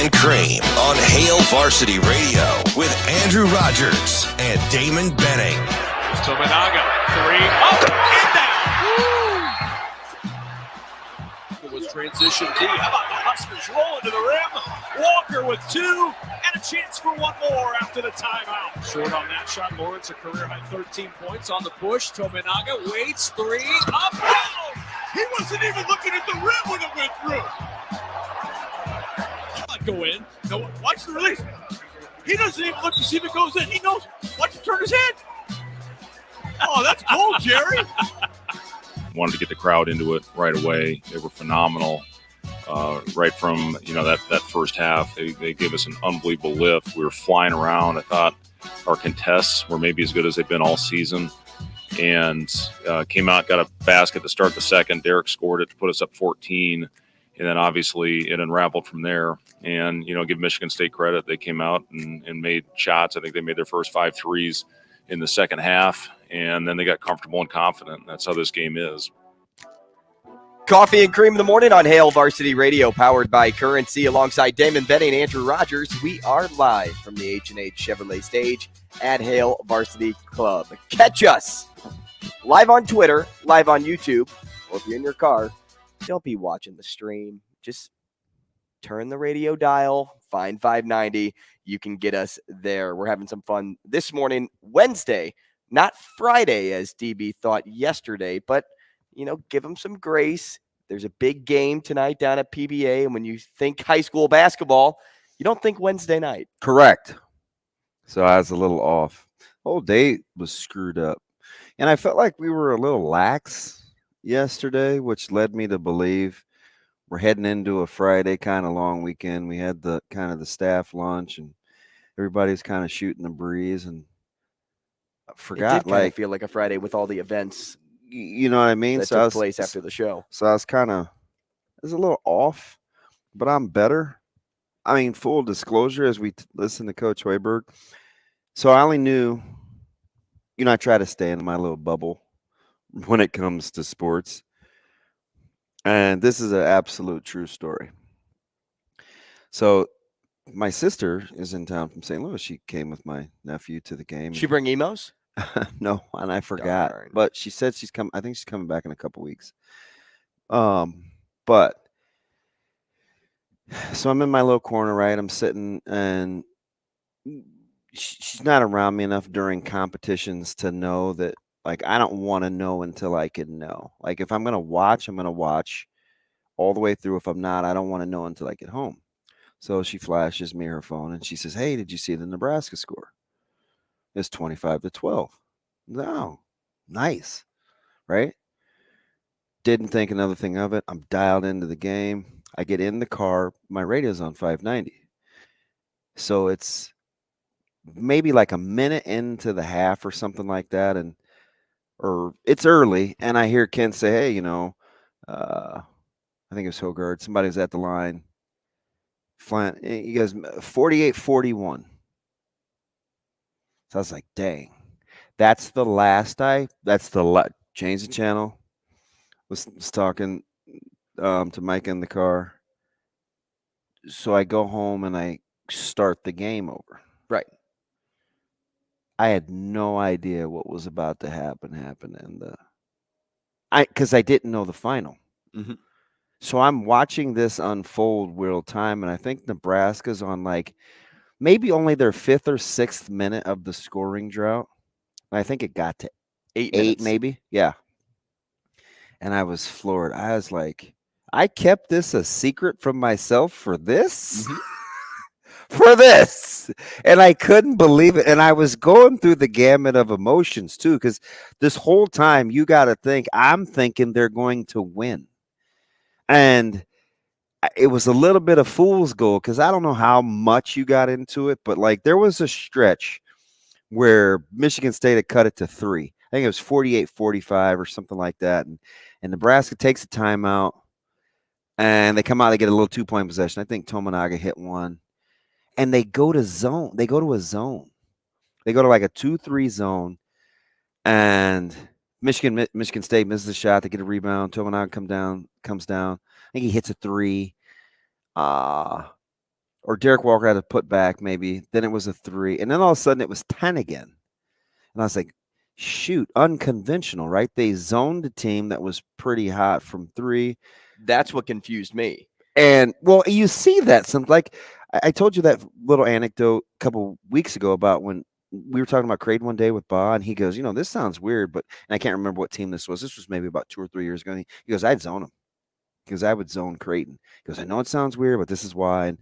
and Cream on Hail Varsity Radio with Andrew Rogers and Damon Benning. Tominaga, 3, up and down. It was transition D. How about the Huskers rolling to the rim? Walker with 2 and a chance for one more after the timeout. Short on that shot. Lawrence a career high 13 points on the push. Tominaga waits, 3, up, down. He wasn't even looking at the rim when it went through. Go in. No, watch the release. He doesn't even look to see if it goes in. He knows. Watch him turn his head. Oh, that's cold, Jerry. Wanted to get the crowd into it right away. They were phenomenal. Right from that first half, they gave us an unbelievable lift. We were flying around. I thought our contests were maybe as good as they've been all season. And came out, got a basket to start the second. Derek scored it to put us up 14. And then obviously it unraveled from there. And, give Michigan State credit. They came out and made shots. I think they made their first 5 threes in the second half. And then they got comfortable and confident. That's how this game is. Coffee and Cream in the morning on Hail Varsity Radio, powered by Currency, alongside Damon Benning and Andrew Rogers. We are live from the H&H Chevrolet stage at Hail Varsity Club. Catch us live on Twitter, live on YouTube, or if you're in your car, don't be watching the stream. Just turn the radio dial, find 590. You can get us there. We're having some fun this morning, Wednesday, not Friday, as DB thought yesterday, but, give them some grace. There's a big game tonight down at PBA, and when you think high school basketball, you don't think Wednesday night. Correct. So I was a little off. The whole day was screwed up. And I felt like we were a little lax yesterday, which led me to believe we're heading into a Friday kind of long weekend. We had the staff lunch, and everybody's kind of shooting the breeze, and I forgot. It did feel like a Friday with all the events. You know what I mean? That took place after the show. So I was a little off, but I'm better. I mean, full disclosure, as we listen to Coach Hoiberg. So I only knew, I try to stay in my little bubble when it comes to sports. And this is an absolute true story. So my sister is in town from St. Louis. She came with my nephew to the game. She bring emos? No, and I forgot. Darn. But she said I think she's coming back in a couple weeks. But so I'm in my little corner, right? I'm sitting, and she's not around me enough during competitions to know that, I don't want to know until I can know. If I'm going to watch, I'm going to watch all the way through. If I'm not, I don't want to know until I get home. So she flashes me her phone, and she says, "Hey, did you see the Nebraska score? It's 25-12. No, nice, right? Didn't think another thing of it. I'm dialed into the game. I get in the car. My radio's on 590. So it's maybe a minute into the half or something like that, or it's early, and I hear Ken say, "Hey, I think it was Hurrdat. Somebody's at the line. Flying." He goes 48-41. So I was like, dang, that's the last change the channel. Was talking to Mike in the car. So I go home and I start the game over. Right. I had no idea what was about to happen. And because I didn't know the final. Mm-hmm. So I'm watching this unfold real time, and I think Nebraska's on maybe only their 5th or 6th minute of the scoring drought. I think it got to 8 maybe. Yeah. And I was floored. I was like, I kept this a secret from myself for this? Mm-hmm. For this. And I couldn't believe it. And I was going through the gamut of emotions too, because this whole time you got to think, I'm thinking they're going to win. And it was a little bit of fool's gold, because I don't know how much you got into it, but there was a stretch where Michigan State had cut it to 3. I think it was 48-45 or something like that. And Nebraska takes a timeout, and they come out, they get a little 2-point possession. I think Tominaga hit one. And they go to zone. They go to a zone. They go to a 2-3 zone, and Michigan State misses the shot. They get a rebound. Tominaga comes down. I think he hits a 3. Or or Derek Walker had to put back maybe. Then it was a 3, and then all of a sudden it was 10 again. And I was like, shoot, unconventional, right? They zoned a team that was pretty hot from 3. That's what confused me. And well, you see that some like I told you that little anecdote a couple weeks ago about when we were talking about Creighton one day with Ba, and he goes, this sounds weird, but and I can't remember what team this was. This was maybe about 2 or 3 years ago. And he goes, I'd zone them. Because I would zone Creighton. He goes, I know it sounds weird, but this is why. And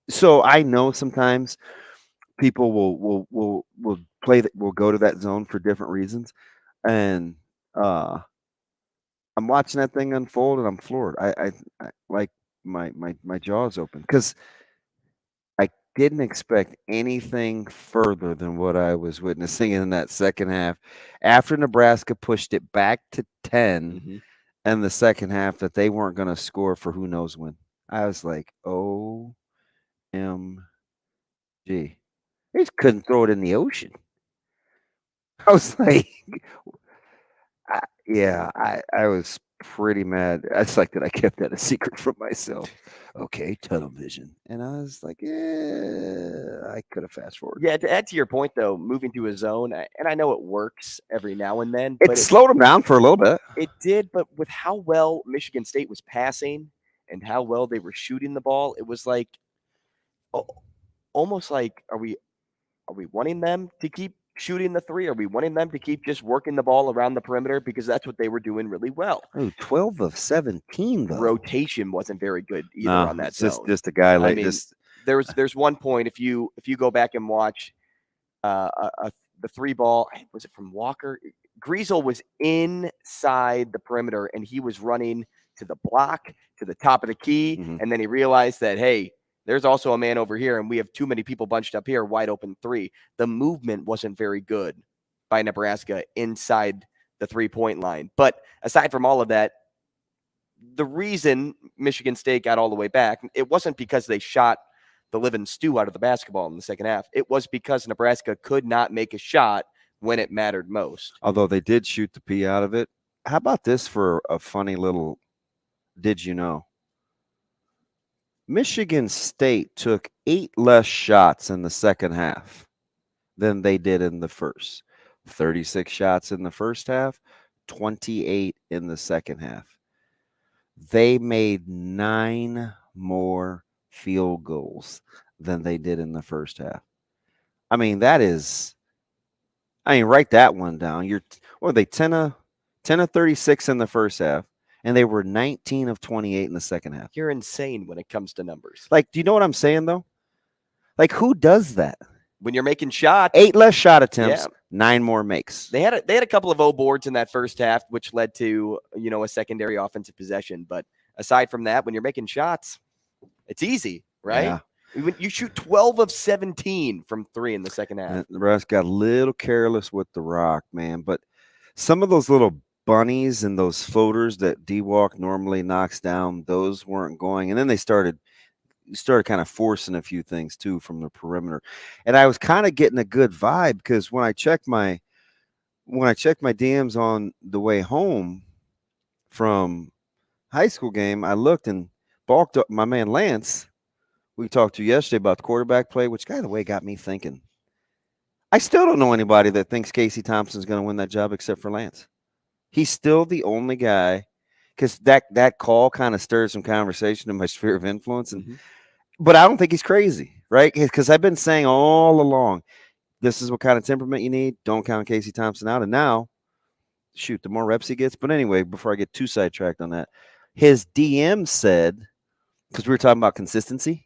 so I know sometimes people will play that will go to that zone for different reasons. And I'm watching that thing unfold and I'm floored. I like my jaw's open because I didn't expect anything further than what I was witnessing in that second half. After Nebraska pushed it back to 10 in the second half, that they weren't going to score for who knows when. I was like, OMG. They just couldn't throw it in the ocean. I was like, I was pretty mad. It's like that I kept that a secret from myself. Okay, tunnel vision. And I was like, yeah, I could have fast forwarded. Yeah, to add to your point, though, moving to a zone, and I know it works every now and then. It slowed them down for a little bit. It did, but with how well Michigan State was passing and how well they were shooting the ball, it was like almost like, are we wanting them to keep shooting the 3? Are we wanting them to keep just working the ball around the perimeter? Because that's what they were doing really well. Oh, 12 of 17, though. Rotation wasn't very good either on that zone. Just a guy like this. There's one point, if you go back and watch the 3 ball, was it from Walker? Griesel was inside the perimeter, and he was running to the block, to the top of the key, and then he realized that, hey, there's also a man over here, and we have too many people bunched up here, wide open 3. The movement wasn't very good by Nebraska inside the 3-point line. But aside from all of that, the reason Michigan State got all the way back, it wasn't because they shot the living stew out of the basketball in the second half. It was because Nebraska could not make a shot when it mattered most. Although they did shoot the pee out of it. How about this for a funny little did you know? Michigan State took 8 less shots in the second half than they did in the first. 36 shots in the first half, 28 in the second half. They made 9 more field goals than they did in the first half. I mean, write that one down. What are they, 10 of 36 in the first half, and they were 19 of 28 in the second half. You're insane when it comes to numbers. Like, do you know what I'm saying, though? Like, who does that? When you're making shots. 8 less shot attempts, 9 more makes. They had a couple of O boards in that first half, which led to, a secondary offensive possession. But aside from that, when you're making shots, it's easy, right? Yeah. You shoot 12 of 17 from 3 in the second half. Nebraska got a little careless with the rock, man. But some of those little bunnies and those floaters that D-Walk normally knocks down, those weren't going. And then they started kind of forcing a few things too from the perimeter. And I was kind of getting a good vibe because when I checked my DMs on the way home from high school game, I looked and balked up my man Lance. We talked to yesterday about the quarterback play, which, by the way, got me thinking. I still don't know anybody that thinks Casey Thompson's going to win that job except for Lance. He's still the only guy, because that call kind of stirs some conversation in my sphere of influence. But I don't think he's crazy, right? Because I've been saying all along, this is what kind of temperament you need. Don't count Casey Thompson out. And now, shoot, the more reps he gets. But anyway, before I get too sidetracked on that, his DM said, because we were talking about consistency,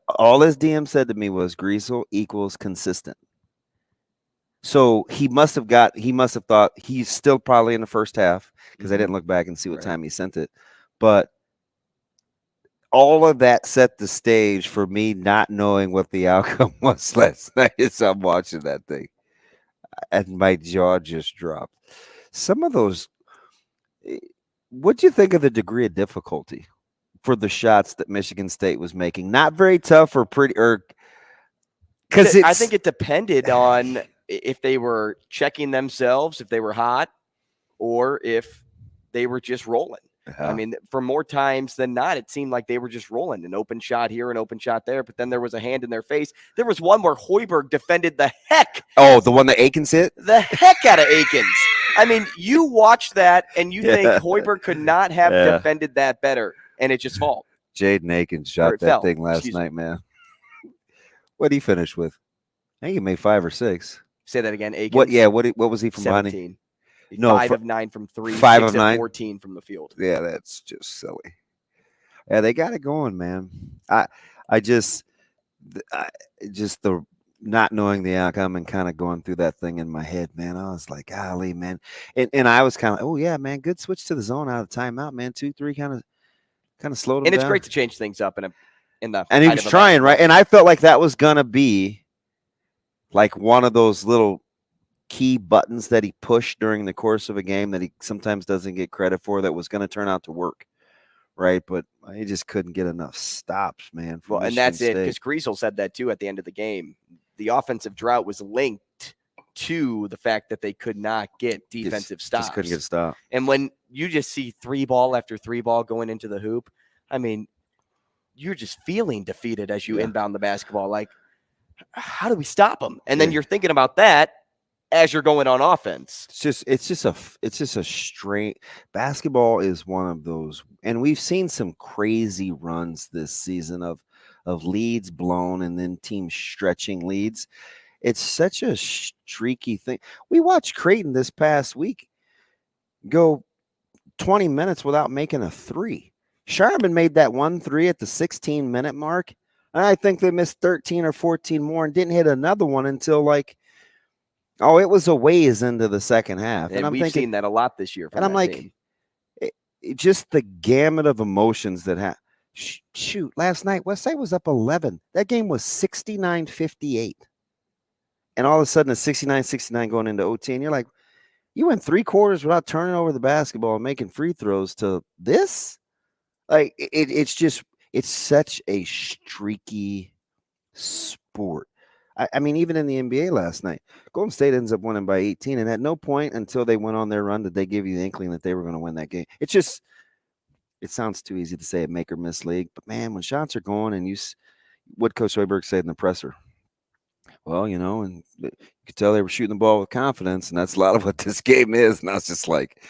all his DM said to me was Griesel equals consistent. So he must have thought he's still probably in the first half, because I didn't look back and see what time he sent it. But all of that set the stage for me not knowing what the outcome was last night as I'm watching that thing. And my jaw just dropped. Some of those, what do you think of the degree of difficulty for the shots that Michigan State was making? Not very tough or pretty, because I think it depended on if they were checking themselves, if they were hot, or if they were just rolling. I mean, for more times than not, it seemed like they were just rolling an open shot here, an open shot there, but then there was a hand in their face. There was one where Hoiberg defended the heck. Oh, the one that Akins hit? The heck out of Akins. I mean, you watch that and you think Hoiberg could not have defended that better, and it just fall. Jaden Akins shot that thing last night, man. What did he finish with? I think he made 5 or 6. Say that again, Akins. What was he from 17. behind? No, 5 of 9 from 3. 5 6 of 9. 14 from the field. Yeah, that's just silly. Yeah, they got it going, man. I just the not knowing the outcome and kind of going through that thing in my head, man. I was like, golly, man. And I was kind of, oh yeah, man, good switch to the zone out of timeout, man. 2-3 kind of slowed him down. And it's great to change things up in the and he was trying, right? And I felt like that was gonna be like one of those little key buttons that he pushed during the course of a game that he sometimes doesn't get credit for, that was going to turn out to work, right? But he just couldn't get enough stops, man. Well, and that's it, because Griesel said that too at the end of the game. The offensive drought was linked to the fact that they could not get defensive stops. Just couldn't get a stop. And when you just see 3 ball after 3 ball going into the hoop, I mean, you're just feeling defeated as you inbound the basketball. Like, how do we stop them? And then you're thinking about that as you're going on offense. It's just a straight basketball is one of those, and we've seen some crazy runs this season of leads blown and then teams stretching leads. It's such a streaky thing. We watched Creighton this past week go 20 minutes without making a 3. Sharman made that 1 3 at the 16-minute mark, and I think they missed 13 or 14 more and didn't hit another one until it was a ways into the second half. And we've seen that a lot this year. And I'm like, just the gamut of emotions that have. Shoot, last night, Westside was up 11. That game was 69-58. And all of a sudden, it's 69-69 going into OT. And you're like, you went 3 quarters without turning over the basketball and making free throws to this? Like, it's such a streaky sport. I mean, even in the NBA last night, Golden State ends up winning by 18, and at no point until they went on their run did they give you the inkling that they were going to win that game. It sounds too easy to say a make or miss league, but man, when shots are going and what Coach Hoiberg said in the presser, well, and you could tell they were shooting the ball with confidence, and that's a lot of what this game is. And I was just like,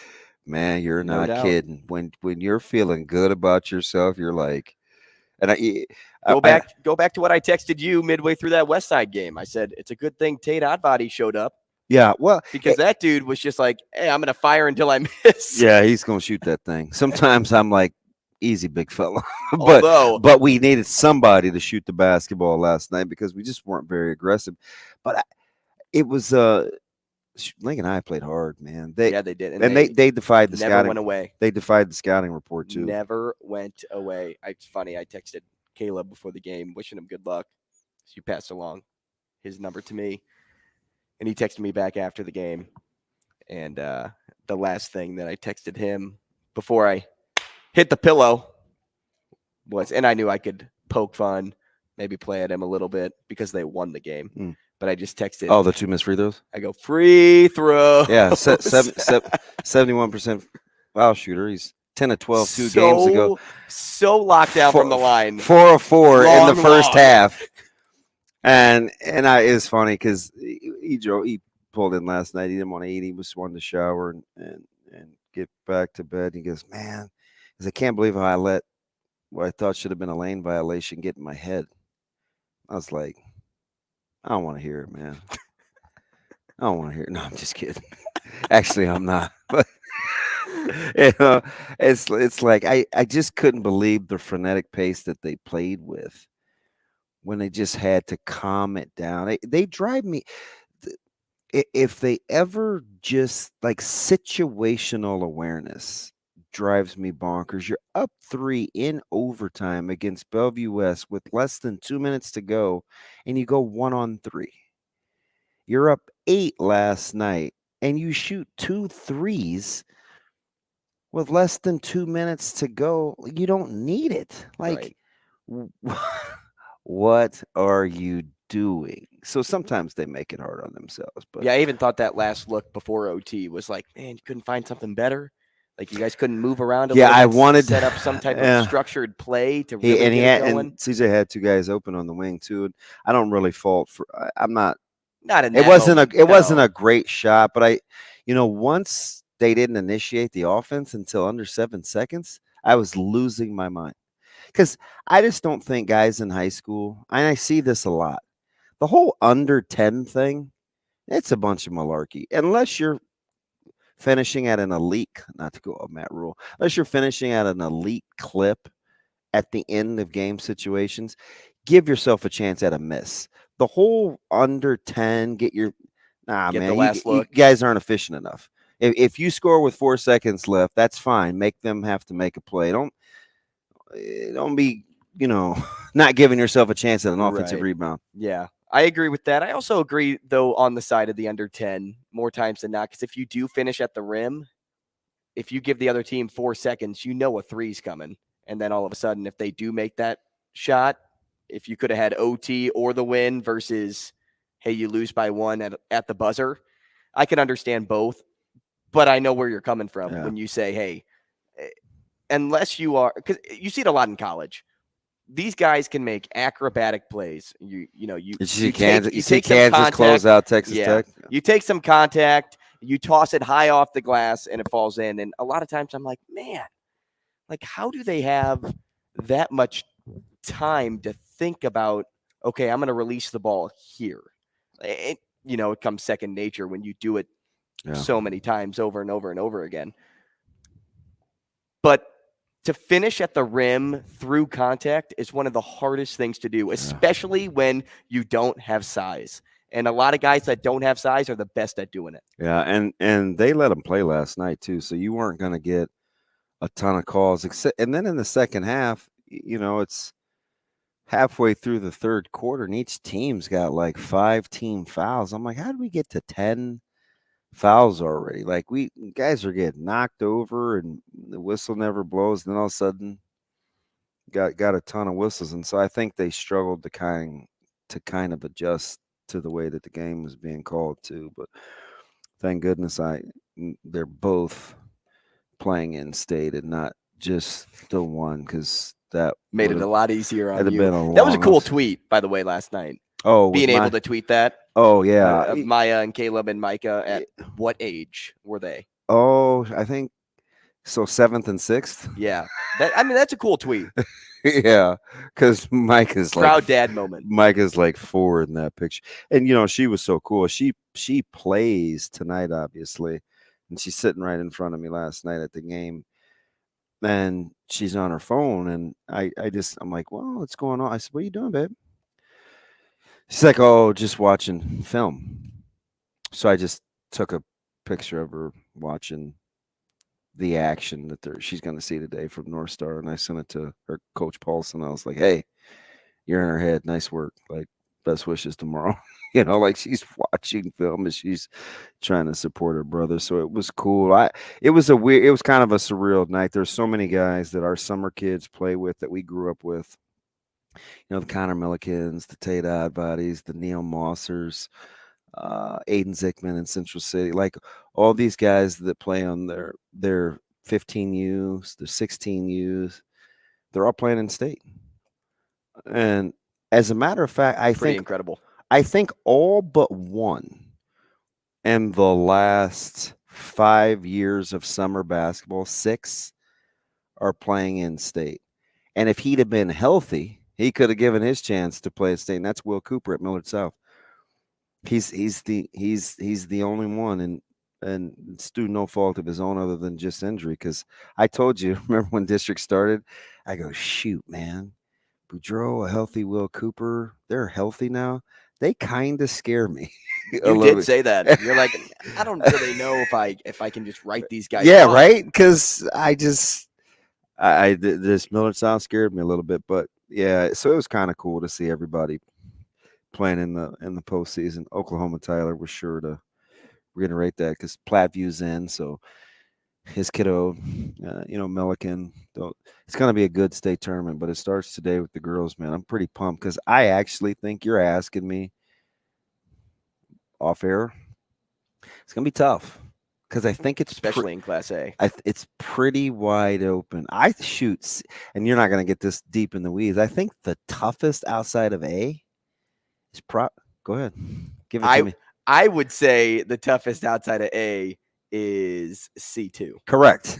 man, you're not kidding. When you're feeling good about yourself, you're like, and Go back to what I texted you midway through that West Side game. I said, it's a good thing Tate Oddbody showed up. Yeah, well, because that dude was just like, hey, I'm going to fire until I miss. Yeah, he's going to shoot that thing. Sometimes I'm like, easy, big fella. but we needed somebody to shoot the basketball last night because we just weren't very aggressive. But it was Link and I played hard, man. They did. And they defied the never scouting. Went away. They defied the scouting report too. Never went away. It's funny. I texted Caleb before the game, wishing him good luck. So you passed along his number to me, and he texted me back after the game. And the last thing that I texted him before I hit the pillow was, and I knew I could poke fun, maybe play at him a little bit because they won the game. But I just texted. Oh, the 2 missed free throws? I go, free throw. Yeah, 71% foul shooter. He's 10 of 12 2 games ago. So locked down from the line. 4 of 4 in the first half. And it was funny because he pulled in last night. He didn't want to eat. He just wanted to shower and get back to bed. He goes, man, I can't believe how I let what I thought should have been a lane violation get in my head. I was like, I don't want to hear it, man. I don't want to hear it. No, I'm just kidding. Actually, I'm not. But it's like I just couldn't believe the frenetic pace that they played with when they just had to calm it down. They drive me. If they ever just like situational awareness drives me bonkers. You're up 3 in overtime against Bellevue West with less than 2 minutes to go, and you go 1-on-3. You're up 8 last night, and you shoot 2 threes with less than 2 minutes to go. You don't need it. Like, what are you doing? So sometimes they make it hard on themselves. But yeah, I even thought that last look before OT was like, man, you couldn't find something better. Like you guys couldn't move around a Yeah, little I bit, wanted set up some type of structured play to really and get it going? and CJ had two guys open on the wing too. And I don't really fault for. I'm not. Not in It that wasn't moment, a. It wasn't no. a great shot, but once they didn't initiate the offense until under 7 seconds, I was losing my mind because I just don't think guys in high school. And I see this a lot. The whole under 10 thing, it's a bunch of malarkey. Unless you're finishing at an elite, not to go off Matt Rule, unless you're finishing at an elite clip at the end of game situations, give yourself a chance at a miss. The whole under 10, get Get man, the last you look. guys aren't efficient enough. If you score with 4 seconds left, that's fine. Make them have to make a play. Don't be, not giving yourself a chance at an offensive Right. rebound. Yeah, I agree with that. I also agree, though, on the side of the under 10 more times than not, because if you do finish at the rim, if you give the other team 4 seconds, a three's coming. And then all of a sudden, if they do make that shot, if you could have had OT or the win versus, hey, you lose by 1 at the buzzer, I can understand both. But I know where you're coming from when you say, hey, unless you are, because you see it a lot in college. These guys can make acrobatic plays. You see take Kansas close out Texas Tech. You take some contact, you toss it high off the glass, and it falls in. And a lot of times I'm like, man, like how do they have that much time to think about? Okay, I'm going to release the ball here. It comes second nature when you do it so many times over and over and over again. But to finish at the rim through contact is one of the hardest things to do, especially when you don't have size. And a lot of guys that don't have size are the best at doing it. Yeah, and they let them play last night too, so you weren't going to get a ton of calls. And then in the second half, it's halfway through the third quarter, and each team's got like 5 team fouls. I'm like, how did we get to 10 fouls already? Like guys are getting knocked over, and the whistle never blows. And then all of a sudden, got a ton of whistles, and so I think they struggled to kind of adjust to the way that the game was being called too. But thank goodness they're both playing in state and not just the one, because that made it a lot easier on you. Been that was a cool tweet, by the way, last night. Oh, being able to tweet that. Oh yeah, Maya and Caleb and Micah. At what age were they? Oh, I think so. 7th and 6th. Yeah, that's a cool tweet. Yeah, because Mike is proud dad moment. Mike is like 4 in that picture, and she was so cool. She plays tonight, obviously, and she's sitting right in front of me last night at the game, and she's on her phone, and I'm like, well, what's going on? I said, what are you doing, babe? She's like, oh, just watching film. So I just took a picture of her watching the action that she's going to see today from North Star, and I sent it to her coach Paulson. I was like, hey, you're in her head. Nice work. Like, best wishes tomorrow. Like she's watching film and she's trying to support her brother. So it was cool. It was kind of a surreal night. There's so many guys that our summer kids play with that we grew up with. The Connor Millikins, the Tate Oddbodies, the Neil Mossers, Aiden Zickman in Central City, like all these guys that play on their 15Us, their 16Us, they're all playing in state. And as a matter of fact, I think incredible. I think all but one in the last 5 years of summer basketball, 6 are playing in state. And if he'd have been healthy, he could have given his chance to play at state. And that's Will Cooper at Millard South. He's the only one, and it's through no fault of his own other than just injury. Because I told you, remember when district started, I go, shoot, man, Boudreaux, a healthy Will Cooper, they're healthy now. They kind of scare me. You did say that. You're like, I don't really know if I can just write these guys. Yeah, right. Because this Millard South scared me a little bit, but yeah. So it was kind of cool to see everybody playing in the postseason. Oklahoma Tyler was sure to reiterate that because Plattview's in, so his kiddo, Milliken. It's going to be a good state tournament, but it starts today with the girls, man. I'm pretty pumped because I actually think you're asking me off air. It's going to be tough because I think it's especially in Class A. it's pretty wide open. And you're not going to get this deep in the weeds. I think the toughest outside of A is Go ahead, give it to me. I would say the toughest outside of A is C2. Correct.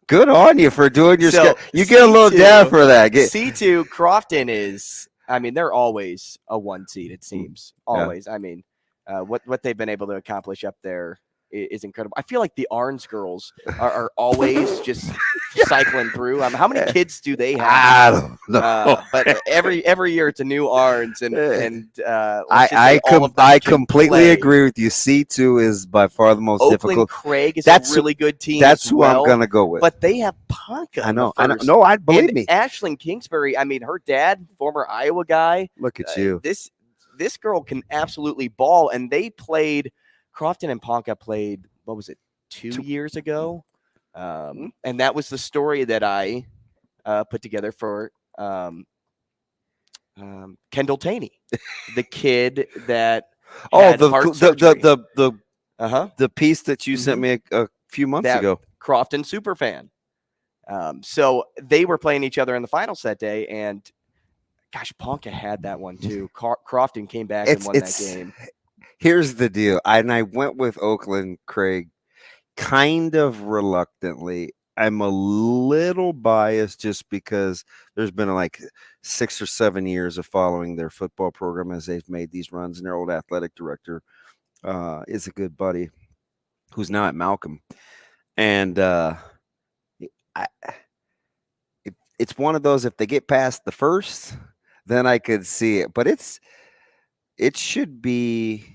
Good on you for doing your So, You get a little C2 dab for that. C2 Crofton is. I mean, they're always a 1 seed. It seems always. I mean, what they've been able to accomplish up there is incredible. I feel like the Arns girls are always just cycling through. How many kids do they have? I don't know. But every year it's a new Arns, and I completely agree with you. C2 is by far the most difficult. Oakland Craig is a really good team. That's who I'm gonna go with. But they have Ponca. I know. No, I believe me. Ashlyn Kingsbury. I mean, her dad, former Iowa guy. Look at you. This girl can absolutely ball, and they played. Crofton and Ponca played, what was it, 2 years ago? And that was the story that I put together for Kendall Taney, the kid that had heart surgery. The piece that you sent me a few months ago. Crofton superfan. So they were playing each other in the finals that day, and gosh, Ponca had that one too. Crofton came back and won that game. Here's the deal. I went with Oakland Craig kind of reluctantly. I'm a little biased just because there's been like 6 or 7 years of following their football program as they've made these runs, and their old athletic director is a good buddy who's now at Malcolm. And it's one of those, if they get past the first, then I could see it. But it should be,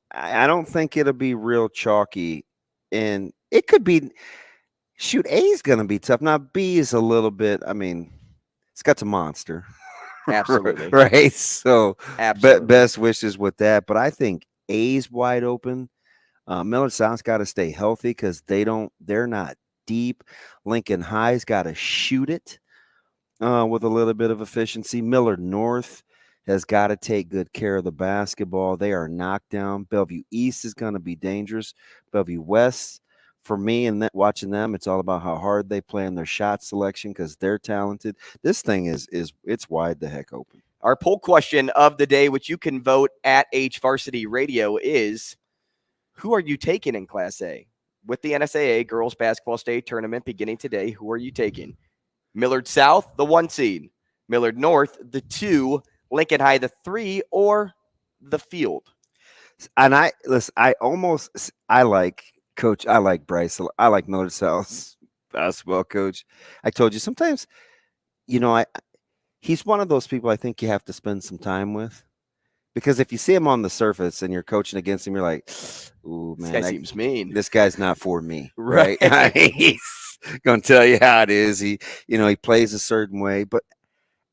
I don't think it'll be real chalky. And it could be, A is going to be tough. Now, B is a little bit, I mean, Scott's a monster. Absolutely. Right? So, absolutely. Best wishes with that. But I think A's wide open. Millard South's got to stay healthy because they're not deep. Lincoln High's got to shoot it with a little bit of efficiency. Millard North has got to take good care of the basketball. They are knocked down. Bellevue East is going to be dangerous. Bellevue West, for me, and watching them, it's all about how hard they play in their shot selection because they're talented. This thing it's wide the heck open. Our poll question of the day, which you can vote at HVarsity Radio, is who are you taking in Class A? With the NSAA Girls Basketball State Tournament beginning today, who are you taking? Millard South, the 1 seed. Millard North, the 2. Lincoln High, the 3, or the field. And I like Coach. I like Bryce. I like Millard South's basketball coach. I told you sometimes, he's one of those people I think you have to spend some time with, because if you see him on the surface and you're coaching against him, you're like, ooh, man, this guy seems mean. This guy's not for me, right? He's gonna tell you how it is. He plays a certain way,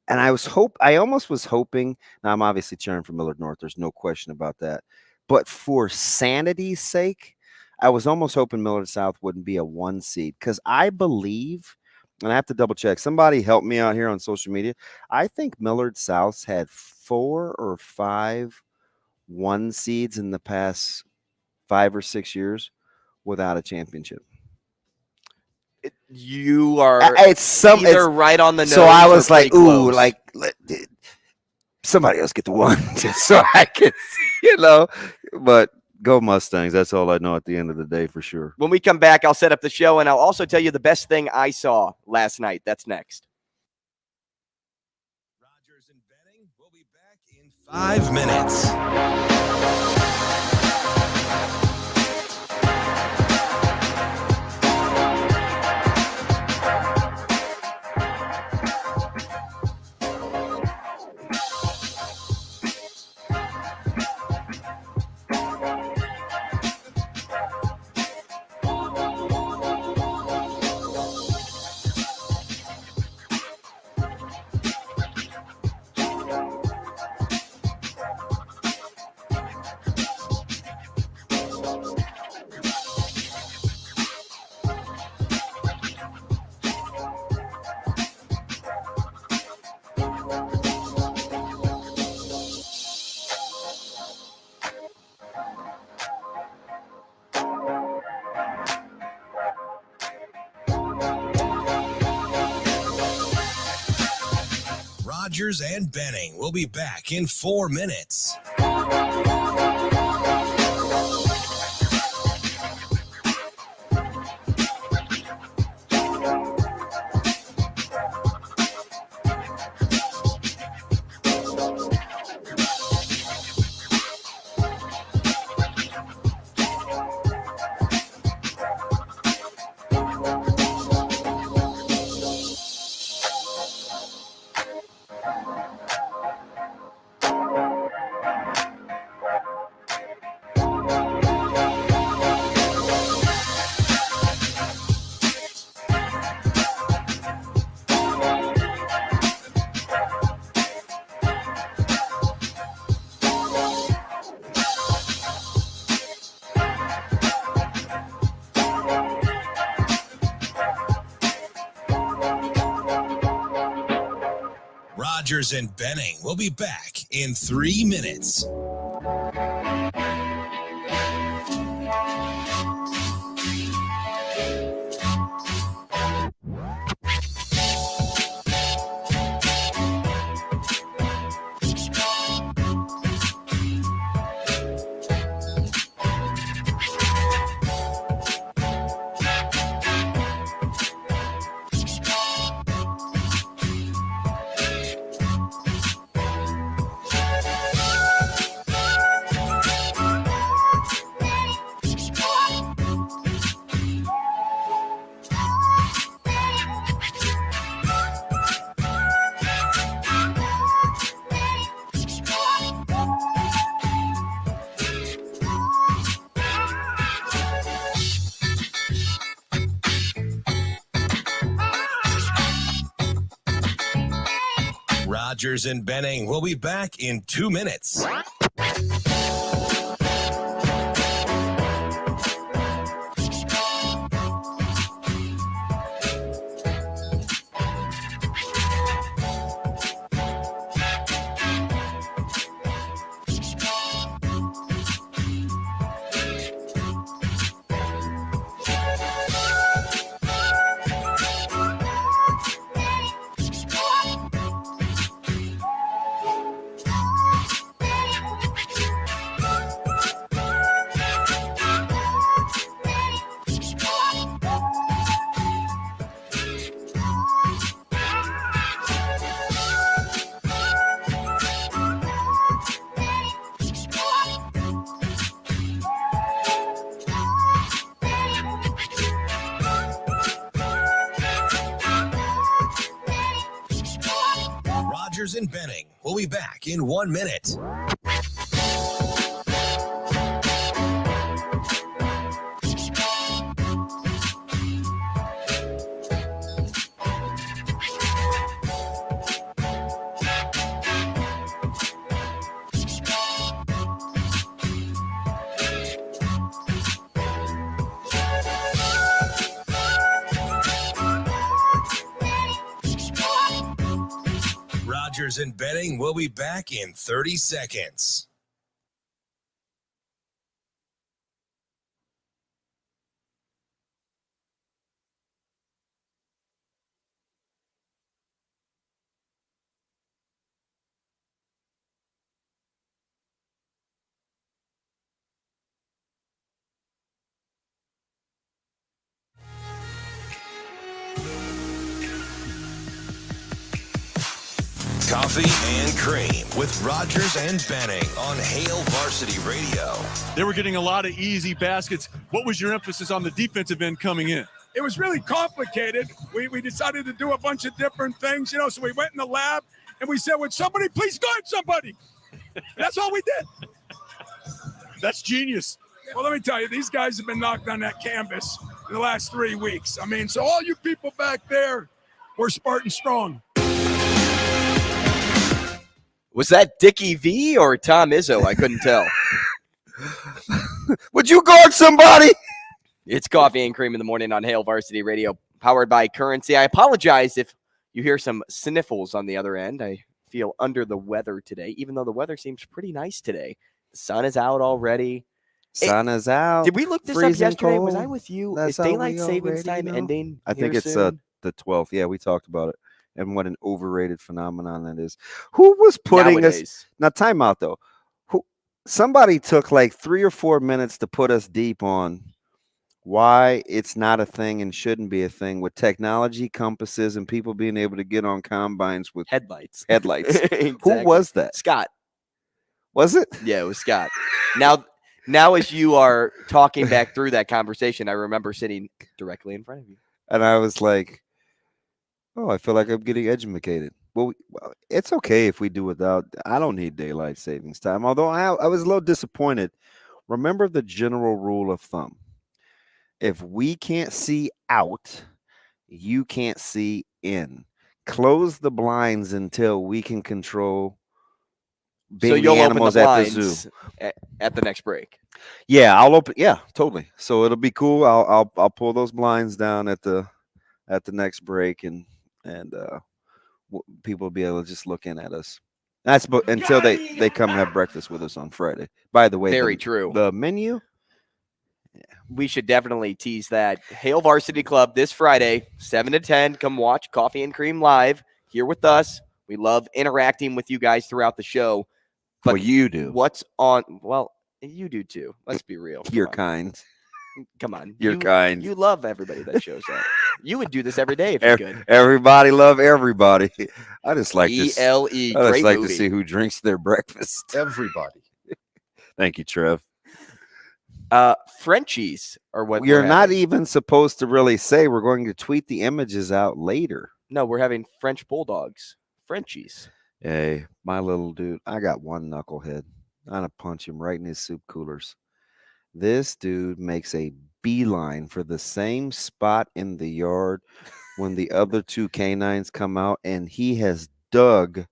and I almost was hoping. Now I'm obviously cheering for Millard North. There's no question about that. But for sanity's sake, I was almost hoping Millard South wouldn't be a 1 seed, because I believe, and I have to double check. Somebody help me out here on social media. I think Millard South's had 4 or 5 1 seeds in the past 5 or 6 years without a championship. You are it's right on the nose. So I was like, ooh, like somebody else get the 1 just so I could, but go Mustangs. That's all I know at the end of the day for sure. When we come back, I'll set up the show, and I'll also tell you the best thing I saw last night. That's next. Rogers and Benning will be back in 5 minutes. Rogers and Benning will be back in 4 minutes. Rogers and Benning will be back in 3 minutes. Rogers and Benning will be back in 2 minutes. Rogers and Benning will be back in 1 minute. Rogers and Benning will be back in 30 seconds. Coffee and Cream with Rogers and Benning on Hale Varsity Radio. They were getting a lot of easy baskets. What was your emphasis on the defensive end coming in? It was really complicated. We decided to do a bunch of different things, so we went in the lab and we said, would somebody please guard somebody? That's all we did. That's genius. Well, let me tell you, these guys have been knocked on that canvas in the last 3 weeks. So all you people back there were Spartan strong. Was that Dickie V or Tom Izzo? I couldn't tell. Would you guard somebody? It's Coffee and Cream in the morning on Hale Varsity Radio, powered by Currency. I apologize if you hear some sniffles on the other end. I feel under the weather today, even though the weather seems pretty nice today. The sun is out already. Sun is out. Did we look this up freezing yesterday? cold. Was I with you? That's Is how daylight we savings already time know. ending? I think here it's soon? the 12th. Yeah, we talked about it. and what an overrated phenomenon that is. Who was putting us Nowadays. now? Time out though. Somebody took like 3 or 4 minutes to put us deep on why it's not a thing and shouldn't be a thing with technology, compasses, and people being able to get on combines with Headlights. Who was that? Scott. Was it? Yeah, it was Scott. Now, as you are talking back through that conversation, I remember sitting directly in front of you. And I was like, oh, I feel like I'm getting educated. Well, it's okay if we do without. I don't need daylight savings time, although I was a little disappointed. Remember the general rule of thumb. If we can't see out, you can't see in. Close the blinds until we can control being the animals at the zoo. At the next break. Yeah, I'll open. Yeah, totally. So it'll be cool. I'll pull those blinds down at the next break, and people will be able to just look in at us. That's until they come have breakfast with us on Friday. By the way, very true. The menu. We should definitely tease that. Hale Varsity Club this Friday, 7 to 10. Come watch Coffee and Cream live here with us. We love interacting with you guys throughout the show. But well, you do. What's on? Well, you do too. Let's be real. You're kind. Come on. You're kind. You love everybody that shows up. You would do this every day if you could. Everybody love everybody. I just like ELE. I just like to see who drinks their breakfast. Everybody. Thank you, Trev. Frenchies are what we're not even supposed to really say. We're going to tweet the images out later. No, we're having French bulldogs. Frenchies. Hey, my little dude. I got one knucklehead. I'm gonna punch him right in his soup coolers. This dude makes a beeline for the same spot in the yard when the other two canines come out, and he has dug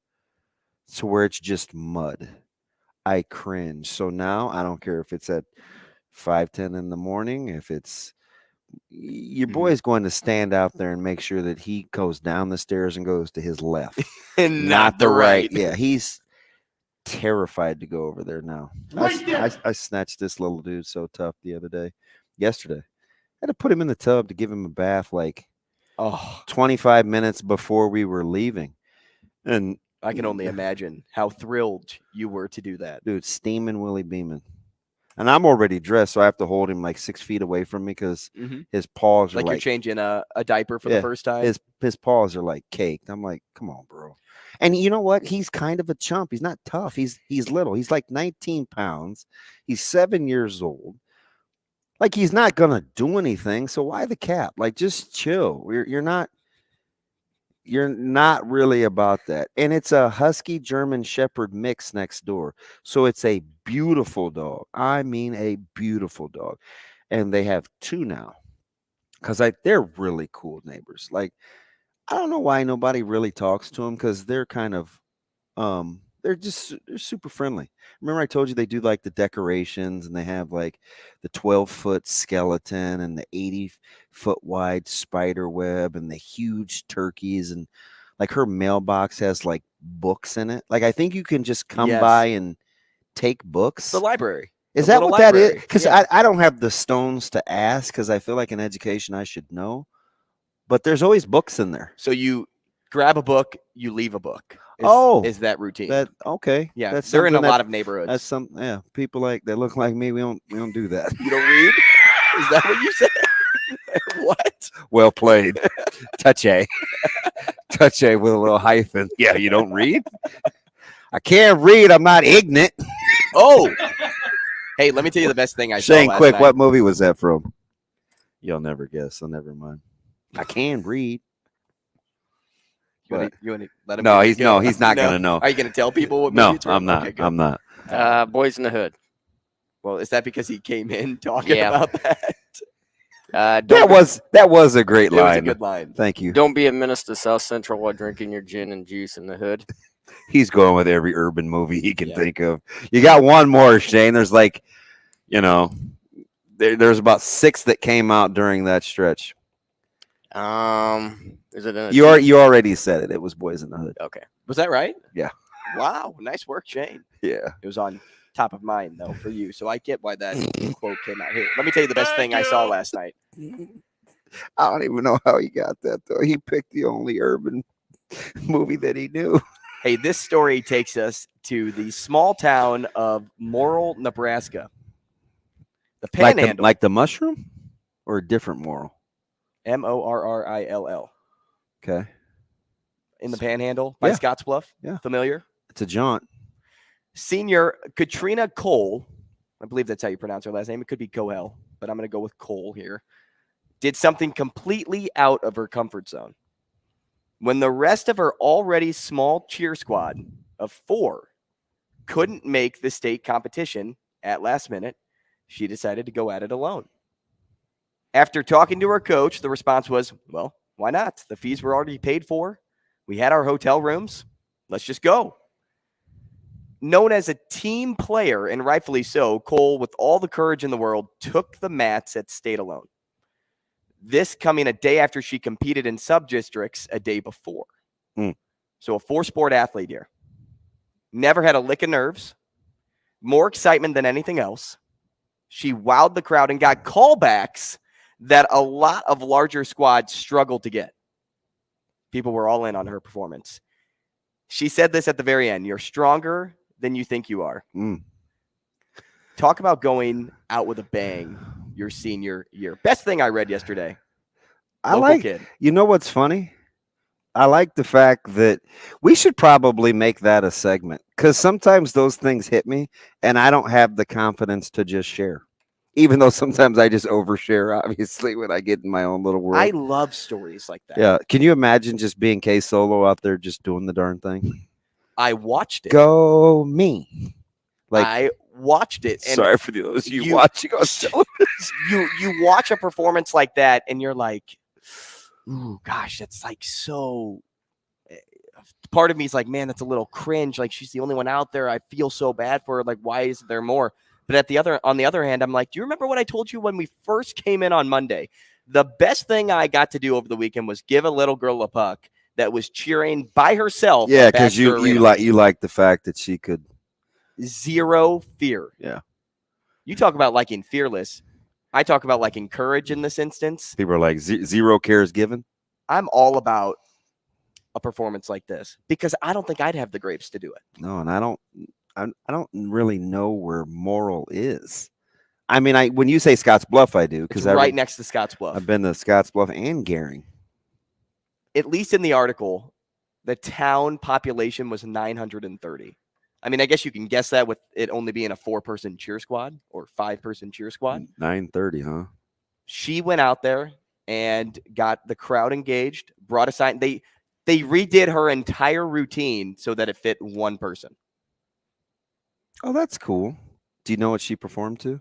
to where it's just mud. I cringe. So now I don't care if it's at 5:10 in the morning, if it's your boy is going to stand out there and make sure that he goes down the stairs and goes to his left and not the right. Yeah, he's terrified to go over there now. I snatched this little dude so tough the other day. Yesterday, I had to put him in the tub to give him a bath like 25 minutes before we were leaving. And I can only imagine how thrilled you were to do that. Dude, steaming Willie beaming. And I'm already dressed, so I have to hold him like 6 feet away from me because his paws are like you're changing a diaper for the first time. His paws are like caked. I'm like, come on, bro. And you know what? He's kind of a chump. He's not tough. He's little. He's like 19 pounds. He's 7 years old. Like, he's not gonna do anything. So why the cap? Like, just chill. You're not really about that. And it's a husky German shepherd mix next door. So it's a beautiful dog. I mean, a beautiful dog. And they have two now because they're really cool neighbors. Like, I don't know why nobody really talks to them because they're kind of they're super friendly. Remember I told you they do like the decorations and they have like the 12-foot skeleton and the 80-foot wide spider web and the huge turkeys, and like her mailbox has like books in it. Like, I think you can just come by and take books. The library. Is that what that is? Because I don't have the stones to ask because I feel like in education I should know. But there's always books in there. So you grab a book, you leave a book. Is that routine? Okay? Yeah, they're in a lot of neighborhoods. That's people like that look like me. We don't do that. You don't read? Is that what you said? What? Well played. Touche. Touche with a little hyphen. Yeah, you don't read? I can't read. I'm not ignorant. Oh. Hey, let me tell you the best thing I saw Shane, last quick, night. what movie was that from? You'll never guess, so never mind. I can read. You want to let him? No, he's not gonna know. Are you gonna tell people what? No, movie it's I'm from? not. Okay, I'm not. Boys in the Hood. Well, is that because he came in talking about that? That was a great line. It was a good line. Thank you. Don't be a menace to South Central while drinking your gin and juice in the hood. He's going with every urban movie he can think of. You got one more, Shane. There's like, there's about 6 that came out during that stretch. Is it you already said it. It was Boys in the Hood. Okay. Was that right? Yeah. Wow. Nice work, Shane. Yeah. It was on top of mind, though, for you. So I get why that quote came out here. Let me tell you the best thing I saw last night. I don't even know how he got that, though. He picked the only urban movie that he knew. Hey, this story takes us to the small town of Morrill, Nebraska. The Panhandle. Like the mushroom, or a different Morrill? Morrill. Okay. In the Panhandle by Yeah. Scottsbluff. Yeah. Familiar? It's a jaunt. Senior Katrina Cole, I believe that's how you pronounce her last name. It could be Coel, but I'm going to go with Cole here. Did something completely out of her comfort zone. When the rest of her already small cheer squad of 4 couldn't make the state competition at last minute, she decided to go at it alone. After talking to her coach, the response was, well, why not? The fees were already paid for. We had our hotel rooms. Let's just go. Known as a team player, and rightfully so, Cole, with all the courage in the world, took the mats at state alone. This coming a day after she competed in sub-districts a day before. So a 4-sport athlete here. Never had a lick of nerves. More excitement than anything else. She wowed the crowd and got callbacks that a lot of larger squads struggled to get. People were all in on her performance. She said this at the very end. You're stronger than you think you are. Talk about going out with a bang your senior year. Best thing I read yesterday. Kid. You know what's funny? I like the fact that we should probably make that a segment, because sometimes those things hit me and I don't have the confidence to just share. Even though sometimes I just overshare, obviously, when I get in my own little world. I love stories like that. Yeah. Can you imagine just being K Solo out there just doing the darn thing? I watched it. Go me. I watched it. And sorry for those you watching on television. You watch a performance like that and you're like, ooh, gosh, that's like so. Part of me is like, man, that's a little cringe. Like, she's the only one out there. I feel so bad for her. Like, why isn't there more? But on the other hand, I'm like, do you remember what I told you when we first came in on Monday? The best thing I got to do over the weekend was give a little girl a puck that was cheering by herself. Yeah, because you like the fact that she could. Zero fear. Yeah. You talk about liking fearless. I talk about liking courage in this instance. People are like, zero cares given. I'm all about a performance like this because I don't think I'd have the grapes to do it. No, and I don't really know where Morrill is. I mean, when you say Scottsbluff, I do, because right next to Scottsbluff. I've been to Scottsbluff and Gehring. At least in the article, the town population was 930. I mean, I guess you can guess that with it only being a 4-person cheer squad or 5-person cheer squad. 930, huh? She went out there and got the crowd engaged, brought a sign. They redid her entire routine so that it fit one person. Oh, that's cool. Do you know what she performed to?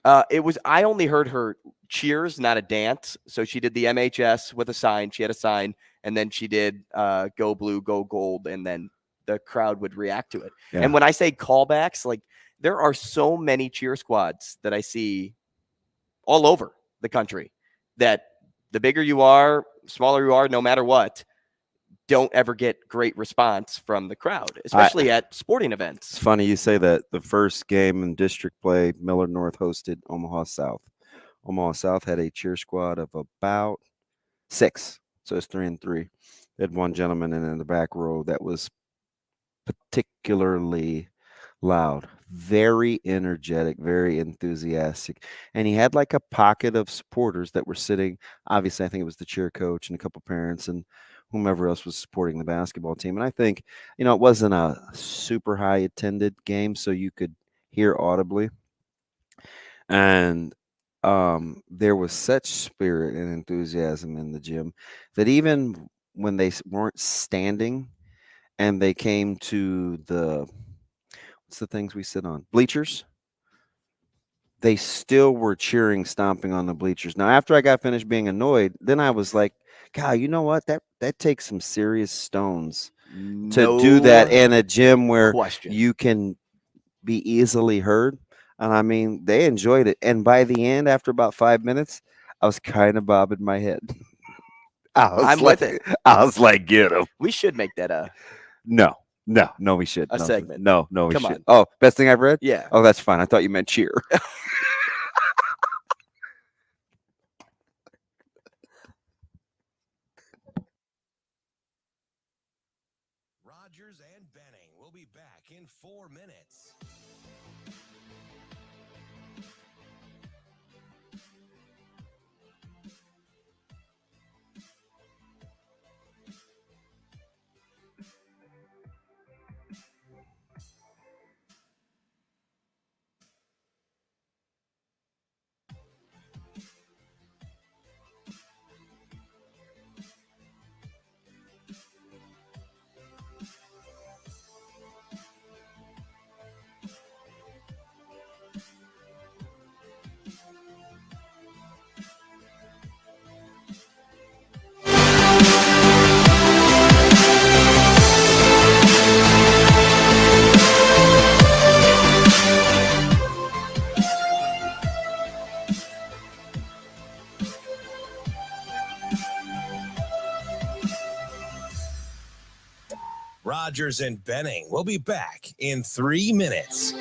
I only heard her cheers, not a dance. So she did the MHS with a sign. She had a sign, and then she did Go Blue, Go Gold, and then the crowd would react to it. Yeah. And when I say callbacks, like there are so many cheer squads that I see all over the country that the bigger you are, smaller you are, no matter what, don't ever get great response from the crowd, especially at sporting events. It's funny you say that. The first game in district play, Millard North hosted Omaha South. Omaha South had a cheer squad of about 6. So it's 3-3. They had one gentleman in the back row that was particularly loud, very energetic, very enthusiastic. And he had like a pocket of supporters that were sitting. Obviously, I think it was the cheer coach and a couple parents and whomever else was supporting the basketball team. And I think, it wasn't a super high attended game, so you could hear audibly. And there was such spirit and enthusiasm in the gym that even when they weren't standing and they came to what's the things we sit on? Bleachers. They still were cheering, stomping on the bleachers. Now, after I got finished being annoyed, then I was like, God, you know what? That takes some serious stones to do that in a gym where you can be easily heard. And I mean, they enjoyed it. And by the end, after about 5 minutes, I was kind of bobbing my head. I'm with it. I was like, get him. We should make that No, we should. A segment. No, we Come should. on. Oh, best thing I've read? Yeah. Oh, that's fine. I thought you meant cheer. in 4 minutes. Rogers and Benning will be back in 3 minutes.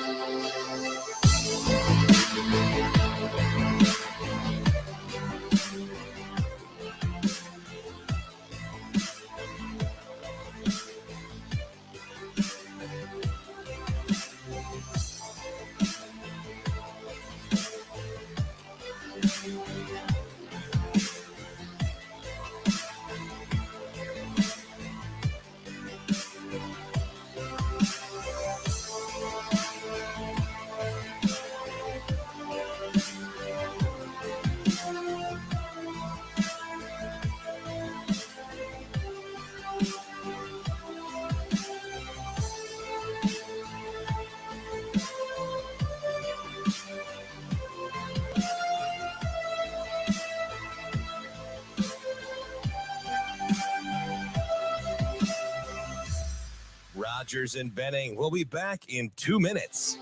Rogers and Benning will be back in 2 minutes.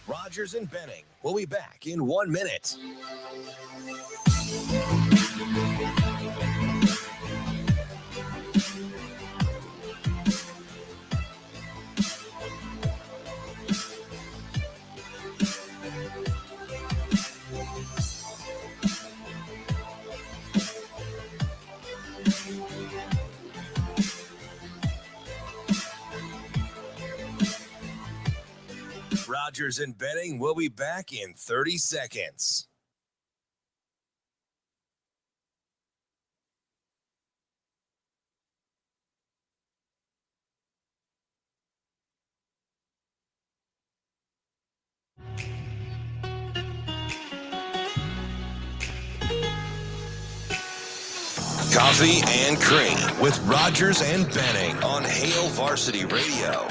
Rogers and Benning will be back in 1 minute. Rogers and Benning will be back in 30 seconds. Coffee and Cream with Rogers and Benning on Hail Varsity Radio.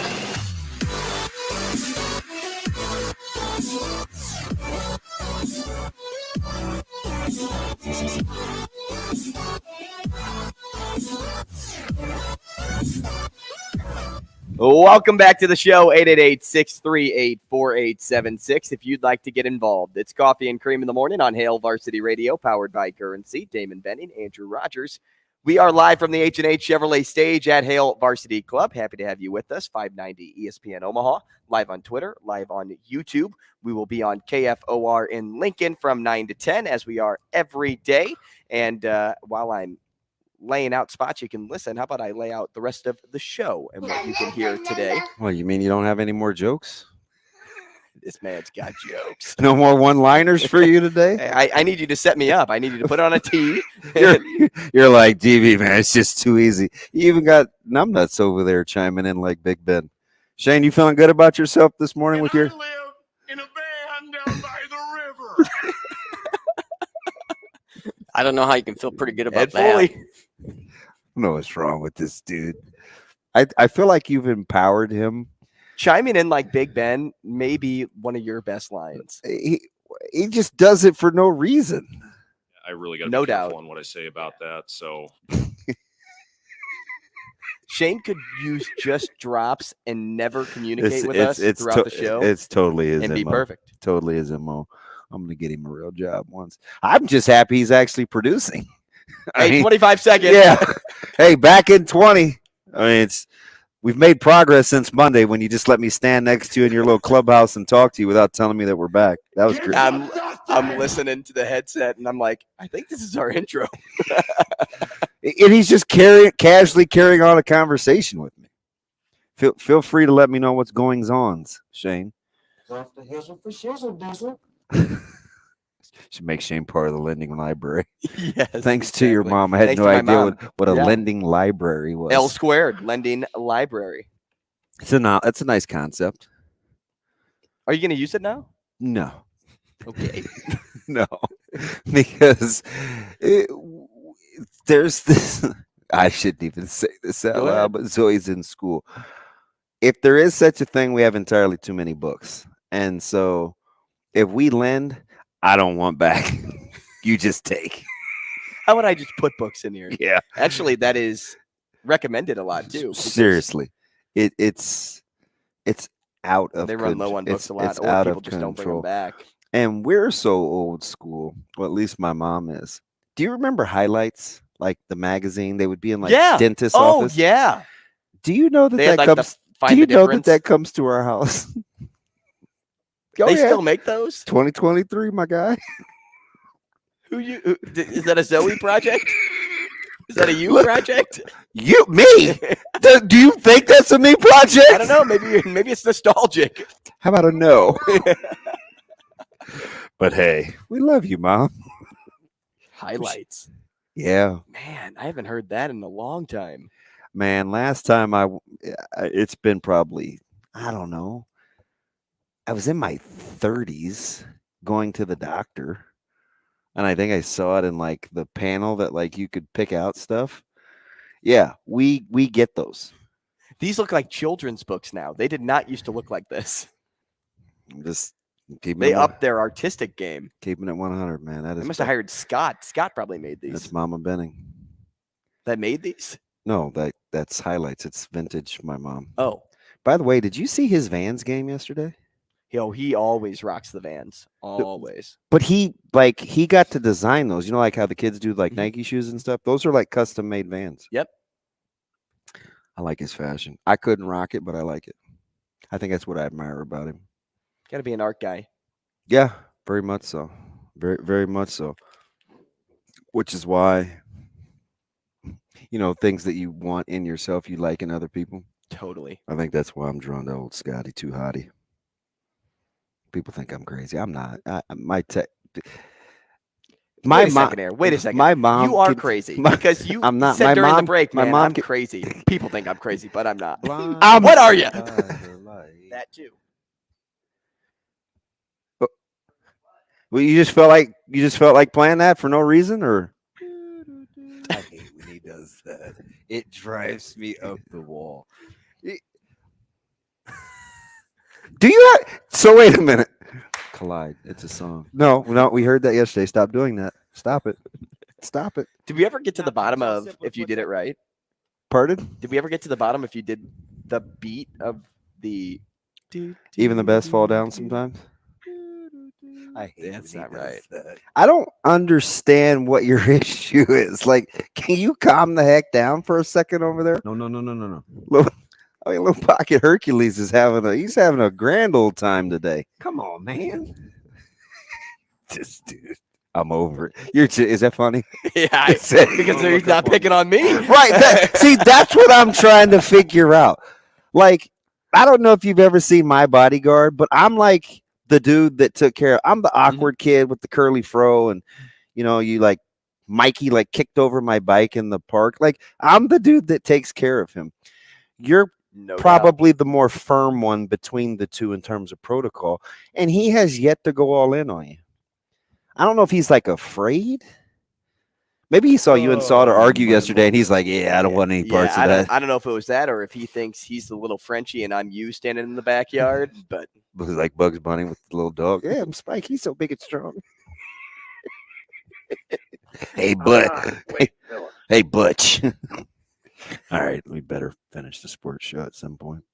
Welcome back to the show, 888-638-4876. If you'd like to get involved, it's Coffee and Cream in the Morning on Hail Varsity Radio, powered by Currency. Damon Benning, Andrew Rogers. We are live from the H&H Chevrolet stage at Hail Varsity Club. Happy to have you with us. 590 ESPN Omaha, live on Twitter, live on YouTube. We will be on KFOR in Lincoln from 9 to 10, as we are every day. And while I'm laying out spots you can listen, how about I lay out the rest of the show and what you can hear today? Well, you mean you don't have any more jokes? This man's got jokes. No more one-liners for you today? I need you to set me up. I need you to put on a tee. You're like, DB, man, it's just too easy. You even got numbnuts over there chiming in like Big Ben. Shane, you feeling good about yourself this morning with your... I live in a van down by the river. I don't know how you can feel pretty good about Ed that. Foley. I don't know what's wrong with this dude. I feel like you've empowered him. Chiming in like Big Ben may be one of your best lines. He just does it for no reason. I really got to No be careful doubt. on what I say about that. So Shane could use just drops and never communicate with us throughout the show. It's totally his and MO. be perfect. Totally his MO. I'm going to get him a real job once. I'm just happy he's actually producing. Hey, 25 seconds. Yeah. Hey, back in 20. I mean, we've made progress since Monday when you just let me stand next to you in your little clubhouse and talk to you without telling me that we're back. That was great. I'm listening to the headset and I'm like, I think this is our intro. And he's just casually carrying on a conversation with me. Feel free to let me know what's goings on, Shane. Should make Shane part of the lending library. Yes. Thanks to your mom. I had Thanks no to my idea mom. what a lending library was. L squared, lending library. It's a nice concept. Are you going to use it now? No. Okay. No. Because there's this. I shouldn't even say this out loud, but Zoe's in school. If there is such a thing, we have entirely too many books. And so if we lend, I don't want back. You just take. How would I just put books in here? Yeah. Actually, that is recommended a lot too. Seriously. It's out of They run low on books a lot, it's or out people of just don't bring control. them back. And we're so old school. Well, at least my mom is. Do you remember Highlights? Like the magazine? They would be in like dentist's office. Oh, yeah. Do you know that They had, that like, comes? Find Do you the know difference? that comes to our house? They still make those? 2023, my guy. Is that a Zoe project? Is that a you project? Me? Do you think that's a me project? I don't know. Maybe it's nostalgic. How about a no? But hey, we love you, Mom. Highlights. Yeah. Man, I haven't heard that in a long time. Man, last time it's been probably, I don't know. I was in my 30s going to the doctor. And I think I saw it in like the panel that like you could pick out stuff. Yeah, we get those. These look like children's books now. They did not used to look like this. They upped their artistic game. Keeping it 100, man. That is. They must have hired Scott. Scott probably made these. That's Mama Benning. That made these? No, that's Highlights. It's vintage. My mom. Oh. By the way, did you see his Vans game yesterday? He always rocks the Vans. Always. But he got to design those. You know, like how the kids do like Nike shoes and stuff. Those are like custom made Vans. Yep. I like his fashion. I couldn't rock it, but I like it. I think that's what I admire about him. Got to be an art guy. Yeah, very much so. Very, very much so. Which is why, things that you want in yourself, you like in other people. Totally. I think that's why I'm drawn to old Scotty Too Hottie. People think I'm crazy. I'm not. Wait a second. My mom. You are crazy because you I'm not. said My during mom, the break, man, my mom I'm crazy. People think I'm crazy, but I'm not. What What are you? That too. Well, you just felt like playing that for no reason, or? I hate when he does that. It drives me up the wall. Do you have? So wait a minute. Collide. It's a song. No, we heard that yesterday. Stop doing that. Stop it. Stop it. Did we ever get to the bottom of if you did it right? Pardon? Did we ever get to the bottom if you did the beat of the? Even the best fall down sometimes. I hate That's not right. I don't understand what your issue is. Like, can you calm the heck down for a second over there? No. Little Pocket Hercules is having a grand old time today. Come on, man. This dude. I'm over it. Is that funny? Yeah, because he's not picking on me. Right. See, that's what I'm trying to figure out. Like, I don't know if you've ever seen My Bodyguard, but I'm like the dude that took care of. I'm the awkward kid with the curly fro, and you like Mikey like kicked over my bike in the park. Like, I'm the dude that takes care of him. You're probably the more firm one between the two in terms of protocol, and he has yet to go all in on you. I don't know if he's like afraid Maybe he saw you and Sauter argue my yesterday, and he's like, "Yeah, I don't want any parts of that." I don't know if it was that or if he thinks he's the little Frenchie and I'm you standing in the backyard. But Looks like Bugs Bunny with the little dog. Yeah, I'm Spike. He's so big and strong. Hey, hey, Butch. All right, we better finish the sports show at some point.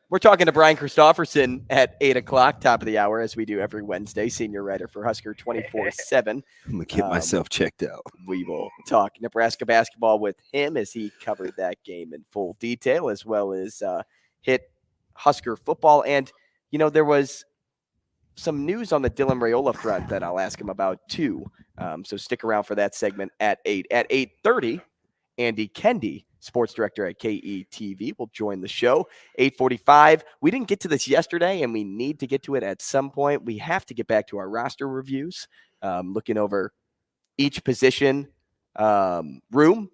We're talking to Brian Christopherson at 8:00, top of the hour, as we do every Wednesday, senior writer for Husker 24/7. I'm going to get myself checked out. We will talk Nebraska basketball with him as he covered that game in full detail, as well as hit Husker football. And, there was some news on the Dylan Raiola front that I'll ask him about, too. So stick around for that segment at 8. At 8:30, Andy Kendeigh, sports director at KETV, will join the show. 8:45. We didn't get to this yesterday, and we need to get to it at some point. We have to get back to our roster reviews, looking over each position room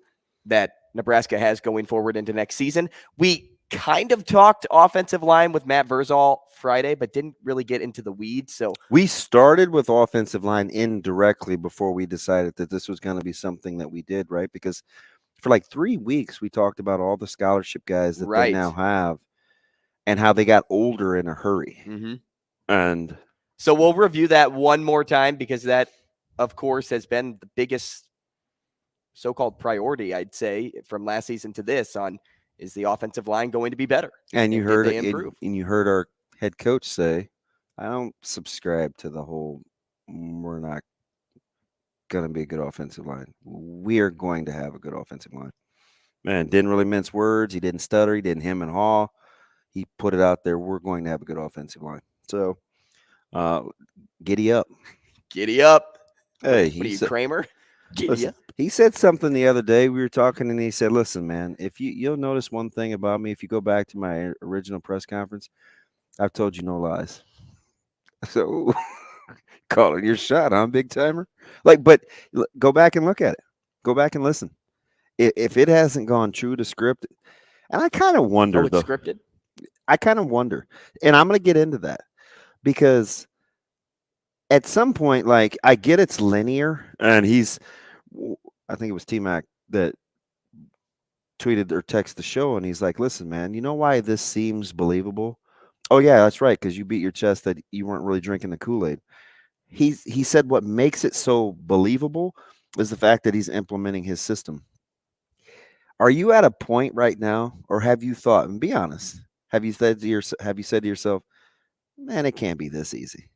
that Nebraska has going forward into next season. We kind of talked offensive line with Matt Verzal Friday, but didn't really get into the weeds. So we started with offensive line indirectly before we decided that this was going to be something that we did, right? Because for like 3 weeks, we talked about all the scholarship guys that they now have and how they got older in a hurry. Mm-hmm. And so we'll review that one more time because that, of course, has been the biggest so-called priority, I'd say, from last season to this on is the offensive line going to be better? And you heard it, and you heard our head coach say, I don't subscribe to the whole we're not going to be a good offensive line. We are going to have a good offensive line. Man, didn't really mince words. He didn't stutter. He didn't hem and haw. He put it out there. We're going to have a good offensive line. So, giddy up. Giddy up. Hey, what are you, Kramer? Giddy up. He said something the other day. We were talking, and he said, listen, man, if you'll notice one thing about me, if you go back to my original press conference, I've told you no lies. So, calling your shot, huh, big timer? But go back and look at it. Go back and listen. If it hasn't gone true to script, and I kind of wonder, it's scripted? I kind of wonder, and I'm going to get into that because at some point, I get it's linear, and I think it was T-Mac that tweeted or texted the show, and he's like, listen, man, you know why this seems believable? Oh, yeah, that's right, because you beat your chest that you weren't really drinking the Kool-Aid. He said what makes it so believable is the fact that he's implementing his system. Are you at a point right now, or have you thought, and be honest, have you said to yourself, man, it can't be this easy?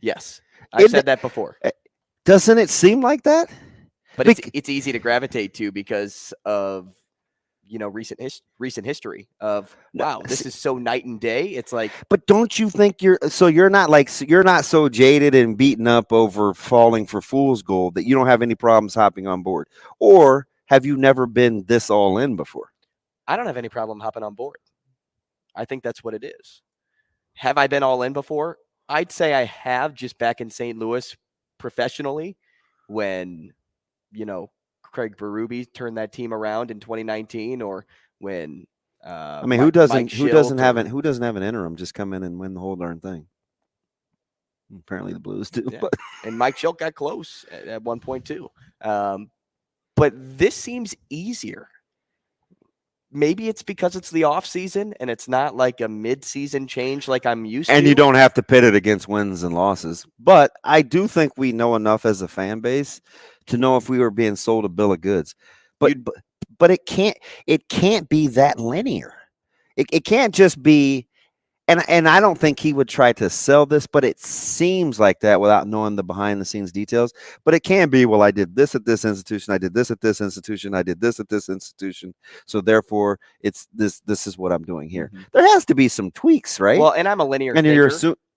Yes, I've said that before. Doesn't it seem like that? But it's easy to gravitate to because of recent history of this is so night and day. It's like, but don't you think you're not so jaded and beaten up over falling for fool's gold that you don't have any problems hopping on board? Or have you never been this all in before? I don't have any problem hopping on board. I think that's what it is. Have I been all in before? I'd say I have, just back in St. Louis professionally when, Craig Berube turned that team around in 2019, or when who doesn't have an interim just come in and win the whole darn thing? Apparently the Blues do. Yeah. And Mike Schilk got close at one point too. But this seems easier. Maybe it's because it's the off season and it's not like a mid-season change like I'm used to. And you don't have to pit it against wins and losses. But I do think we know enough as a fan base to know if we were being sold a bill of goods. But it can't be that linear. It can't just be, and I don't think he would try to sell this, but it seems like that without knowing the behind the scenes details. But it can be, well, I did this at this institution, I did this at this institution, I did this at this institution. So therefore it's this is what I'm doing here. Mm-hmm. There has to be some tweaks, right? Well, and I'm a linear thinker.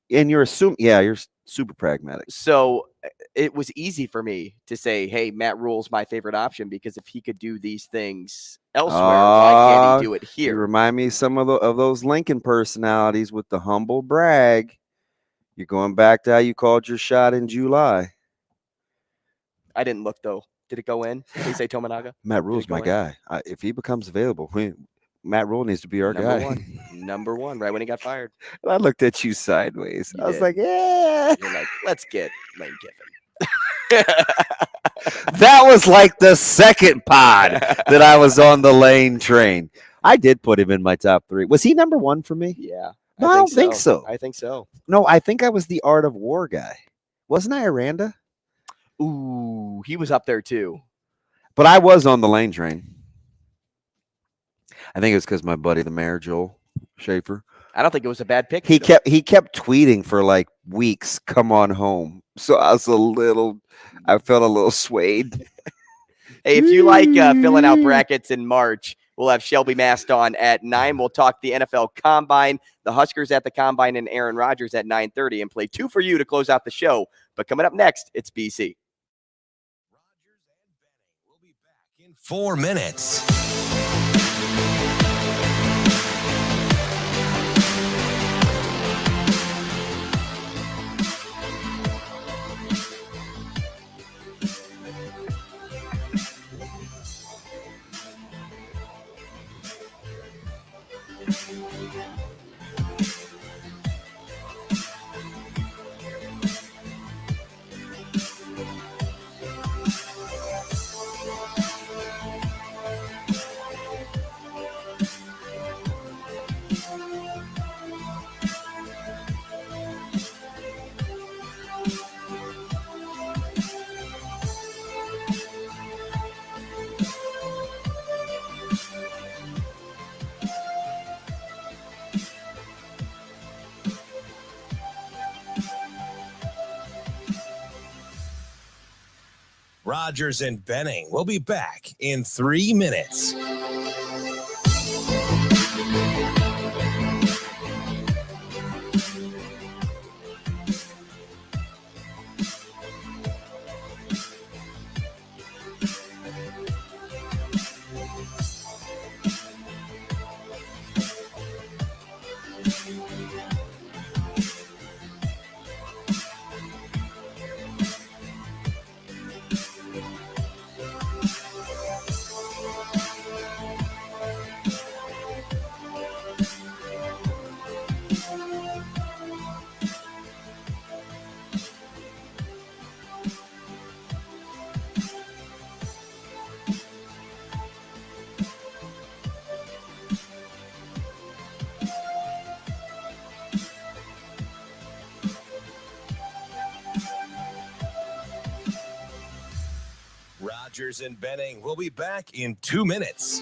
You're super pragmatic. So it was easy for me to say, hey, Matt Rule's my favorite option because if he could do these things elsewhere, why can't he do it here? You remind me some of those Lincoln personalities with the humble brag. You're going back to how you called your shot in July. I didn't look, though. Did it go in? Did he say Tominaga? Matt Rule's my guy. If he becomes available, Matt Rule needs to be our guy. Number one, right when he got fired. And I looked at you sideways. I was like, yeah. You're like, let's get Lane Kiffin. That was like the second pod that I was on the lane train. I did put him in my top 3. Was he number 1 for me? Yeah. No, I don't think so. I think so. No, I think I was the Art of War guy. Wasn't I Aranda? Ooh, he was up there too. But I was on the lane train. I think it was because my buddy, the mayor, Joel Schaefer. I don't think it was a bad pick. He kept tweeting for like weeks, "Come on home." So I felt a little swayed. Hey, if you like filling out brackets in March, we'll have Shelby Mast on at 9. We'll talk the NFL Combine, the Huskers at the Combine, and Aaron Rodgers at 9:30, and play 2 for you to close out the show. But coming up next, it's BC. Rogers and Benning will be back in 4 minutes. Rogers and Benning will be back in 3 minutes. Rogers and Benning will be back in 2 minutes.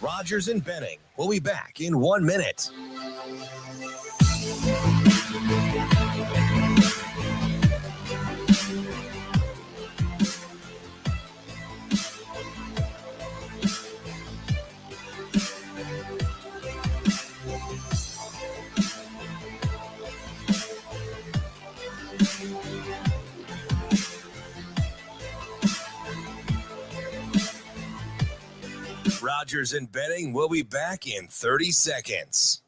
Rogers and Benning will be back in 1 minute. Rogers and Benning will be back in 30 seconds.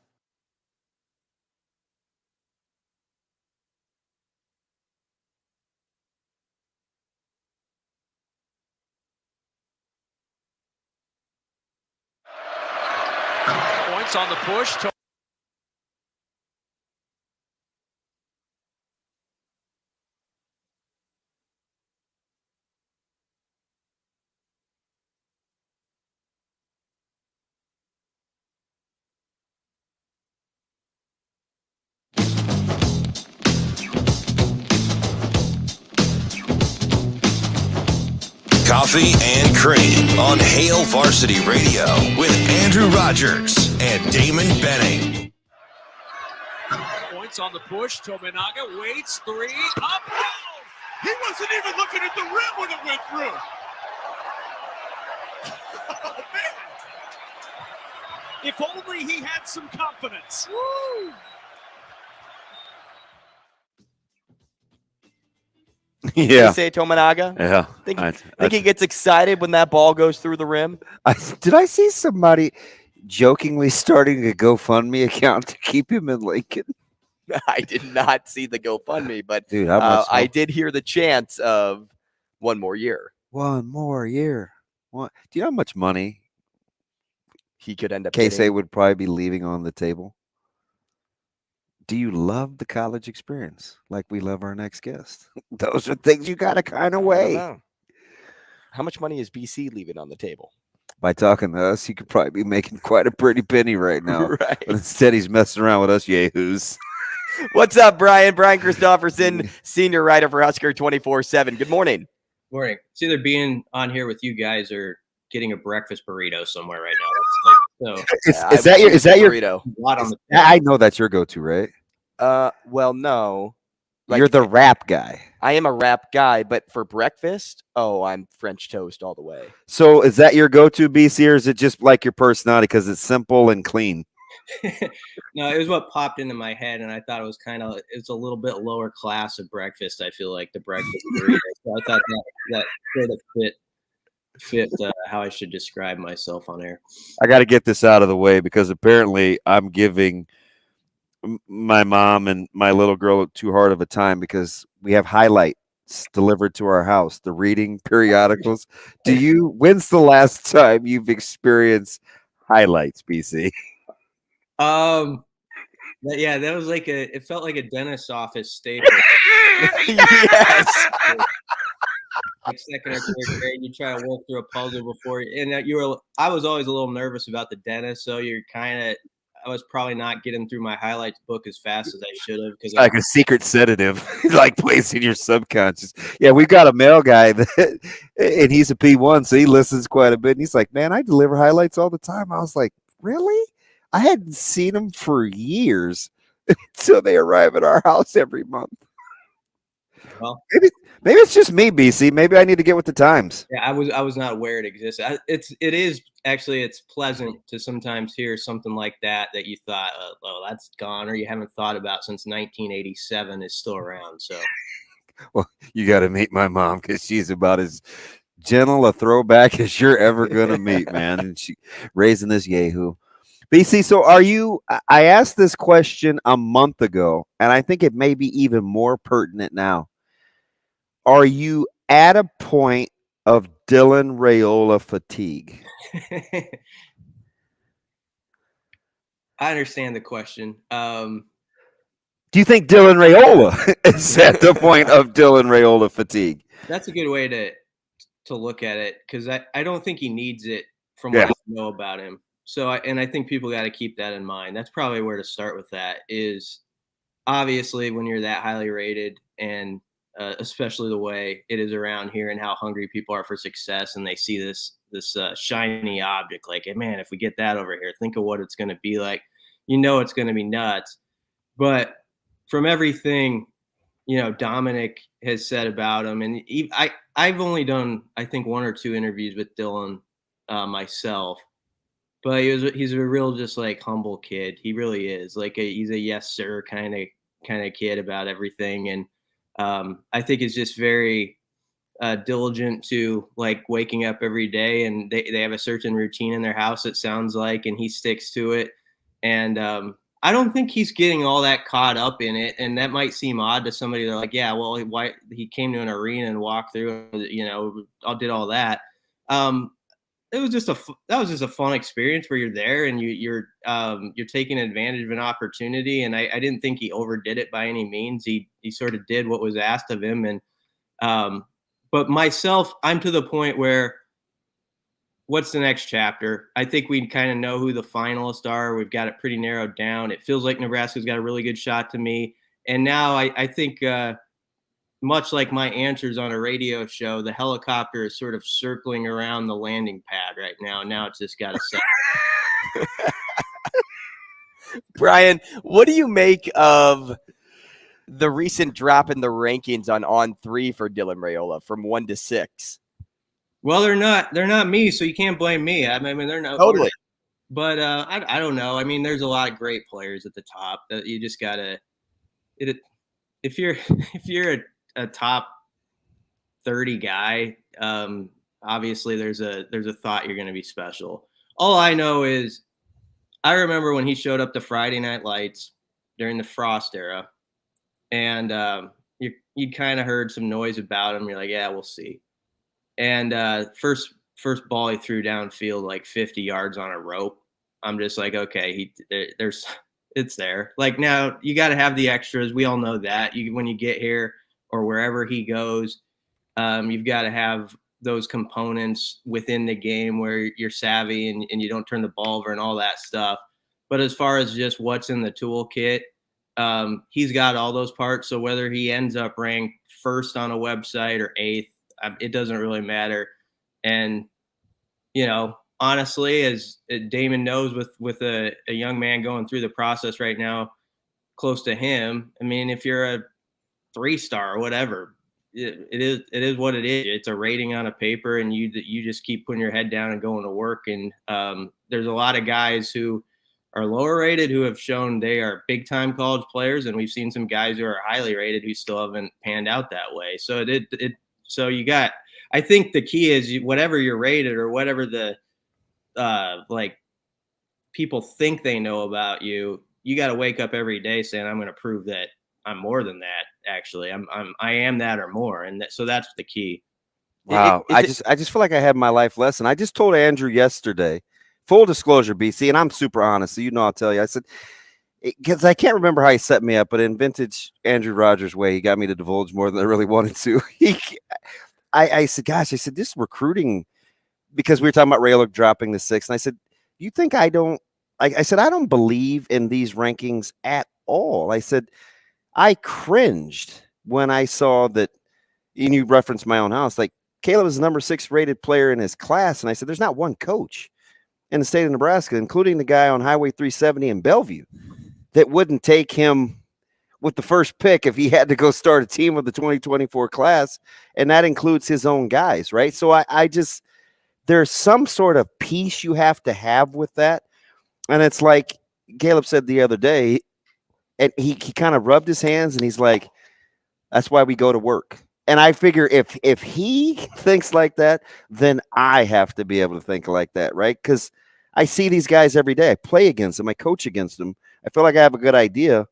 Points on the push. Coffee and Cream on Hail Varsity Radio with Andrew Rogers and Damon Benning. Points on the push. Tominaga waits, three, up, down. He wasn't even looking at the rim when it went through. Oh, man. If only he had some confidence. Woo! Yeah. You say Tominaga? Yeah. Think he gets excited when that ball goes through the rim? Did I see somebody jokingly starting a GoFundMe account to keep him in Lincoln? I did not see the GoFundMe, but Dude, how much? I did hear the chants of one more year. One more year. What? Do you know how much money He could end up Casey getting. would probably be leaving on the table? Do you love the college experience like we love our next guest? Those are things you got to kind of I don't weigh. know. How much money is BC leaving on the table? By talking to us, he could probably be making quite a pretty penny right now. Right. But instead, he's messing around with us yahoos. What's up, Brian? Brian Christopherson, senior writer for Husker 24/7. Good morning. Morning. It's either being on here with you guys or getting a breakfast burrito somewhere right now. That's like, Is that your burrito? a lot on the I know that's your go-to, right? Well, no. You're the rap guy. I am a rap guy, but for breakfast, I'm French toast all the way. So is that your go-to, BC, or is it just like your personality because it's simple and clean? No, it was what popped into my head, and I thought it's a little bit lower class of breakfast. I feel like the breakfast burrito. So I thought that sort of fit how I should describe myself on air. I got to get this out of the way because apparently I'm giving my mom and my little girl too hard of a time because we have highlights delivered to our house, the reading periodicals. When's the last time you've experienced highlights, BC? Yeah, that was it felt like a dentist's office staple. Yes. Like second or third grade, you try to work through a puzzle before, and I was always a little nervous about the dentist, so I was probably not getting through my highlights book as fast as I should have because like a secret sedative, like placed in your subconscious. Yeah, we've got a male guy and he's a P1, so he listens quite a bit. And he's like, "Man, I deliver highlights all the time." I was like, "Really?" I hadn't seen them for years until they arrive at our house every month. Well, maybe it's just me, BC. Maybe I need to get with the times. Yeah, I was not aware it existed. It's pleasant to sometimes hear something like that you thought, oh, that's gone, or you haven't thought about since 1987 is still around. So, well, you got to meet my mom because she's about as gentle a throwback as you're ever gonna meet, man. And she raising this yahoo. BC, so I asked this question a month ago, and I think it may be even more pertinent now. Are you at a point of Dylan Raiola fatigue? I understand the question. Do you think Dylan Raiola is at the point of Dylan Raiola fatigue? That's a good way to look at it because I don't think he needs it from what I know about him. So, I think people got to keep that in mind. That's probably where to start with that is obviously when you're that highly rated and especially the way it is around here and how hungry people are for success and they see this shiny object like, hey, man, if we get that over here, think of what it's going to be like. It's going to be nuts. But from everything, Dominic has said about him, and I've only done, I think, one or two interviews with Dylan myself. But he's a real just like humble kid. He really is he's a yes sir kind of kid about everything, and I think it's just very diligent to like waking up every day, and they have a certain routine in their house. It sounds like, and he sticks to it. And I don't think he's getting all that caught up in it, and that might seem odd to somebody. They're like, yeah, well, why he came to an arena and walked through, did all that. That was just a fun experience where you're there and you're taking advantage of an opportunity. And I didn't think he overdid it by any means. He sort of did what was asked of him. And but myself, I'm to the point where what's the next chapter? I think we kind of know who the finalists are. We've got it pretty narrowed down. It feels like Nebraska's got a really good shot to me. And now I think much like my answers on a radio show, the helicopter is sort of circling around the landing pad right now. Now it's just got to set. Brian, what do you make of the recent drop in the rankings on 3 for Dylan Raiola from 1 to 6? Well, they're not me, so you can't blame me. I mean, they're not Totally. But I don't know. I mean, there's a lot of great players at the top that you just gotta. If you're a top 30 guy, obviously there's a thought you're gonna be special. All I know is I remember when he showed up to Friday Night Lights during the Frost era, and you kind of heard some noise about him. You're like, yeah, we'll see. And first ball he threw downfield like 50 yards on a rope. I'm just like, okay, it's there. Like, now you got to have the extras. We all know that. When you get here or wherever he goes, you've got to have those components within the game where you're savvy and you don't turn the ball over and all that stuff. But as far as just what's in the toolkit, he's got all those parts. So whether he ends up ranked first on a website or 8th, it doesn't really matter. And, honestly, as Damon knows, with a young man going through the process right now, close to him, I mean, if you're a 3-star or whatever, it is what it is. It's a rating on a paper, and you just keep putting your head down and going to work. And there's a lot of guys who are lower rated who have shown they are big time college players, and we've seen some guys who are highly rated who still haven't panned out that way. So so you got, I think the key is whatever you're rated or whatever the like people think they know about you, you got to wake up every day saying, I'm going to prove that I'm more than that. Actually, I am that or more. And so that's the key. Wow. I just feel like I had my life lesson. I just told Andrew yesterday, full disclosure, BC, and I'm super honest. So, I'll tell you, I said, because I can't remember how he set me up, but in vintage Andrew Rogers way, he got me to divulge more than I really wanted to. I said, gosh, this recruiting, because we were talking about Raiola dropping the 6th. And I said, you think I don't believe in these rankings at all. I said, I cringed when I saw that, and you referenced my own house, like Caleb is the number 6 rated player in his class. And I said, there's not one coach in the state of Nebraska, including the guy on Highway 370 in Bellevue, that wouldn't take him with the first pick if he had to go start a team with the 2024 class. And that includes his own guys, right? So I just, there's some sort of peace you have to have with that. And it's like Caleb said the other day, and he kind of rubbed his hands and he's like, that's why we go to work. And I figure if he thinks like that, then I have to be able to think like that, right? Because I see these guys every day. I play against them. I coach against them. I feel like I have a good idea,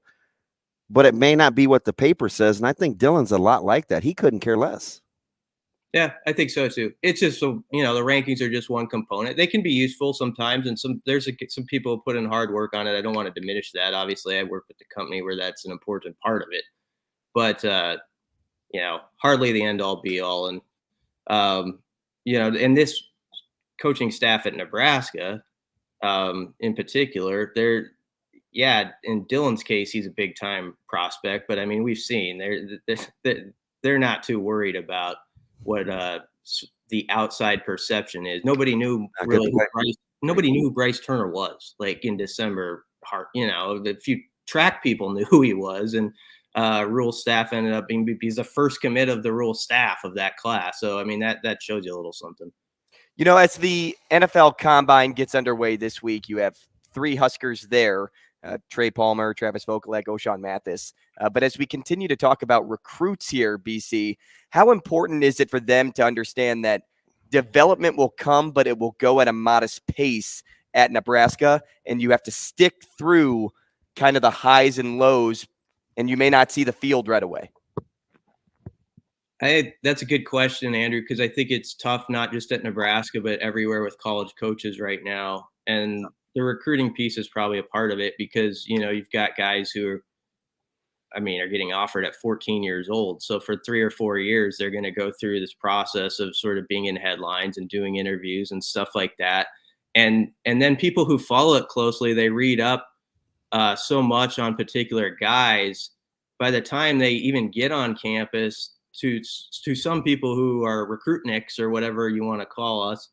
but it may not be what the paper says. And I think Dylan's a lot like that. He couldn't care less. Yeah, I think so too. It's just so, the rankings are just one component. They can be useful sometimes, and there's some people who put in hard work on it. I don't want to diminish that. Obviously, I work with the company where that's an important part of it, but hardly the end all be all. And and this coaching staff at Nebraska, in particular, in Dylan's case, he's a big time prospect. But I mean, we've seen they're not too worried about what the outside perception is. Nobody knew really who Bryce Turner was, like in December. A few track people knew who he was, and Rule staff ended up he's the first commit of the Rule staff of that class. So I mean that shows you a little something. As the NFL Combine gets underway this week, you have 3 Huskers there. Trey Palmer, Travis Vokalek, O'Shawn Mathis. But as we continue to talk about recruits here, BC, how important is it for them to understand that development will come, but it will go at a modest pace at Nebraska, and you have to stick through kind of the highs and lows, and you may not see the field right away? That's a good question, Andrew, because I think it's tough, not just at Nebraska, but everywhere with college coaches right now. And the recruiting piece is probably a part of it because, you've got guys who are getting offered at 14 years old. So for 3 or 4 years, they're going to go through this process of sort of being in headlines and doing interviews and stuff like that. And then people who follow it closely, they read up so much on particular guys. By the time they even get on campus, to some people who are recruitniks or whatever you want to call us,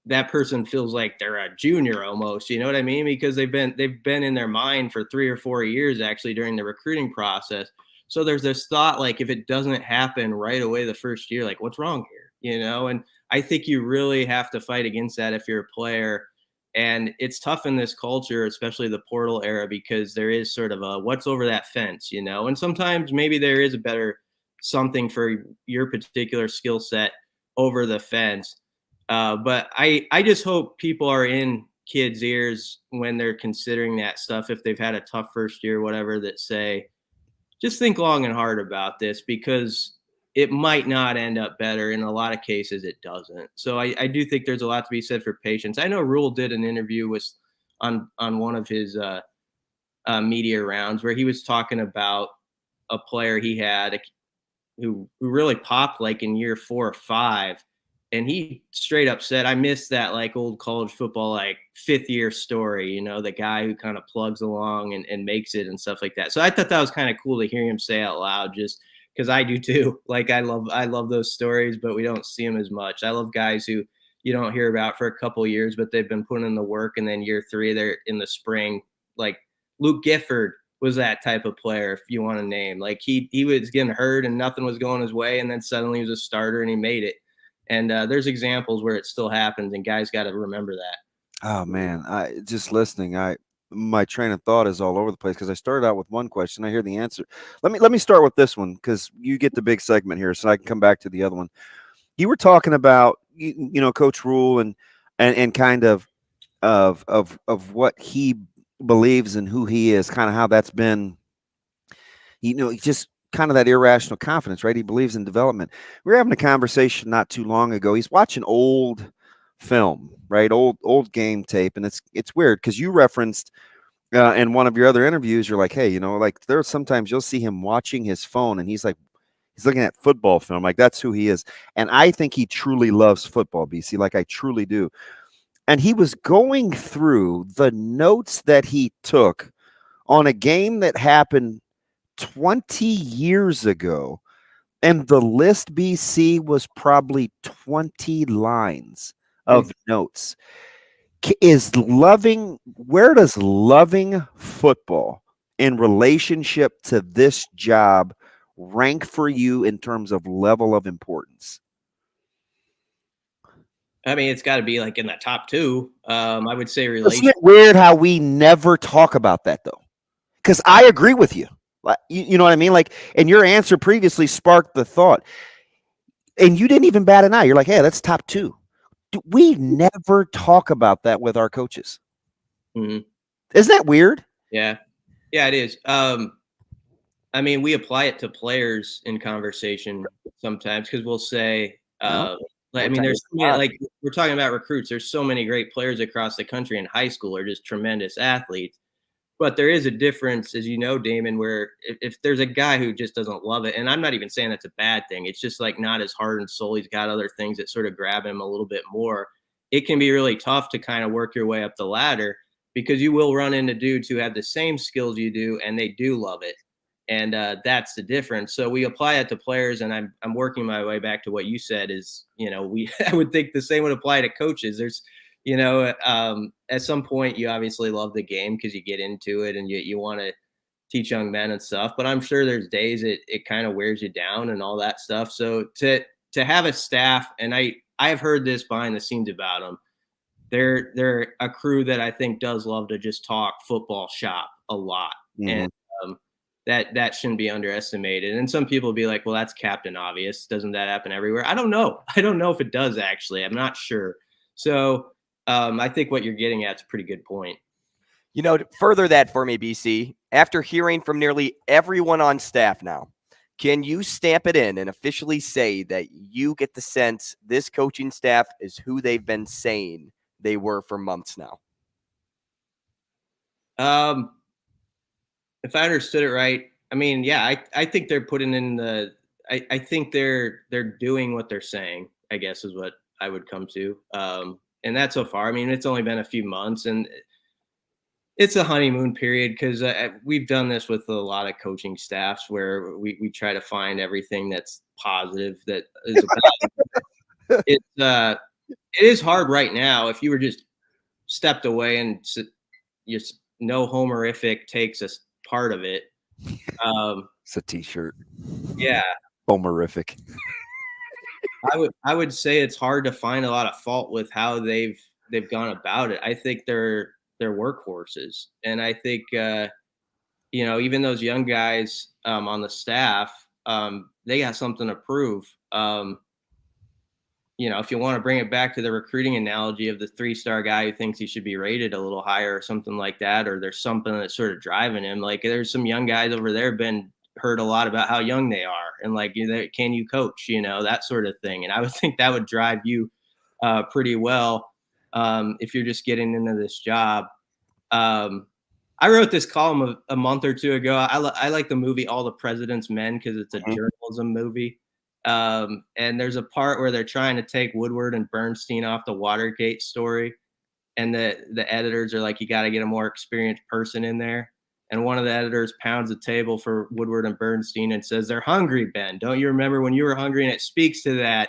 that person feels like they're a junior almost, you know what I mean? Because they've been in their mind for 3 or 4 years actually during the recruiting process. So there's this thought, like, if it doesn't happen right away the first year, like, what's wrong here? You know, and I think you really have to fight against that if you're a player. And it's tough in this culture, especially the portal era, because there is sort of a what's over that fence, you know, and sometimes maybe there is a better something for your particular skill set over the fence. But I just hope people are in kids' ears when they're considering that stuff, if they've had a tough first year, whatever, that say, just think long and hard about this, because it might not end up better. In a lot of cases, it doesn't. So I do think there's a lot to be said for patience. I know Rule did an interview on one of his media rounds where he was talking about a player he had who really popped like in year 4 or 5. And he straight up said, I miss that like old college football, like 5th year story, you know, the guy who kind of plugs along and makes it and stuff like that. So I thought that was kind of cool to hear him say out loud, just because I do too. Like I love those stories, but we don't see them as much. I love guys who you don't hear about for a couple of years, but they've been putting in the work. And then year 3, they're in the spring. Like Luke Gifford was that type of player, if you want to name. Like he was getting hurt and nothing was going his way. And then suddenly he was a starter and he made it. And there's examples where it still happens, and guys got to remember that. Oh man, I just listening. My train of thought is all over the place because I started out with one question. I hear the answer. Let me start with this one because you get the big segment here, so I can come back to the other one. You were talking about you know Coach Rule and kind of what he believes and who he is, kind of how that's been. You know, just kind of that irrational confidence, right? He believes in development. We were having a conversation not too long ago. He's watching old film, right? Old game tape. And it's weird because you referenced in one of your other interviews, you're like, hey, you know, like there's sometimes you'll see him watching his phone and he's looking at football film. Like that's who he is. And I think he truly loves football, BC. Like I truly do. And he was going through the notes that he took on a game that happened 20 years ago, and the list, BC, was probably 20 lines of notes. Where does loving football in relationship to this job rank for you in terms of level of importance? I mean, it's got to be like in the top 2. I would say relationship. Isn't it weird how we never talk about that though? Because I agree with you. You know what I mean? Like, and your answer previously sparked the thought, and you didn't even bat an eye. You're like, hey, that's top 2. We never talk about that with our coaches. Mm-hmm. Isn't that weird? Yeah, it is. I mean, we apply it to players in conversation sometimes because we'll say, I mean, there's like we're talking about recruits. There's so many great players across the country in high school are just tremendous athletes. But there is a difference, as you know, Damon, where if there's a guy who just doesn't love it, and I'm not even saying that's a bad thing, it's just like not as heart and soul. He's got other things that sort of grab him a little bit more. It can be really tough to kind of work your way up the ladder because you will run into dudes who have the same skills you do, and they do love it. And that's the difference. So we apply it to players, and I'm working my way back to what you said is, you know, I would think the same would apply to coaches. There's, you know, at some point you obviously love the game because you get into it and you want to teach young men and stuff. But I'm sure there's days it kind of wears you down and all that stuff. So to have a staff, and I've heard this behind the scenes about them, they're a crew that I think does love to just talk football shop a lot. Mm-hmm. And that shouldn't be underestimated. And some people will be like, well, that's Captain Obvious. Doesn't that happen everywhere? I don't know. I don't know if it does, actually. I'm not sure. So I think what you're getting at is a pretty good point. You know, to further that for me, BC, after hearing from nearly everyone on staff now, can you stamp it in and officially say that you get the sense this coaching staff is who they've been saying they were for months now? If I understood it right, I mean, yeah, I think they're putting in I think they're doing what they're saying, I guess is what I would come to. And that's so far. I mean, it's only been a few months, and it's a honeymoon period because we've done this with a lot of coaching staffs where we try to find everything that's positive that is about it. It is hard right now. If you were just stepped away and just no homerific takes us part of it. It's a T-shirt. Yeah, homerific. I would say it's hard to find a lot of fault with how they've gone about it. I think they're workhorses, and I think even those young guys on the staff, they got something to prove. If you want to bring it back to the recruiting analogy of the 3-star guy who thinks he should be rated a little higher or something like that, or there's something that's sort of driving him. Like there's some young guys over there been heard a lot about how young they are and like, can you coach, that sort of thing. And I would think that would drive you pretty well if you're just getting into this job. I wrote this column a month or two ago. I like the movie All the President's Men because it's a journalism movie. And there's a part where they're trying to take Woodward and Bernstein off the Watergate story. And the editors are like, you got to get a more experienced person in there. And one of the editors pounds the table for Woodward and Bernstein and says, they're hungry, Ben. Don't you remember when you were hungry? And it speaks to that,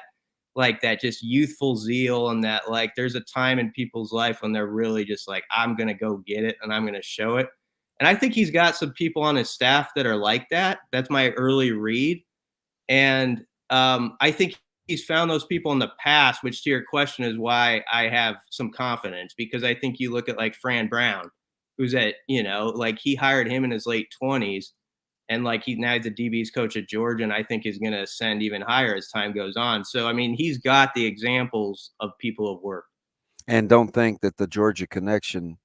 like that just youthful zeal and that like there's a time in people's life when they're really just like, I'm going to go get it and I'm going to show it. And I think he's got some people on his staff that are like that. That's my early read. And I think he's found those people in the past, which to your question is why I have some confidence, because I think you look at like Fran Brown, who's at, like he hired him in his late 20s and like now he's a DB's coach at Georgia, and I think is going to ascend even higher as time goes on. So, I mean, he's got the examples of people who've worked. And don't think that the Georgia connection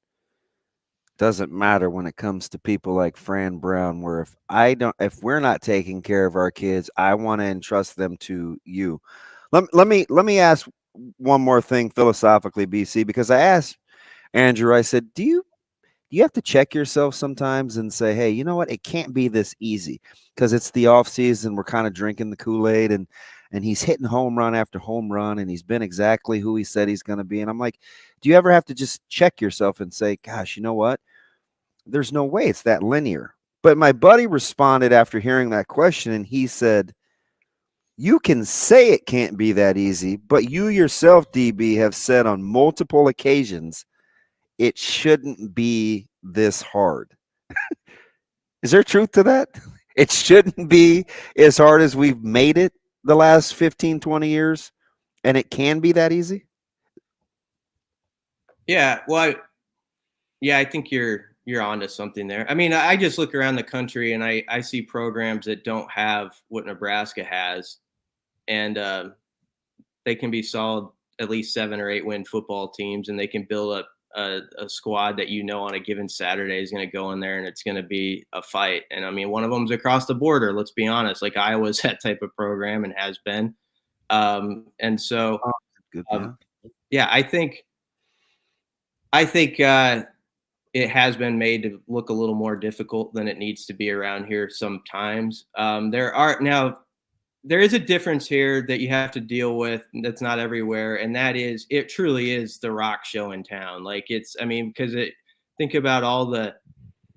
doesn't matter when it comes to people like Fran Brown, where if we're not taking care of our kids, I want to entrust them to you. Let me ask one more thing philosophically, BC, because I asked Andrew, I said, do you have to check yourself sometimes and say, hey, you know what? It can't be this easy because it's the off season. We're kind of drinking the Kool-Aid and he's hitting home run after home run and he's been exactly who he said he's going to be. And I'm like, do you ever have to just check yourself and say, gosh, you know what? There's no way it's that linear. But my buddy responded after hearing that question and he said, you can say it can't be that easy, but you yourself, DB, have said on multiple occasions it shouldn't be this hard. Is there truth to that? It shouldn't be as hard as we've made it the last 15, 20 years, and it can be that easy? Yeah, well, I think you're onto something there. I mean, I just look around the country and I see programs that don't have what Nebraska has, and they can be solid at least 7 or 8 win football teams, and they can build up a squad that on a given Saturday is going to go in there and it's going to be a fight. And I mean, one of them's across the border. Let's be honest. Like Iowa's that type of program and has been. And so, I think it has been made to look a little more difficult than it needs to be around here sometimes. There is a difference here that you have to deal with that's not everywhere, and that is it truly is the rock show in town. Like because think about all the,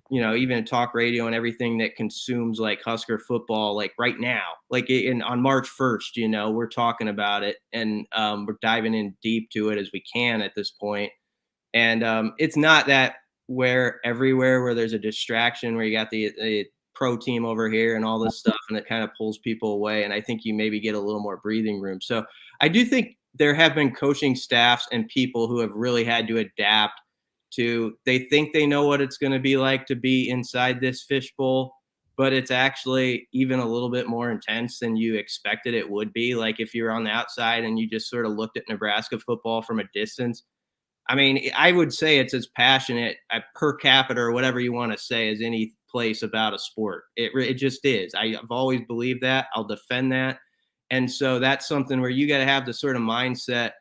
even talk radio and everything that consumes like Husker football, like right now, like on March 1st, we're talking about it and we're diving in deep to it as we can at this point. And it's not that everywhere where there's a distraction where you got the pro team over here and all this stuff, and it kind of pulls people away. And I think you maybe get a little more breathing room. So I do think there have been coaching staffs and people who have really had to adapt to, they think they know what it's going to be like to be inside this fishbowl, but it's actually even a little bit more intense than you expected it would be. Like if you're on the outside and you just sort of looked at Nebraska football from a distance, I mean, I would say it's as passionate per capita or whatever you want to say as any place about a sport. It just is. I've always believed that. I'll defend that. And so that's something where you got to have the sort of mindset,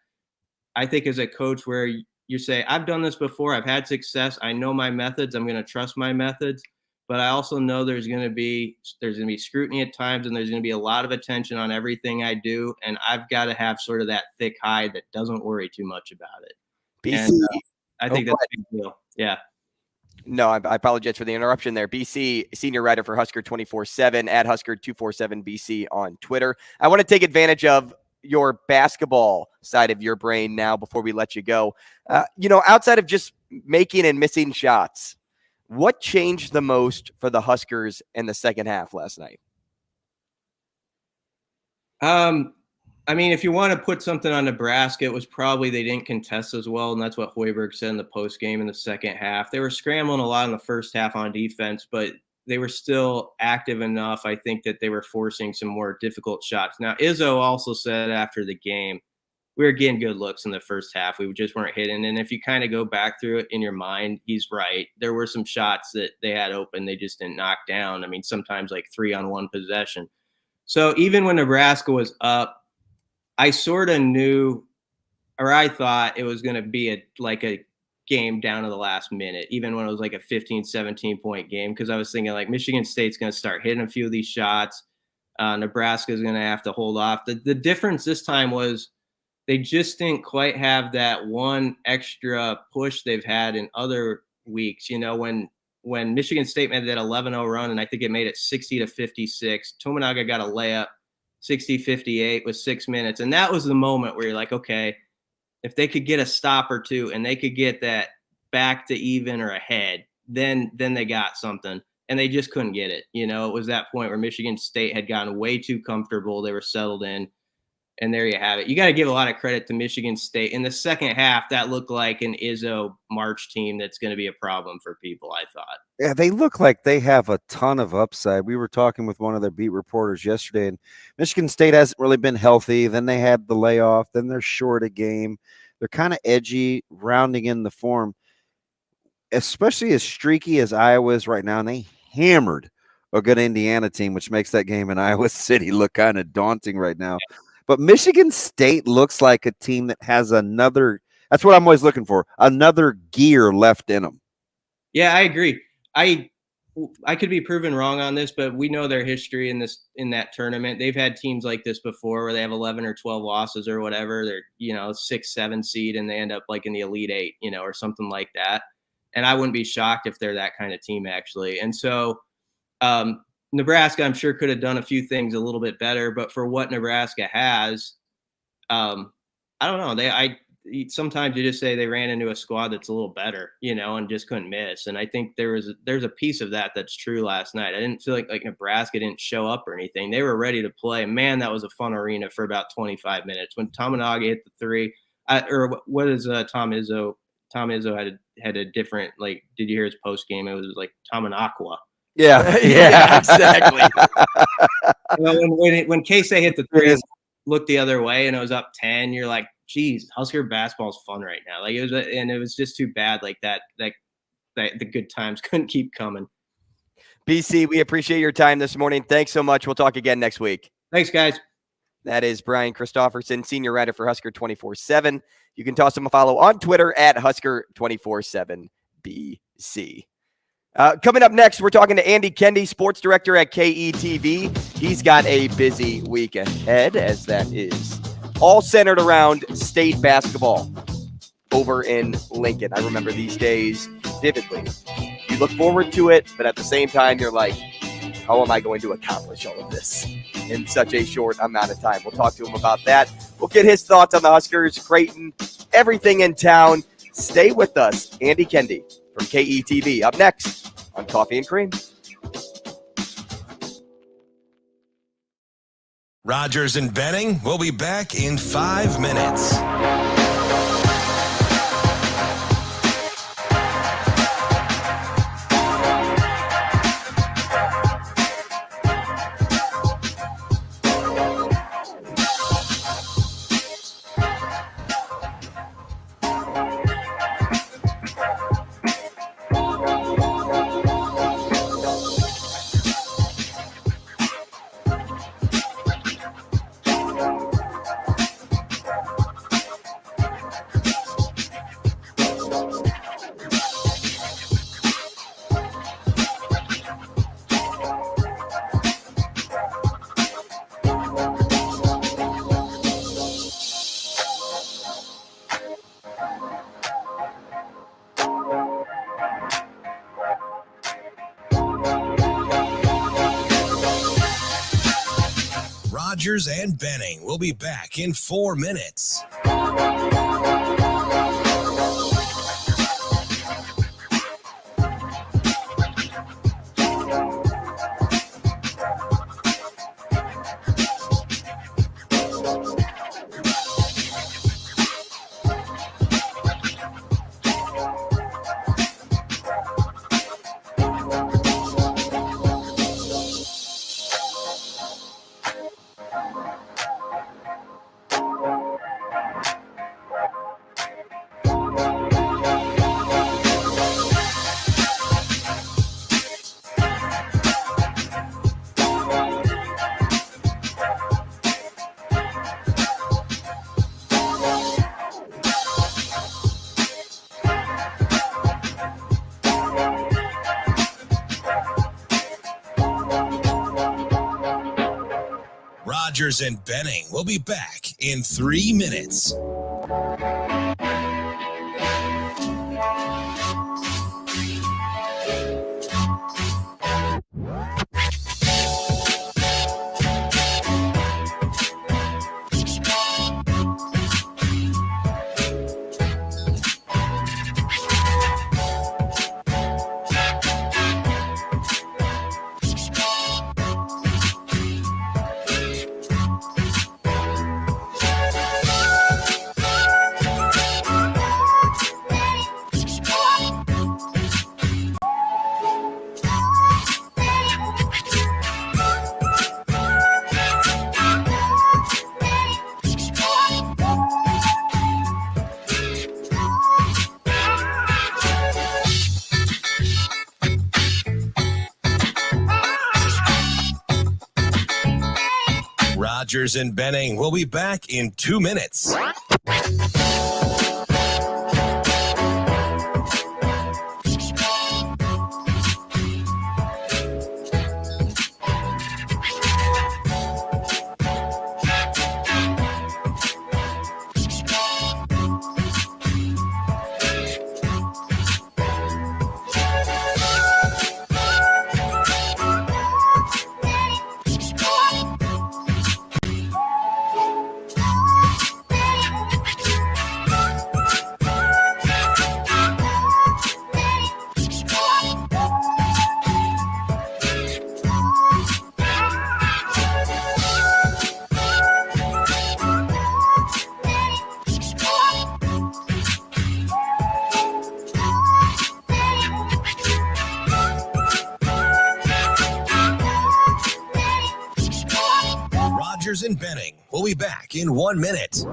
I think, as a coach, where you say, I've done this before. I've had success. I know my methods. I'm going to trust my methods. But I also know there's going to be scrutiny at times, and there's going to be a lot of attention on everything I do. And I've got to have sort of that thick hide that doesn't worry too much about it. BC, and I think that's a big deal. Yeah. No, I apologize for the interruption there. BC, senior writer for Husker 24/7, at Husker247BC on Twitter. I want to take advantage of your basketball side of your brain now before we let you go. Outside of just making and missing shots, what changed the most for the Huskers in the second half last night? I mean, if you want to put something on Nebraska, it was probably they didn't contest as well, and that's what Hoiberg said in the post game in the second half. They were scrambling a lot in the first half on defense, but they were still active enough, I think, that they were forcing some more difficult shots. Now, Izzo also said after the game, we were getting good looks in the first half. We just weren't hitting. And if you kind of go back through it in your mind, he's right. There were some shots that they had open, they just didn't knock down. I mean, sometimes like 3-on-1 possession. So even when Nebraska was up, I sort of knew, or I thought it was going to be a game down to the last minute, even when it was like a 15, 17-point game, because I was thinking like Michigan State's going to start hitting a few of these shots. Nebraska's going to have to hold off. The difference this time was they just didn't quite have that one extra push they've had in other weeks. When Michigan State made that 11-0 run, and I think it made it 60-56, Tominaga got a layup, 60-58 with 6 minutes. And that was the moment where you're like, okay, if they could get a stop or two and they could get that back to even or ahead, then they got something. And they just couldn't get it. It was that point where Michigan State had gotten way too comfortable. They were settled in. And there you have it. You got to give a lot of credit to Michigan State. In the second half, that looked like an Izzo March team that's going to be a problem for people, I thought. Yeah, they look like they have a ton of upside. We were talking with one of their beat reporters yesterday, and Michigan State hasn't really been healthy. Then they had the layoff. Then they're short a game. They're kind of edgy, rounding in the form, especially as streaky as Iowa is right now. And they hammered a good Indiana team, which makes that game in Iowa City look kind of daunting right now. But Michigan State looks like a team that has another – that's what I'm always looking for, another gear left in them. Yeah, I agree. I could be proven wrong on this, but we know their history in that tournament. They've had teams like this before where they have 11 or 12 losses or whatever. They're 6-7 seed and they end up like in the Elite Eight, or something like that. And I wouldn't be shocked if they're that kind of team actually. And so Nebraska, I'm sure, could have done a few things a little bit better, but for what Nebraska has, I don't know. Sometimes you just say they ran into a squad that's a little better, and just couldn't miss. And I think there's a piece of that that's true last night. I didn't feel like Nebraska didn't show up or anything. They were ready to play. Man, that was a fun arena for about 25 minutes. When Tominaga hit the three, what is Tom Izzo? Tom Izzo had a different, did you hear his post game? It was like Tominaqua. Yeah, yeah, exactly. When K-State hit the three, looked the other way and it was up 10, you're like, geez, Husker basketball is fun right now. It was just too bad that the good times couldn't keep coming. BC, we appreciate your time this morning. Thanks so much. We'll talk again next week. Thanks, guys. That is Brian Christopherson, senior writer for Husker 24/7. You can toss him a follow on Twitter at Husker247BC. Coming up next, we're talking to Andy Kendeigh, sports director at KETV. He's got a busy week ahead, as that is all centered around state basketball over in Lincoln. I remember these days vividly. You look forward to it, but at the same time, you're like, how am I going to accomplish all of this in such a short amount of time? We'll talk to him about that. We'll get his thoughts on the Huskers, Creighton, everything in town. Stay with us. Andy Kendeigh from KETV up next on Coffee and Cream. Rogers and Benning will be back in 5 minutes. Rogers and Benning will be back in 4 minutes. Rogers and Benning will be back in 3 minutes. Rogers and Benning will be back in 2 minutes. Rogers and Benning will be back in 1 minute.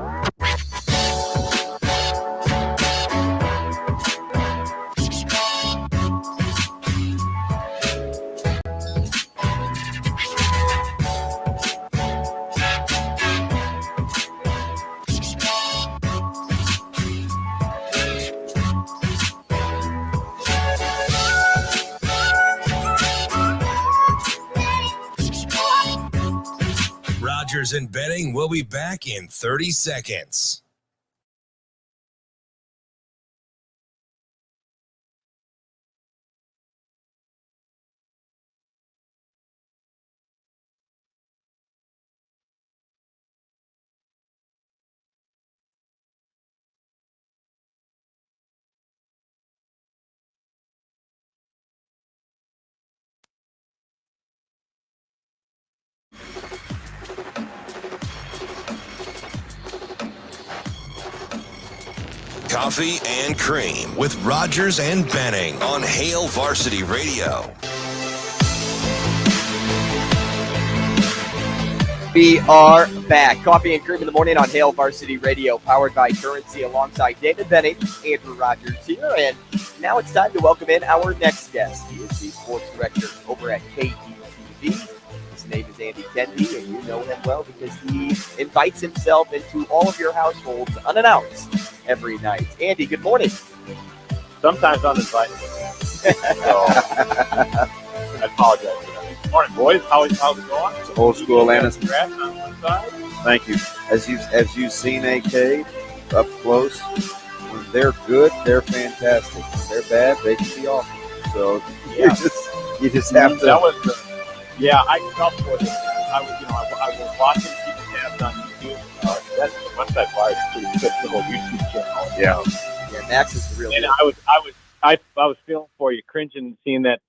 Rogers and Benning will be back in 30 seconds. Coffee and Cream with Rogers and Benning on Hail Varsity Radio. We are back. Coffee and Cream in the morning on Hail Varsity Radio, powered by Currency, alongside David Benning, Andrew Rogers here. And now it's time to welcome in our next guest. He is the sports director over at KETV. His name is Andy Kendeigh, and you know him well because he invites himself into all of your households unannounced every night. Andy, good morning. Sometimes uninvited. So, I apologize for that. Good morning, boys. How's it going? It's old school Atlantis. Congrats on one side. Thank you. As you've seen AK up close, when they're good, they're fantastic. When they're bad, they can be awful. So you just have to. That was I come with it. I was watching people tabs on YouTube. That's Westside Flyers pretty good little YouTube channel. Yeah, Max is the real And deal. I was feeling for you, cringing, seeing that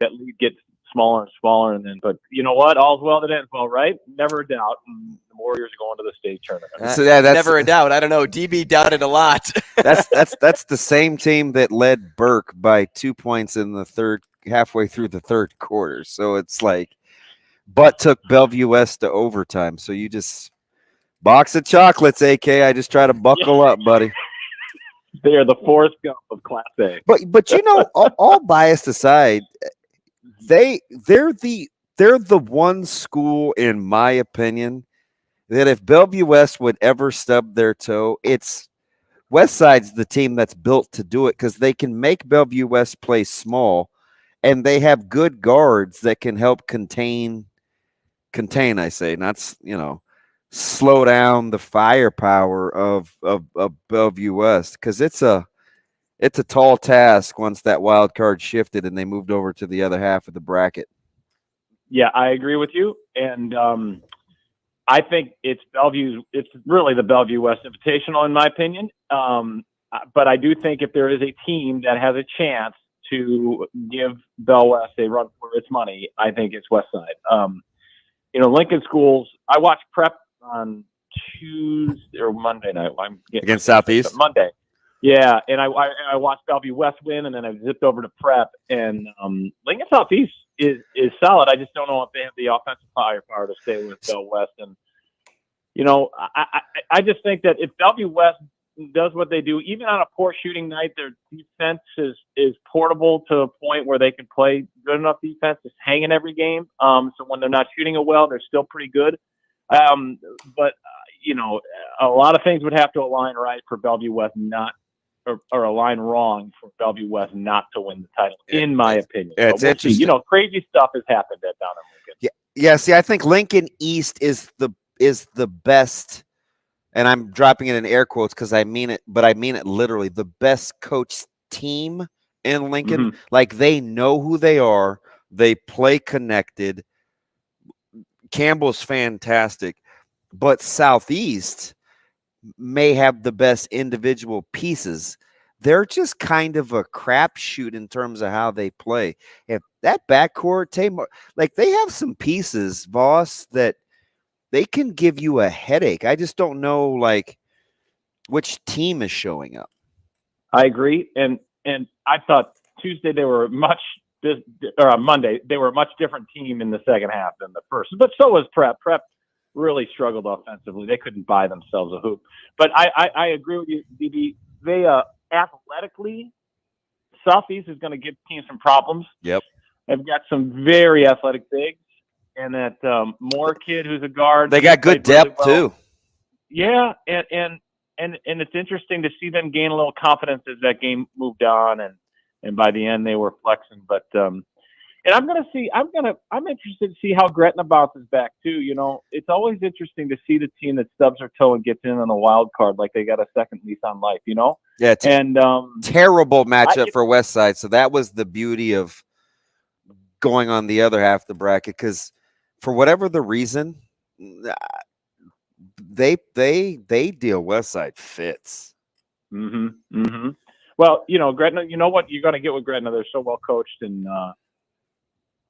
lead get smaller and smaller, and then. But you know what? All's well that ends well, right? Never a doubt. And the Warriors are going to the state tournament. So yeah, that's never a doubt. I don't know. DB doubted a lot. that's the same team that led Burke by 2 points in the halfway through the third quarter. So it's like, but took Bellevue West to overtime. So you just box of chocolates, AK. I just try to buckle up, buddy. They are the Forrest Gump of Class A. But you know, all biased aside, they're the one school, in my opinion, that if Bellevue West would ever stub their toe, it's Westside's the team that's built to do it because they can make Bellevue West play small, and they have good guards that can help contain. I say, not slow down the firepower of Bellevue West, because it's a tall task once that wild card shifted and they moved over to the other half of the bracket. Yeah, I agree with you, and I think it's really the Bellevue West Invitational, in my opinion. But I do think if there is a team that has a chance to give Bell West a run for its money, I think it's Westside. Lincoln schools. I watched prep on Tuesday or Monday night. Against Southeast? Monday. Yeah, and I watched Bellevue West win, and then I zipped over to prep, and Lincoln Southeast is solid. I just don't know if they have the offensive firepower to stay with Bell West. And I just think that if Bellevue West does what they do, even on a poor shooting night, their defense is portable to a point where they can play good enough defense to hang in every game. So when they're not shooting it well, they're still pretty good. But a lot of things would have to align right for Bellevue West or align wrong for Bellevue West not to win the title, in my opinion. Yeah, it's interesting. Crazy stuff has happened down in Lincoln. Yeah. See, I think Lincoln East is the best, and I'm dropping it in air quotes because I mean it, but I mean it literally. The best coached team in Lincoln, Mm-hmm. like they know who they are, they play connected. Campbell's fantastic, but Southeast may have the best individual pieces. They're just kind of a crapshoot in terms of how they play. If that backcourt, like they have some pieces, Voss, that they can give you a headache. I just don't know, like, which team is showing up. I agree, and I thought Tuesday they were on Monday they were a much different team in the second half than the first. But so was Prep. Prep really struggled offensively. They couldn't buy themselves a hoop. But I agree with you, DB. They athletically, Southeast is going to give teams some problems. Yep. They've got some very athletic bigs, and that Moore kid who's a guard. They got good depth really well. too. Yeah, and it's interesting to see them gain a little confidence as that game moved on, and by the end they were flexing. But and I'm interested to see how Gretna bounces back too. It's always interesting to see the team that stubs their toe and gets in on a wild card, like they got a second lease on life. Yeah, and terrible matchup for Westside. So that was the beauty of going on the other half of the bracket, because for whatever the reason, they deal Westside fits. Mm-hmm. Mm-hmm. Well, Gretna. You know what you're going to get with Gretna? They're so well coached, and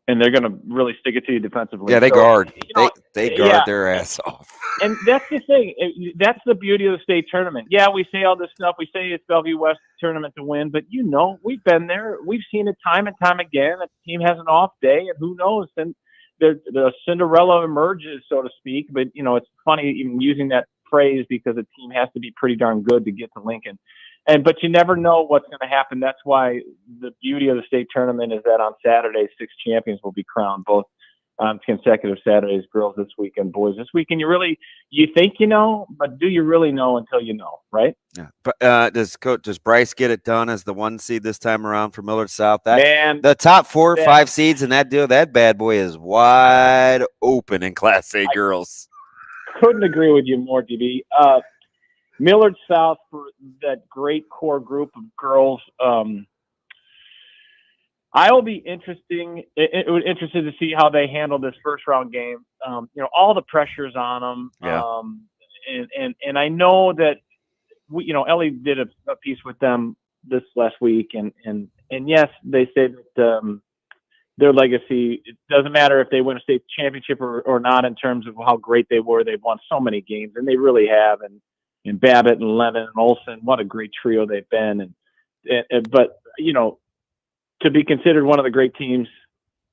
they're going to really stick it to you defensively. Yeah, they guard. They guard yeah. their ass off. And that's the thing. That's the beauty of the state tournament. Yeah, we say all this stuff. We say it's Bellevue West tournament to win, but we've been there. We've seen it time and time again. A team has an off day, and who knows? And the Cinderella emerges, so to speak. But it's funny even using that phrase because a team has to be pretty darn good to get to Lincoln. But you never know what's going to happen. That's why the beauty of the state tournament is that on Saturday, 6 champions will be crowned, both on consecutive Saturdays, girls this week and boys this week. And you think but do you really know until you know, right? Yeah. But does Bryce get it done as the 1 seed this time around for Millard South? The top 4 or 5 seeds in that deal, that bad boy is wide open in Class A girls. Couldn't agree with you more, DB. Millard South, for that great core group of girls, I will be interested to see how they handle this first round game. All the pressure's on them. Yeah. And I know that Ellie did a piece with them this last week, and yes, they say that their legacy, it doesn't matter if they win a state championship or not in terms of how great they were. They've won so many games, and they really have. And Babbitt and Lennon and Olsen, what a great trio they've been. But to be considered one of the great teams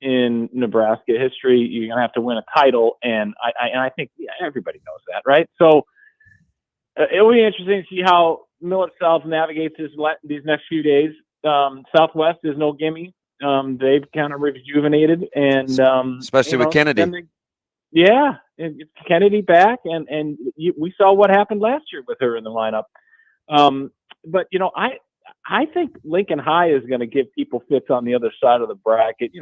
in Nebraska history, you're going to have to win a title. And I think everybody knows that, right? So it'll be interesting to see how Millard South navigates these next few days. Southwest is no gimme. They've kind of rejuvenated, and especially with Kendeigh. It's Kendeigh back, and we saw what happened last year with her in the lineup. But I think Lincoln High is going to give people fits on the other side of the bracket.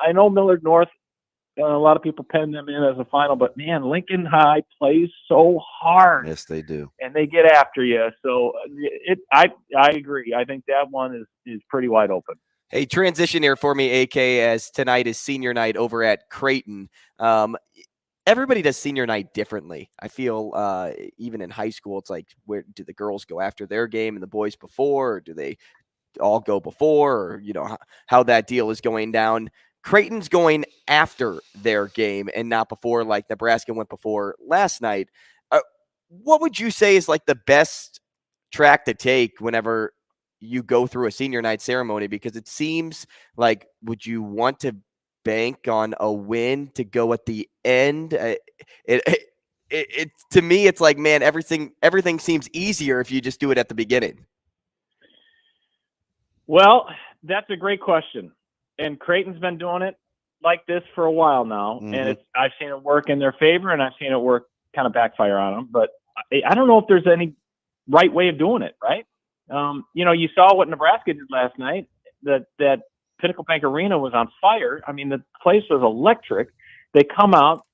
I know Millard North, a lot of people pen them in as a final, but man, Lincoln High plays so hard. Yes, they do, and they get after you. So I agree. I think that one is pretty wide open. Hey, transition here for me, AK, as tonight is senior night over at Creighton. Everybody does senior night differently. I feel even in high school, it's like, where do the girls go after their game and the boys before, or do they all go before, or how that deal is going down? Creighton's going after their game and not before, like Nebraska went before last night. What would you say is like the best track to take whenever you go through a senior night ceremony? Because it seems like, would you want to bank on a win to go at the end? It to me, it's like, man, everything seems easier if you just do it at the beginning. Well, that's a great question. And Creighton's been doing it like this for a while now. Mm-hmm. And I've seen it work in their favor, and I've seen it work kind of backfire on them. But I don't know if there's any right way of doing it, right? You saw what Nebraska did last night. That Pinnacle Bank Arena was on fire. I mean, the place was electric. They come out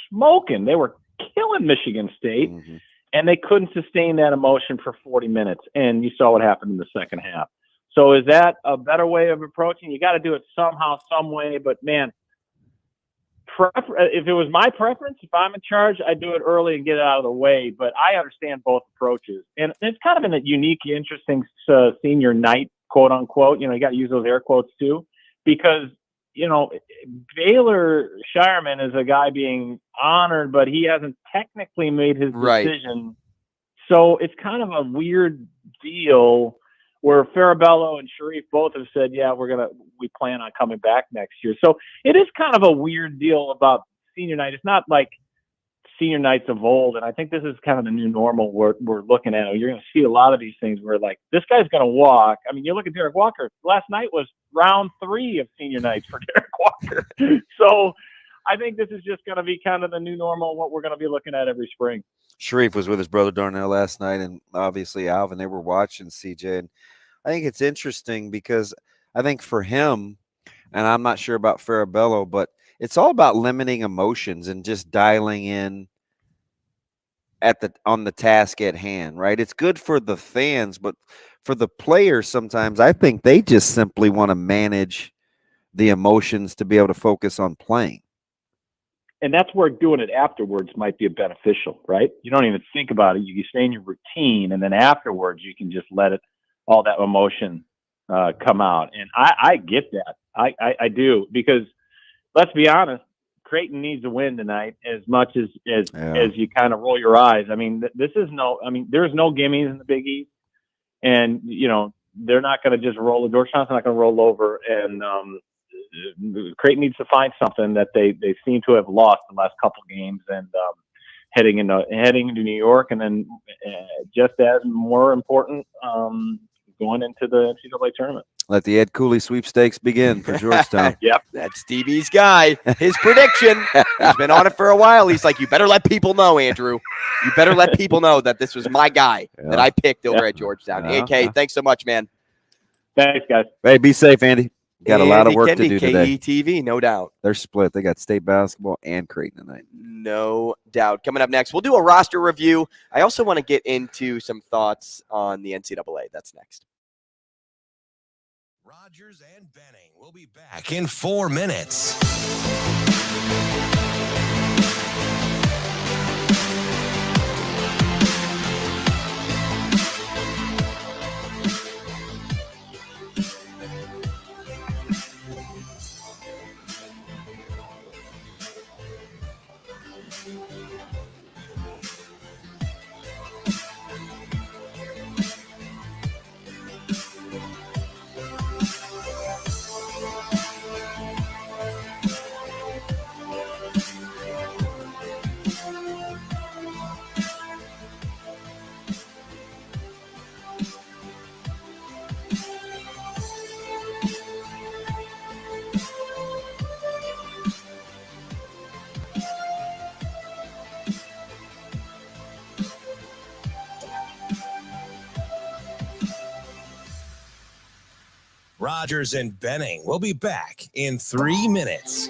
smoking. They were killing Michigan State, Mm-hmm. and they couldn't sustain that emotion for 40 minutes. And you saw what happened in the second half. So is that a better way of approaching? You got to do it somehow, some way. But, man, if it was my preference, if I'm in charge, I'd do it early and get it out of the way. But I understand both approaches. And it's kind of a unique, interesting senior night, quote unquote. You got to use those air quotes too, because, Baylor Shireman is a guy being honored, but he hasn't technically made his decision. So it's kind of a weird deal where Farabello and Sharif both have said, yeah, we plan on coming back next year. So it is kind of a weird deal about senior night. It's not like senior nights of old. And I think this is kind of the new normal we're looking at. You're going to see a lot of these things where, like, this guy's going to walk. I mean, you look at Derek Walker. Last night was round 3 of senior nights for Derek Walker. So I think this is just going to be kind of the new normal, what we're going to be looking at every spring. Sharif was with his brother Darnell last night, and obviously Alvin, they were watching CJ. And I think it's interesting because I think for him, and I'm not sure about Farabello, but it's all about limiting emotions and just dialing in on the task at hand, right? It's good for the fans, but for the players, sometimes I think they just simply want to manage the emotions to be able to focus on playing. And that's where doing it afterwards might be beneficial, right? You don't even think about it. You stay in your routine, and then afterwards you can just let all that emotion come out. And I get that. I do, because let's be honest, Creighton needs a win tonight as much as you kind of roll your eyes. I mean, there's no gimmies in the Big East, and they're not going to just roll. Georgetown's not going to roll over, and Creighton needs to find something that they seem to have lost the last couple games, and heading into New York, and then just as more important, going into the NCAA tournament. Let the Ed Cooley sweepstakes begin for Georgetown. Yep. That's Stevie's guy. His prediction. He's been on it for a while. He's like, you better let people know, Andrew. You better let people know that this was my guy that I picked over at Georgetown. AK, thanks so much, man. Thanks, guys. Hey, be safe, Andy. Got a lot of work to do today. KETV, no doubt. They're split. They got state basketball and Creighton tonight. No doubt. Coming up next, we'll do a roster review. I also want to get into some thoughts on the NCAA. That's next. Rogers and Benning will be back in 4 minutes. Rogers and Benning will be back in 3 minutes.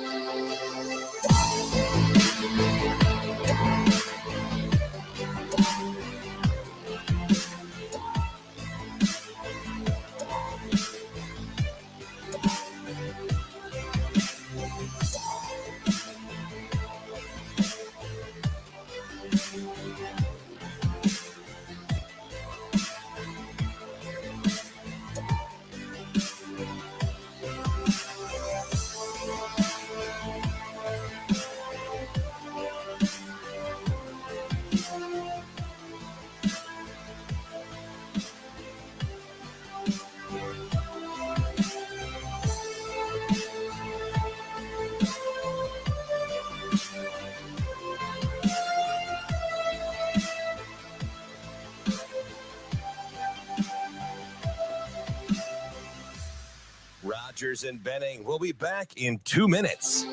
Rogers and Benning will be back in 2 minutes.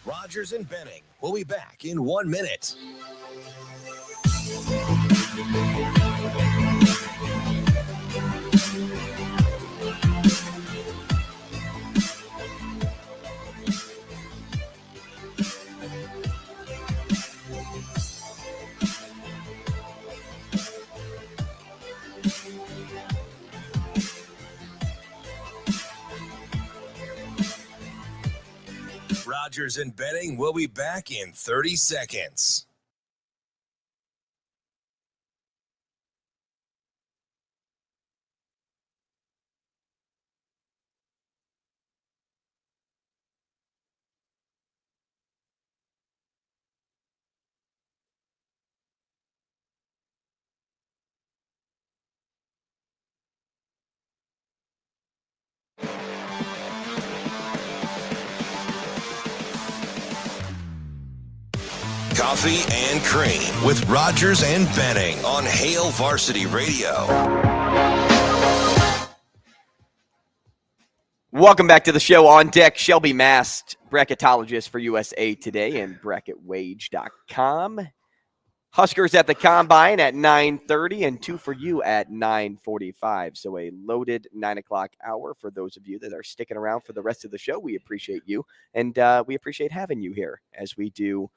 Rogers and Benning will be back in 1 minute. Rogers and Benning will be back in 30 seconds. Coffee and Cream with Rogers and Benning on Hail Varsity Radio. Welcome back to the show. On deck, Shelby Mast, bracketologist for USA Today and bracketwage.com. Huskers at the Combine at 9:30 and 2 for you at 9:45. So a loaded 9 o'clock hour for those of you that are sticking around for the rest of the show. We appreciate you, and we appreciate having you here as we do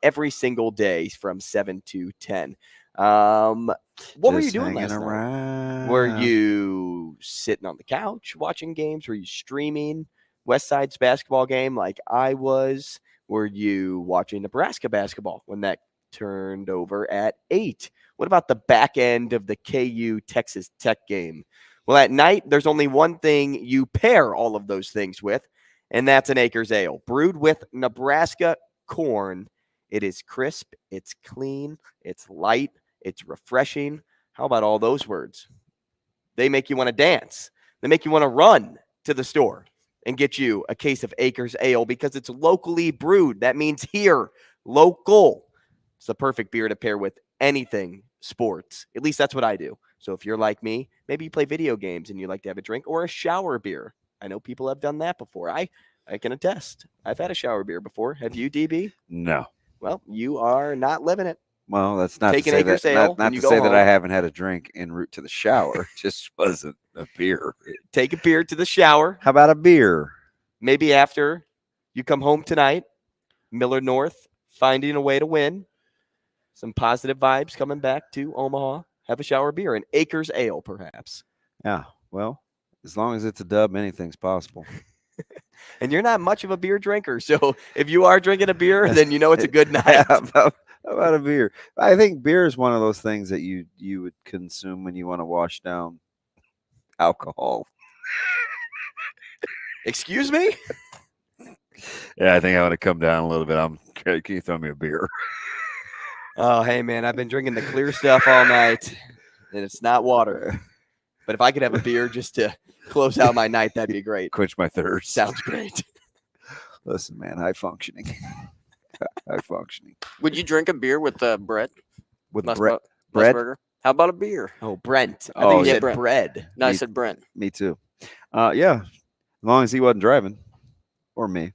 every single day from 7 to 10. What were you doing last night? Were you sitting on the couch watching games? Were you streaming West Side's basketball game like I was? Were you watching Nebraska basketball when that turned over at 8? What about the back end of the KU Texas Tech game? Well, at night, there's only one thing you pair all of those things with, and that's an Acres Ale. Brewed with Nebraska corn. It is crisp, it's clean, it's light, it's refreshing. How about all those words? They make you want to dance. They make you want to run to the store and get you a case of Acres Ale because it's locally brewed. That means here, local. It's the perfect beer to pair with anything sports. At least that's what I do. So if you're like me, maybe you play video games and you like to have a drink or a shower beer. I know people have done that before. I can attest. I've had a shower beer before. Have you, DB? No. Well, you are not living it. Well, that's not Take to an say Acres that, Ale not and you to go say that I home. haven't had a drink en route to the shower. It just wasn't a beer. Take a beer to the shower. How about a beer? Maybe after you come home tonight, Miller North finding a way to win. Some positive vibes coming back to Omaha. Have a shower beer, an Acres Ale, perhaps. Yeah, well, as long as it's a dub, anything's possible. And you're not much of a beer drinker, so if you are drinking a beer, then you know it's a good night. How about a beer? I think beer is one of those things that you would consume when you want to wash down alcohol. Excuse me? Yeah, I think I want to come down a little bit. Can you throw me a beer? Oh, hey, man, I've been drinking the clear stuff all night, and it's not water. But if I could have a beer just to close out my night, that'd be great. Quench my thirst. Sounds great. Listen, man, high functioning. High functioning. Would you drink a beer with Brett? With Bread? How about a beer? Oh, Brent. I Oh, think you yeah, said Brent. bread. No, I said Brent. Me too. Yeah, as long as he wasn't driving, or me.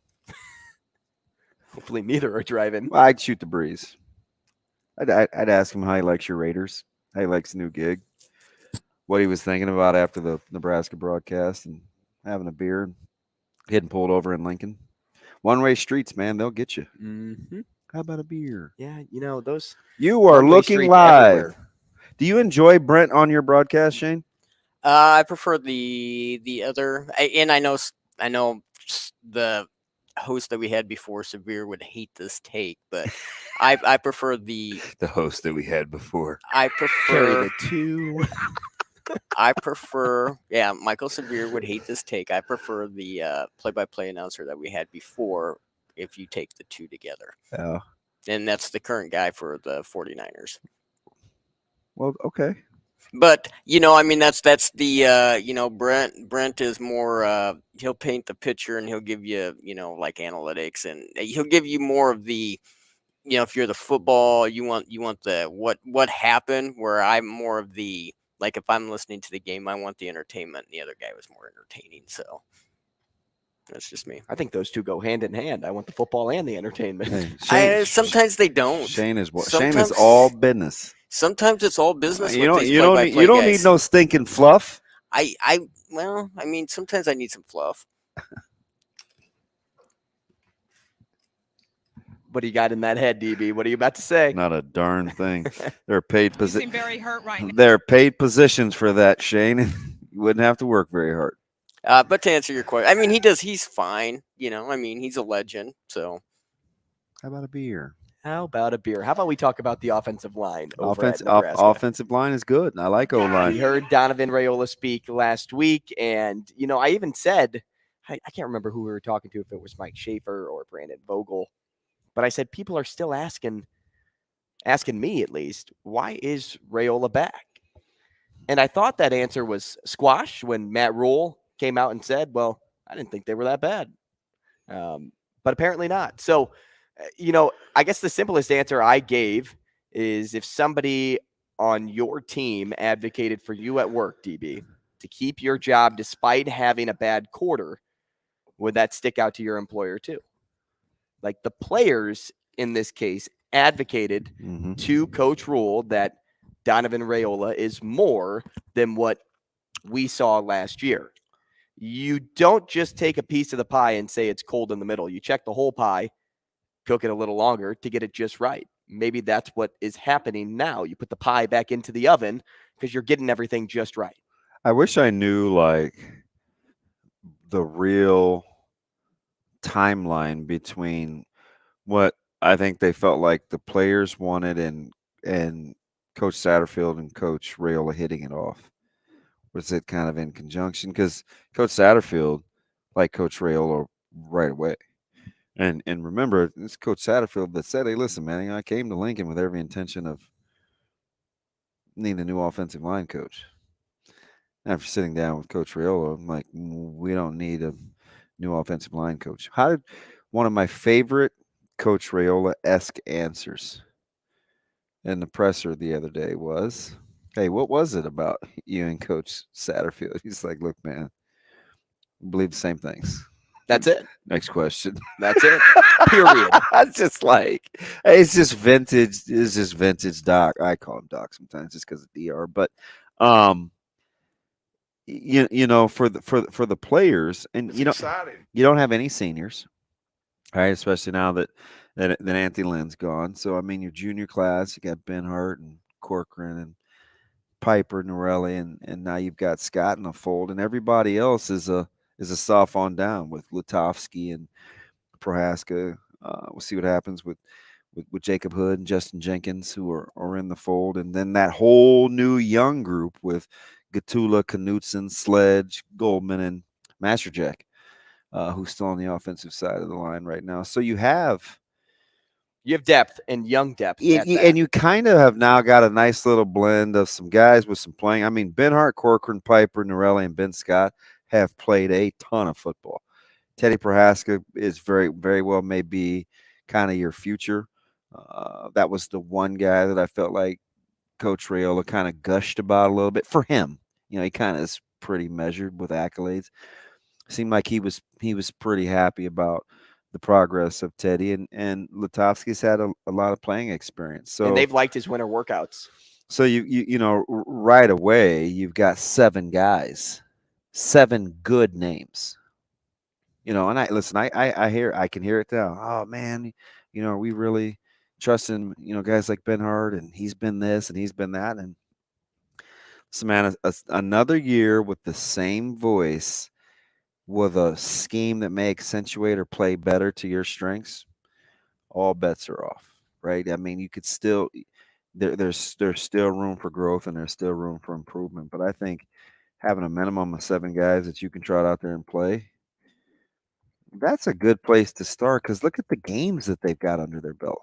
Hopefully neither are driving. Well, I'd shoot the breeze. I'd ask him how he likes your Raiders, how he likes the new gig, what he was thinking about after the Nebraska broadcast, and having a beer, and getting pulled over in Lincoln. One-way streets, man, they'll get you. Mm-hmm. How about a beer? Yeah, you know, those. You are one-way looking streets live. everywhere. Do you enjoy Brent on your broadcast, Shane? I prefer the other, and I know the host that we had before, Severe, would hate this take, but I prefer the host that we had before. I Carry prefer the two. yeah, Michael Severe would hate this take. I prefer the play-by-play announcer that we had before if you take the two together. Yeah. And that's the current guy for the 49ers. Well, okay. But, that's the, Brent is more, he'll paint the picture and he'll give you, like analytics, and he'll give you more of the, if you're the football, you want the, what happened, where I'm more of the, like, if I'm listening to the game, I want the entertainment, and the other guy was more entertaining. So that's just me. I think those two go hand in hand. I want the football and the entertainment. Hey, sometimes they don't. Shane is Sometimes- all business. Sometimes it's all business. You with don't these you don't play-by-play you don't guys. need no stinking fluff. Sometimes I need some fluff. What do you got in that head, DB? What are you about to say? Not a darn thing. They're paid You seem very hurt right now. They're paid positions for that, Shane. You wouldn't have to work very hard. But to answer your question, he's fine. He's a legend. So How about a beer? How about a beer? How about we talk about the offensive line? Over at Nebraska? Offensive line is good. I like O-line. We heard Donovan Raiola speak last week, and I even said, I can't remember who we were talking to, if it was Mike Schaefer or Brandon Vogel, but I said people are still asking me at least, why is Raiola back? And I thought that answer was squashed when Matt Rule came out and said, well, I didn't think they were that bad, but apparently not. So, I guess the simplest answer I gave is if somebody on your team advocated for you at work, DB, to keep your job despite having a bad quarter, would that stick out to your employer too? Like the players in this case advocated to Coach Rule that Donovan Raiola is more than what we saw last year. You don't just take a piece of the pie and say it's cold in the middle. You check the whole pie, cook it a little longer to get it just right. Maybe that's what is happening now. You put the pie back into the oven because you're getting everything just right. I wish I knew like the real timeline between what I think they felt like the players wanted and Coach Satterfield and Coach Raiola hitting it off. Was it kind of in conjunction? Because Coach Satterfield, like Coach Raiola, right away. And remember, it's Coach Satterfield that said, "Hey, listen, man, I came to Lincoln with every intention of needing a new offensive line coach." After sitting down with Coach Raiola, I'm like, we don't need a new offensive line coach. One of my favorite Coach Raiola-esque answers in the presser the other day was, "Hey, what was it about you and Coach Satterfield?" He's like, "Look, man, we believe the same things." That's it. Next question. That's it. Period. It's just like, it's just vintage. It's just vintage Doc. I call him Doc sometimes just because of DR. But you know, for the players, and It's you know, exciting. you don't have any seniors, right? Especially now that Anthony Lynn's gone. So I mean, your junior class, you got Benhart and Corcoran and Piper, Norelli, and now you've got Scott in the fold, and everybody else is a soft on down with Lutovsky and Prohaska. We'll see what happens with Jacob Hood and Justin Jenkins, who are in the fold, and then that whole new young group with Gatula, Knutson, Sledge, Goldman, and Masterjack, who's still on the offensive side of the line right now. So you have depth and young depth. And you kind of have now got a nice little blend of some guys with some playing. I mean, Benhart, Corcoran, Piper, Norelli, and Ben Scott have played a ton of football. Teddy Prohaska is very, very well maybe kind of your future. That was the one guy that I felt like Coach Raiola kind of gushed about a little bit for him. You know, he kind of is pretty measured with accolades. Seemed like he was pretty happy about the progress of Teddy, and Lutovsky's had a lot of playing experience. So and they've liked his winter workouts. So you know, right away you've got 7 guys, 7 good names. You know, and I can hear it now. Oh man, you know, are we really trusting, you know, guys like Benhart, and he's been this and he's been that, and so man, another year with the same voice, with a scheme that may accentuate or play better to your strengths, all bets are off, right? I mean, you could still there's still room for growth and there's still room for improvement, but I think having a minimum of 7 guys that you can trot out there and play, that's a good place to start, because look at the games that they've got under their belt.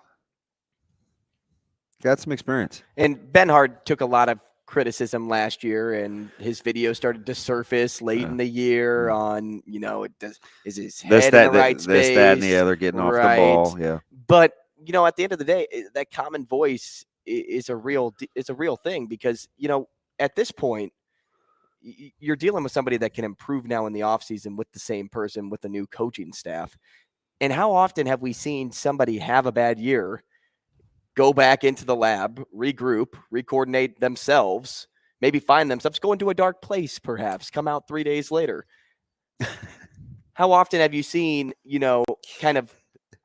Got some experience. And Benhart took a lot of criticism last year, and his video started to surface late in the year on, you know, is his head in the right space? This, that, and the other, getting off the ball. Yeah. But, you know, at the end of the day, that common voice is a real thing, because, you know, at this point, you're dealing with somebody that can improve now in the offseason with the same person, with the new coaching staff. And how often have we seen somebody have a bad year, go back into the lab, regroup, recoordinate themselves, maybe find themselves, go into a dark place, perhaps, come out 3 days later? How often have you seen, you know, kind of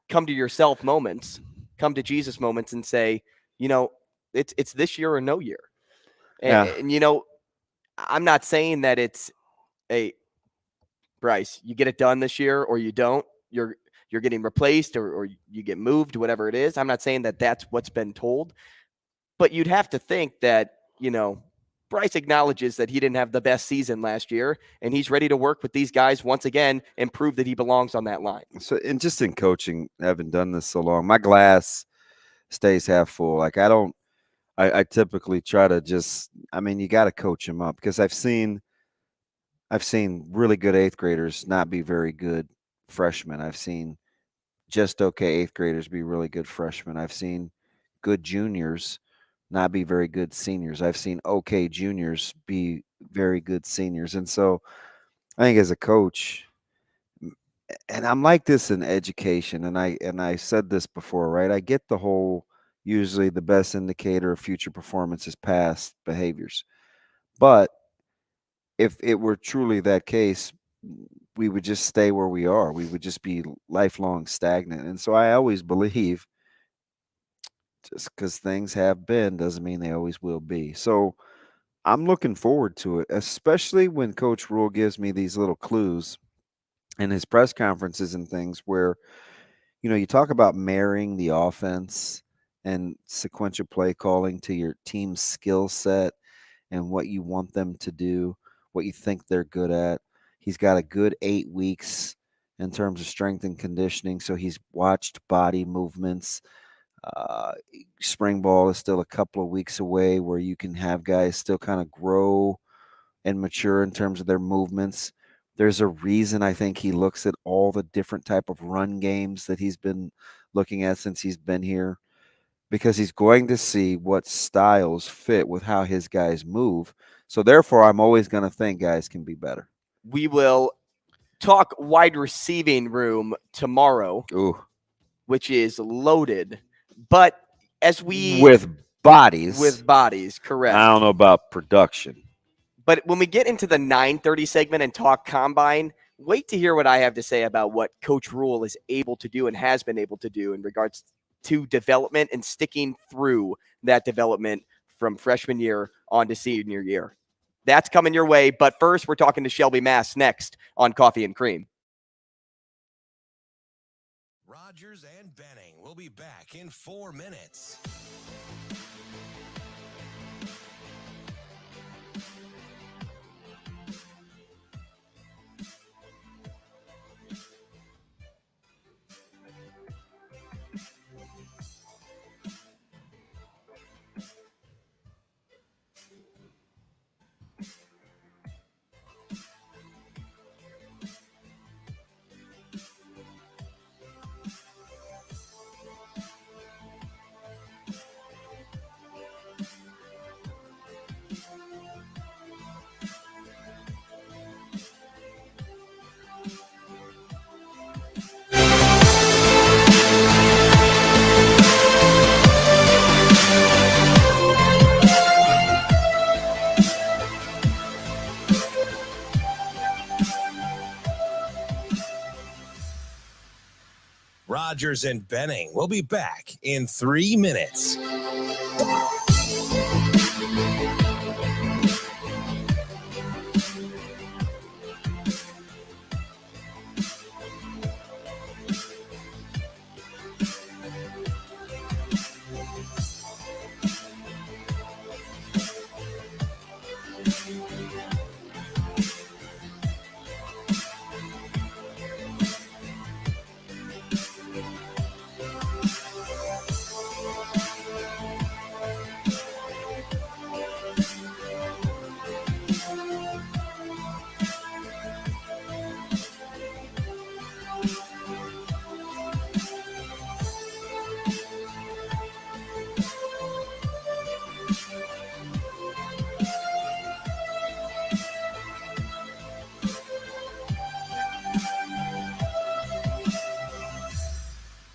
come to yourself moments, come to Jesus moments, and say, you know, it's this year or no year? And you know, I'm not saying that it's Bryce, you get it done this year or you don't. You're getting replaced or you get moved, whatever it is. I'm not saying that that's what's been told, but you'd have to think that, you know, Bryce acknowledges that he didn't have the best season last year, and he's ready to work with these guys once again and prove that he belongs on that line. So, and just in coaching, having done this so long, my glass stays half full. Like I typically try to just, I mean, you got to coach them up, because I've seen really good 8th graders not be very good freshmen. I've seen just okay 8th graders be really good freshmen. I've seen good juniors not be very good seniors. I've seen okay juniors be very good seniors. And so I think as a coach, and I'm like this in education, and I said this before, right? I get the whole, usually the best indicator of future performance is past behaviors. But if it were truly that case, we would just stay where we are. We would just be lifelong stagnant. And so I always believe, just because things have been doesn't mean they always will be. So I'm looking forward to it, especially when Coach Rule gives me these little clues in his press conferences and things where, you know, you talk about marrying the offense and sequential play calling to your team's skill set and what you want them to do, what you think they're good at. He's got a good 8 weeks in terms of strength and conditioning. So he's watched body movements. Spring ball is still a couple of weeks away where you can have guys still kind of grow and mature in terms of their movements. There's a reason I think he looks at all the different type of run games that he's been looking at since he's been here, because he's going to see what styles fit with how his guys move. So therefore, I'm always going to think guys can be better. We will talk wide receiving room tomorrow, Ooh. which is loaded. But as we with bodies, correct. I don't know about production. But when we get into the 9:30 segment and talk combine, wait to hear what I have to say about what Coach Rule is able to do and has been able to do in regards to development and sticking through that development from freshman year on to senior year. That's coming your way. But first, we're talking to Shelby Mast next on Coffee and Cream. Rogers and Benning will be back in 4 minutes. Rogers and Benning will be back in 3 minutes.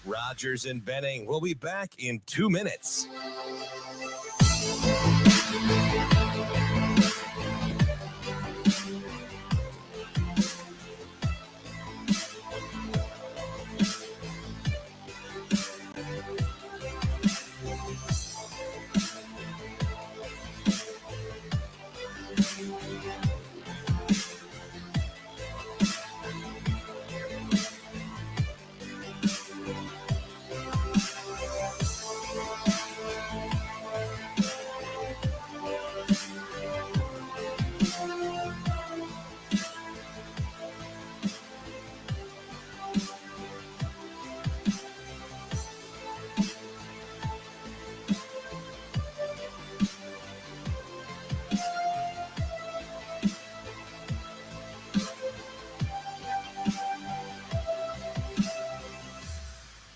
Rogers and Benning will be back in 2 minutes.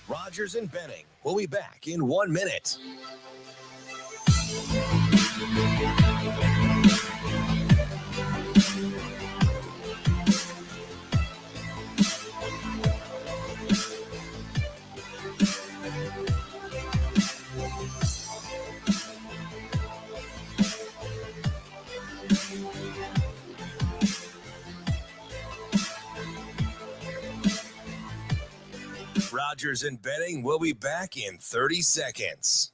Rogers and Benning will be back in 1 minute. Rogers and Benning will be back in 30 seconds.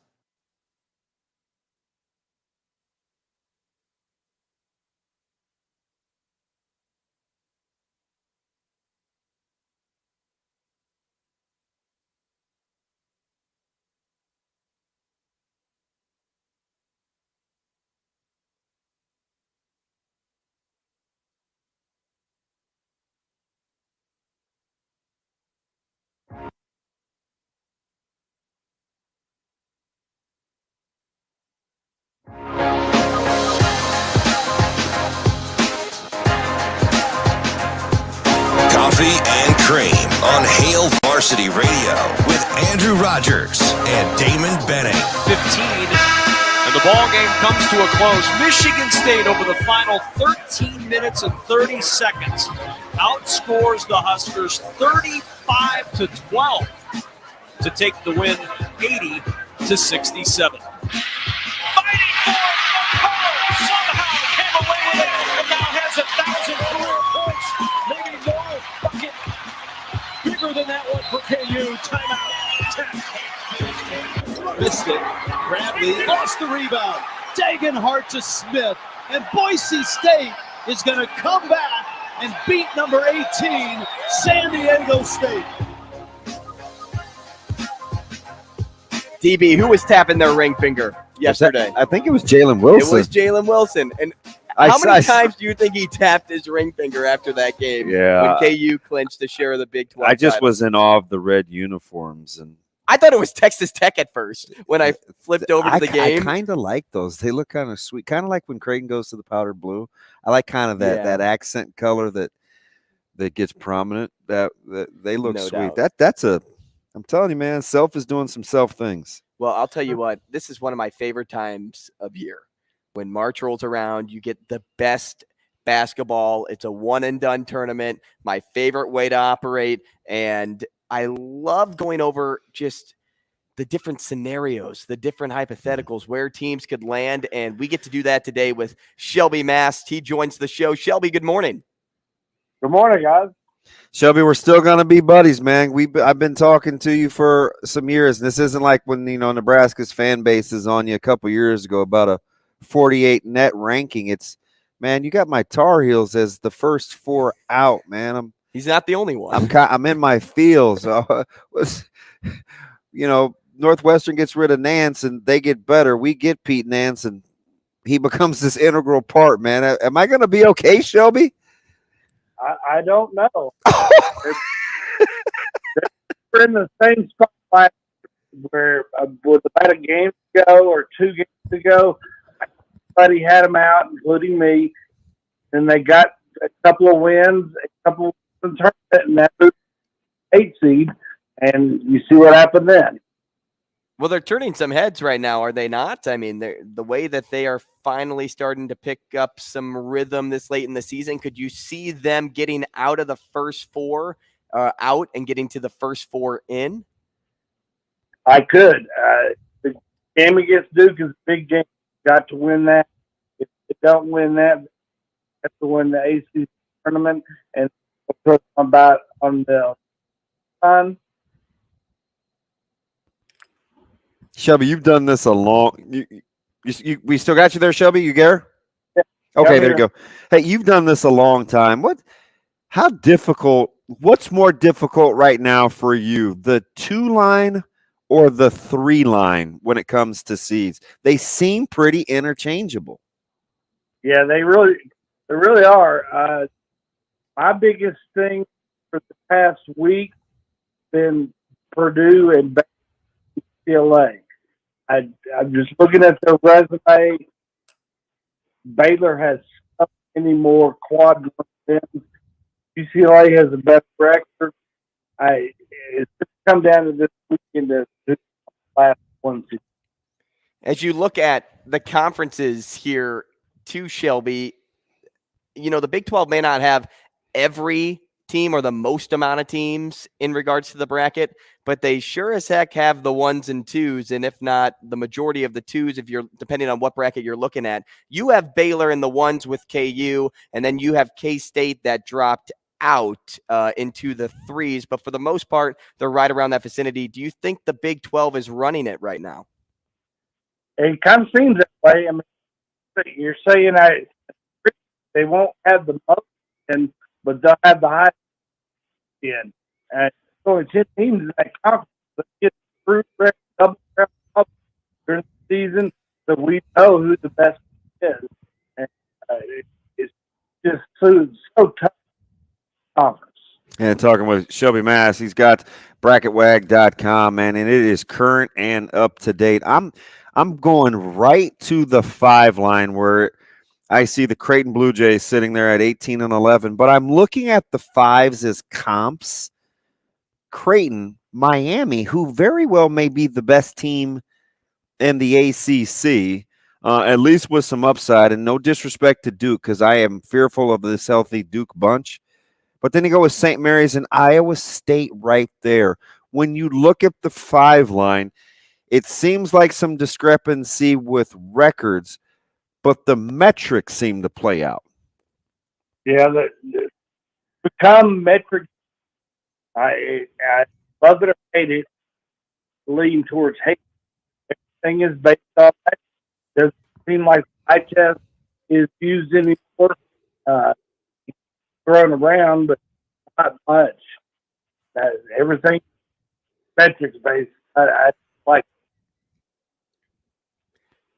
Varsity Radio with Andrew Rogers and Damon Benning. 15, and the ball game comes to a close. Michigan State over the final 13 minutes and 30 seconds outscores the Huskers 35-12 to take the win 80-67. Fighting for it, somehow came away with it and now has 1,000 career points. Maybe more bucket. Bigger than that one for KU. Timeout. Missed it. Bradley lost the rebound. Dagenhart to Smith. And Boise State is going to come back and beat number 18, San Diego State. DB, who was tapping their ring finger yesterday? I think it was Jalen Wilson. It was Jalen Wilson. And how many times do you think he tapped his ring finger after that game? Yeah. When KU clinched the share of the Big 12 I just title? was in awe of the red uniforms. And I thought it was Texas Tech at first when I flipped over to the game. I kind of like those. They look kind of sweet. Kind of like when Creighton goes to the powder blue. I like kind of that accent color that gets prominent. That they look No sweet. doubt. I'm telling you, man, Self is doing some self things. Well, I'll tell you what, this is one of my favorite times of year. When March rolls around, you get the best basketball. It's a one-and-done tournament, my favorite way to operate, and I love going over just the different scenarios, the different hypotheticals, where teams could land, and we get to do that today with Shelby Mast. He joins the show. Shelby, good morning. Good morning, guys. Shelby, we're still gonna be buddies, man. I've been talking to you for some years, and this isn't like when Nebraska's fan base is on you a couple years ago about a 48 net ranking. It's, man, you got my Tar Heels as the first 4 out, man. He's not the only one. I'm in my feels. Northwestern gets rid of Nance and they get better. We get Pete Nance and he becomes this integral part, man. Am I gonna be okay, Shelby? I don't know. They're in the same spot where with about a game ago or 2 games ago, everybody had them out, including me, and they got a couple of wins, in tournament, and that moved 8 seed, and you see what happened then. Well, they're turning some heads right now, are they not? I mean, the way that they are finally starting to pick up some rhythm this late in the season, could you see them getting out of the first 4 out and getting to the first 4 in? I could. The game against Duke is a big game. Got to win that. If they don't win that, they have to win the ACC tournament, and we'll put them about on the fun. Shelby, you've done this a long. We still got you there, Shelby. You there? Yeah. Okay, there you go. Hey, you've done this a long time. What's more difficult right now for you, the 2 line or the 3 line when it comes to seeds? They seem pretty interchangeable. Yeah, they really are. My biggest thing for the past week has been Purdue and UCLA. I'm just looking at their resume. Baylor has so many more quad wins. UCLA has a better record. It's come down to this weekend to the last 1 season. As you look at the conferences here too, Shelby, the Big 12 may not have every team or the most amount of teams in regards to the bracket, but they sure as heck have the 1s and 2s, and if not the majority of the 2s, if you're depending on what bracket you're looking at. You have Baylor in the 1s with KU, and then you have K-State that dropped out into the 3s, but for the most part, they're right around that vicinity. Do you think the Big 12 is running it right now? It kind of seems that way. I mean, you're saying they won't have the most, but they'll have the highest in. And so it's 10 teams in that conference that get through double during the season, so we know who the best is. And it's just so tough conference. And talking with Shelby Mast, he's got bracketwag.com, man, and it is current and up to date. I'm going right to the 5 line where I see the Creighton Blue Jays sitting there at 18 and 11, but I'm looking at the 5s as comps. Creighton, Miami, who very well may be the best team in the ACC, at least with some upside. And no disrespect to Duke, because I am fearful of this healthy Duke bunch. But then you go with St. Mary's and Iowa State right there. When you look at the 5 line, it seems like some discrepancy with records, but the metrics seem to play out. Yeah, the become metric. I love it or hate it. Lean towards hate. Everything is based on that. Doesn't seem like eye test is used anymore. Thrown around, but not much. Everything metrics based. I like.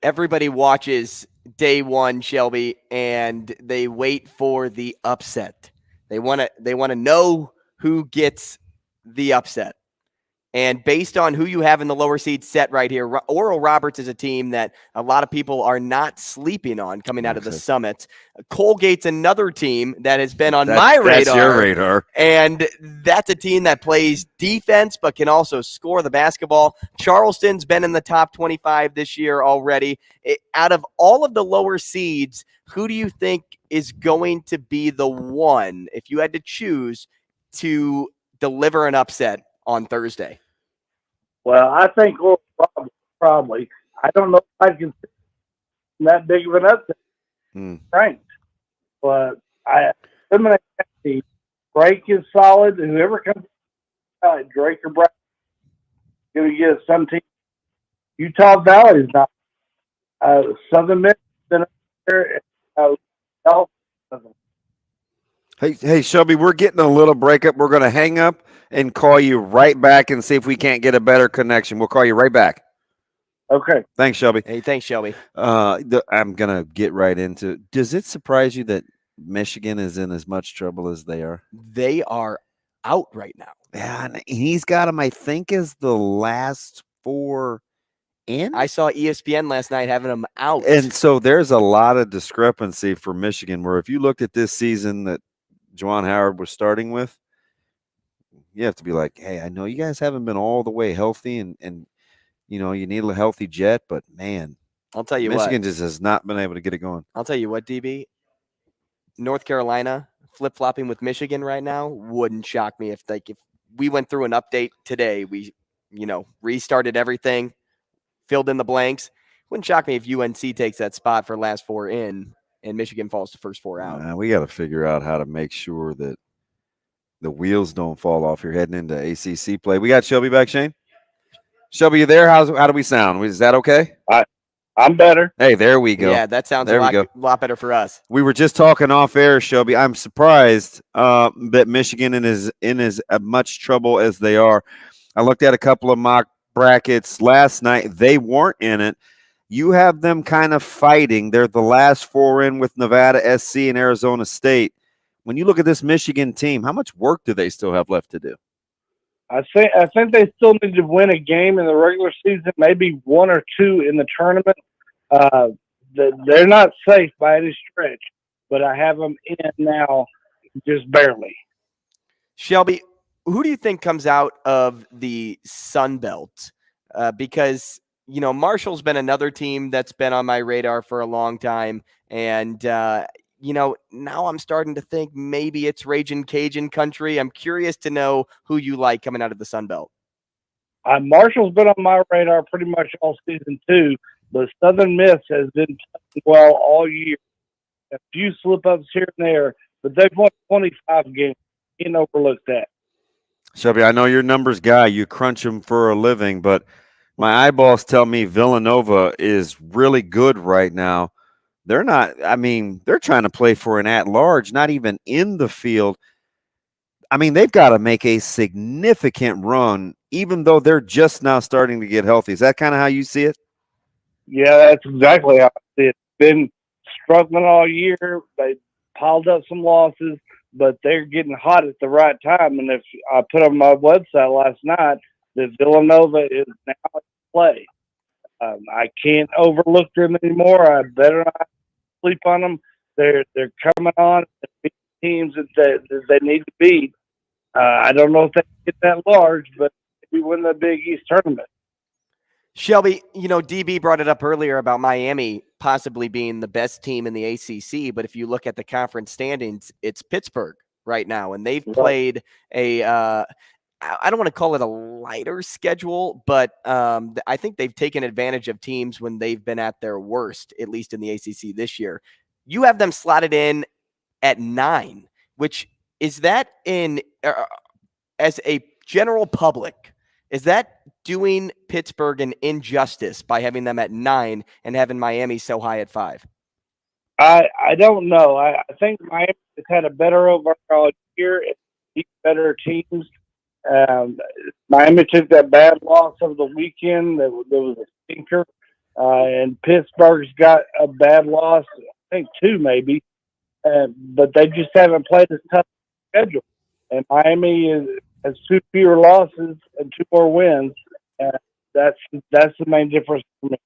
Everybody watches day one, Shelby, and they wait for the upset. They want to know who gets the upset. And based on who you have in the lower seed set right here, Oral Roberts is a team that a lot of people are not sleeping on coming out of the Summit. Colgate's another team that has been on my radar. That's your radar. And that's a team that plays defense but can also score the basketball. Charleston's been in the top 25 this year already. Out of all of the lower seeds, who do you think is going to be the one, if you had to choose, to deliver an upset on Thursday? Well, I think we'll probably. I don't know if I can that big of an upset. Ranked, but I eliminate that team. Drake is solid. Whoever comes, Drake or Brown, going to get some team. Utah Valley is not. Southern Miss been up there. Hey, Shelby, we're getting a little breakup. We're going to hang up and call you right back and see if we can't get a better connection. We'll call you right back. Okay. Thanks, Shelby. Hey, thanks, Shelby. I'm going to get right into it. Does it surprise you that Michigan is in as much trouble as they are? They are out right now. Yeah, and he's got them, I think, as the last 4 in. I saw ESPN last night having them out. And so there's a lot of discrepancy for Michigan, where if you looked at this season that Juwan Howard was starting with, you have to be like, hey, I know you guys haven't been all the way healthy and you know, you need a healthy jet, but man, I'll tell you Michigan what. just has not been able to get it going. I'll tell you what, DB, North Carolina flip-flopping with Michigan right now wouldn't shock me if we went through an update today, we, restarted everything, filled in the blanks. Wouldn't shock me if UNC takes that spot for last 4 in and Michigan falls to first 4 out. We got to figure out how to make sure that the wheels don't fall off. You're heading into ACC play. We got Shelby back, Shane. Shelby, you there? How do we sound? Is that okay? I'm better. Hey, there we go. Yeah, that sounds a lot better for us. We were just talking off air, Shelby. I'm surprised that Michigan is in as much trouble as they are. I looked at a couple of mock brackets last night. They weren't in it. You have them kind of fighting. They're the last 4 in with Nevada, SC, and Arizona State. When you look at this Michigan team, how much work do they still have left to do? I think they still need to win a game in the regular season, maybe 1 or 2 in the tournament. They're not safe by any stretch, but I have them in now just barely. Shelby, who do you think comes out of the Sun Belt? Because, Marshall's been another team that's been on my radar for a long time. And, now I'm starting to think maybe it's Ragin' Cajun country. I'm curious to know who you like coming out of the Sun Belt. Marshall's been on my radar pretty much all season too, but Southern Miss has been playing well all year. A few slip-ups here and there, but they've won 25 games. You can't overlook that. Shelby, I know you're numbers guy. You crunch them for a living, but my eyeballs tell me Villanova is really good right now. They're not, they're trying to play for an at-large, not even in the field. They've got to make a significant run, even though they're just now starting to get healthy. Is that kind of how you see it? Yeah, that's exactly how I see it. Been struggling all year. They piled up some losses, but they're getting hot at the right time. And if I put on my website last night that Villanova is now in play. I can't overlook them anymore. I better not sleep on them. They're coming on teams that they need to beat. I don't know if they get that large, but we win the Big East tournament. Shelby, DB brought it up earlier about Miami possibly being the best team in the ACC, but if you look at the conference standings, it's Pittsburgh right now, and they've played I don't want to call it a lighter schedule, but I think they've taken advantage of teams when they've been at their worst, at least in the ACC this year. You have them slotted in at 9, which is that as a general public, is that doing Pittsburgh an injustice by having them at 9 and having Miami so high at 5? I don't know. I think Miami has had a better overall year and beat better teams. Miami took that bad loss of the weekend. There was a stinker. And Pittsburgh's got a bad loss, I think 2 maybe. But they just haven't played as tough schedule. And Miami has 2 fewer losses and 2 more wins. That's the main difference for me.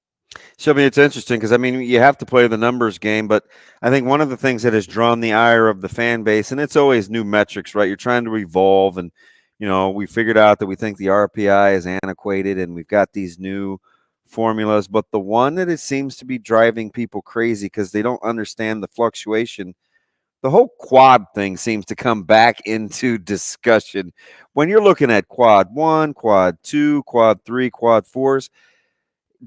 Shelby, it's interesting because, you have to play the numbers game, but I think one of the things that has drawn the ire of the fan base, and it's always new metrics, right? You're trying to evolve, and, we figured out that we think the RPI is antiquated, and we've got these new formulas, but the one that it seems to be driving people crazy because they don't understand the fluctuation, the whole quad thing seems to come back into discussion. When you're looking at quad 1, quad 2, quad 3, quad 4s,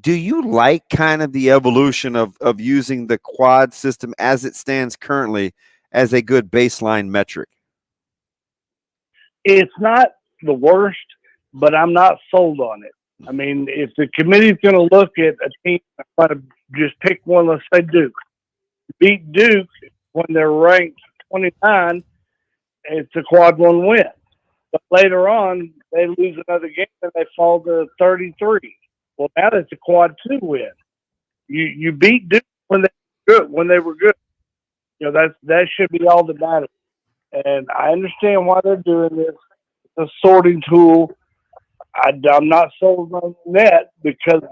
do you like kind of the evolution of using the quad system as it stands currently as a good baseline metric? It's not the worst, but I'm not sold on it. If the committee's going to look at a team, I'm going to just pick one, let's say Duke. Beat Duke when they're ranked 29, it's a quad 1 win. But later on, they lose another game and they fall to 33. Well, now it's a quad 2 win. You beat Duke when they were good. That should be all that matters. And I understand why they're doing this. It's a sorting tool. I'm not sold on that because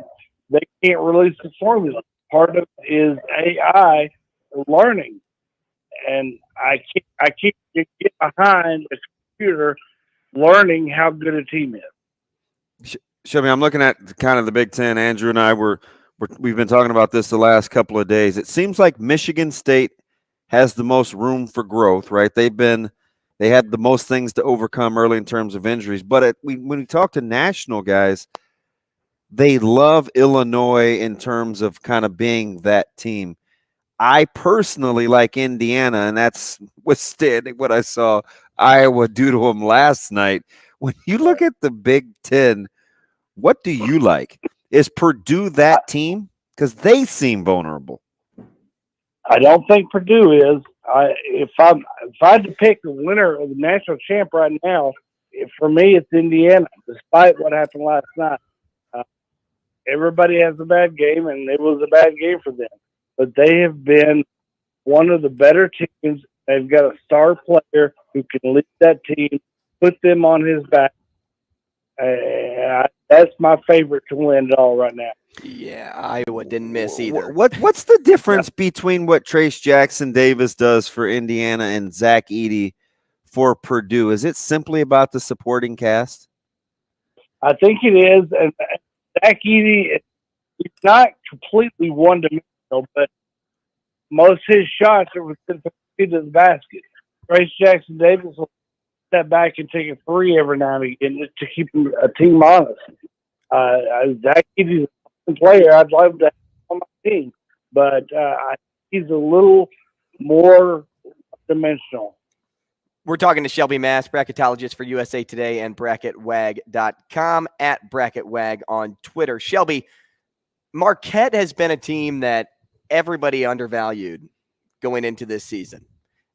they can't release the formula. Part of it is AI learning, and I can't get behind a computer learning how good a team is. Shelby, I'm looking at kind of the Big Ten. Andrew and I we've been talking about this the last couple of days. It seems like Michigan State has the most room for growth, right? They had the most things to overcome early in terms of injuries. But when we talk to national guys, they love Illinois in terms of kind of being that team. I personally like Indiana, and that's withstanding what I saw Iowa do to them last night. When you look at the Big Ten, what do you like? Is Purdue that team? Because they seem vulnerable. I don't think Purdue is. If I had to pick the winner of the national champ right now, for me, it's Indiana, despite what happened last night. Everybody has a bad game, and it was a bad game for them. But they have been one of the better teams. They've got a star player who can lead that team, put them on his back. That's my favorite to win it all right now. Yeah, Iowa didn't miss either. What's the difference between what Trace Jackson Davis does for Indiana and Zach Edey for Purdue? Is it simply about the supporting cast? I think it is. And Zach Edey, he's not completely one-dimensional, but most of his shots are within the to the basket. Trace Jackson Davis will step back and take a 3 every now and again just to keep a team honest. Zach Edey's a player I'd love to have on my team, but he's a little more dimensional. We're talking to Shelby Mast, bracketologist for USA Today and bracketwag.com, at bracketwag on Twitter. Shelby, Marquette has been a team that everybody undervalued going into this season.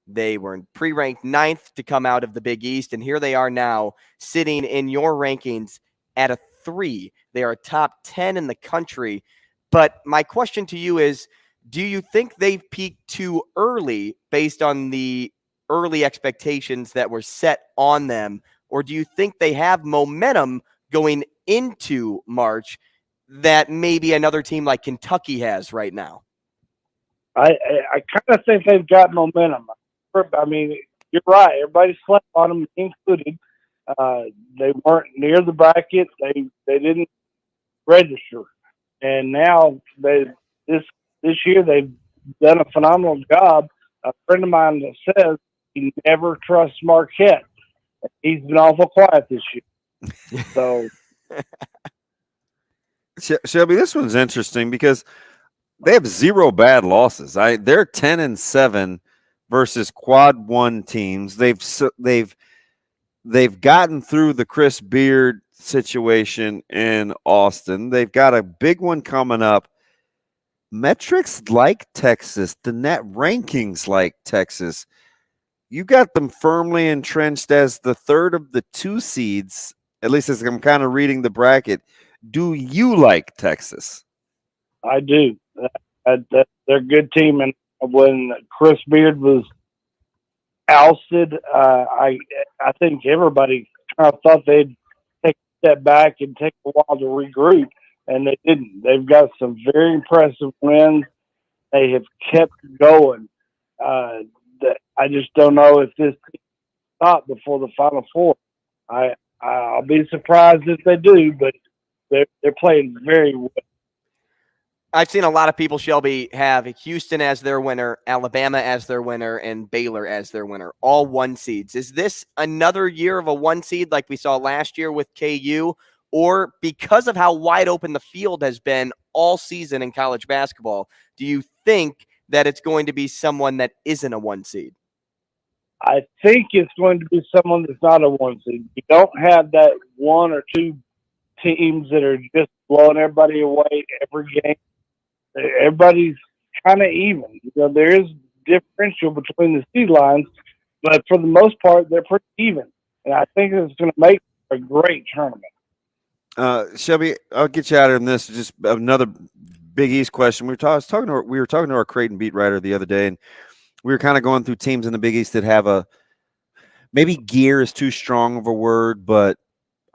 They were pre-ranked 9th to come out of the Big East, and here they are now sitting in your rankings at a 3. They are top 10 in the country. But my question to you is, do you think they've peaked too early based on the early expectations that were set on them? Or do you think they have momentum going into March that maybe another team like Kentucky has right now? I kind of think they've got momentum. I mean, you're right. Everybody slept on them, included. They weren't near the bracket. They didn't register, and now this year they've done a phenomenal job. A friend of mine that says he never trusts Marquette. He's been awful quiet this year. So, Shelby, this one's interesting because they have 0 bad losses. They're 10-7 versus quad 1 teams. They've gotten through the Chris Beard situation in Austin. They've got a big one coming up. Metrics like Texas, the net rankings like Texas. You got them firmly entrenched as the third of the 2 seeds, at least as I'm kind of reading the bracket. Do you like Texas? I do. They're a good team. And when Chris Beard was ousted, I think everybody kind of thought they'd take a step back and take a while to regroup, and they didn't. They've got some very impressive wins. They have kept going. I just don't know if this team stops before the Final Four. I'll be surprised if they do, but they're playing very well. I've seen a lot of people, Shelby, have Houston as their winner, Alabama as their winner, and Baylor as their winner, all 1 seeds. Is this another year of a 1 seed like we saw last year with KU? Or because of how wide open the field has been all season in college basketball, do you think that it's going to be someone that isn't a 1 seed? I think it's going to be someone that's not a 1 seed. You don't have that 1 or 2 teams that are just blowing everybody away every game. Everybody's kind of even. There is differential between the seed lines, but for the most part, they're pretty even. And I think it's going to make a great tournament. Shelby, I'll get you out of this. Just another Big East question. We were talking to our Creighton beat writer the other day, and we were kind of going through teams in the Big East that have maybe gear is too strong of a word, but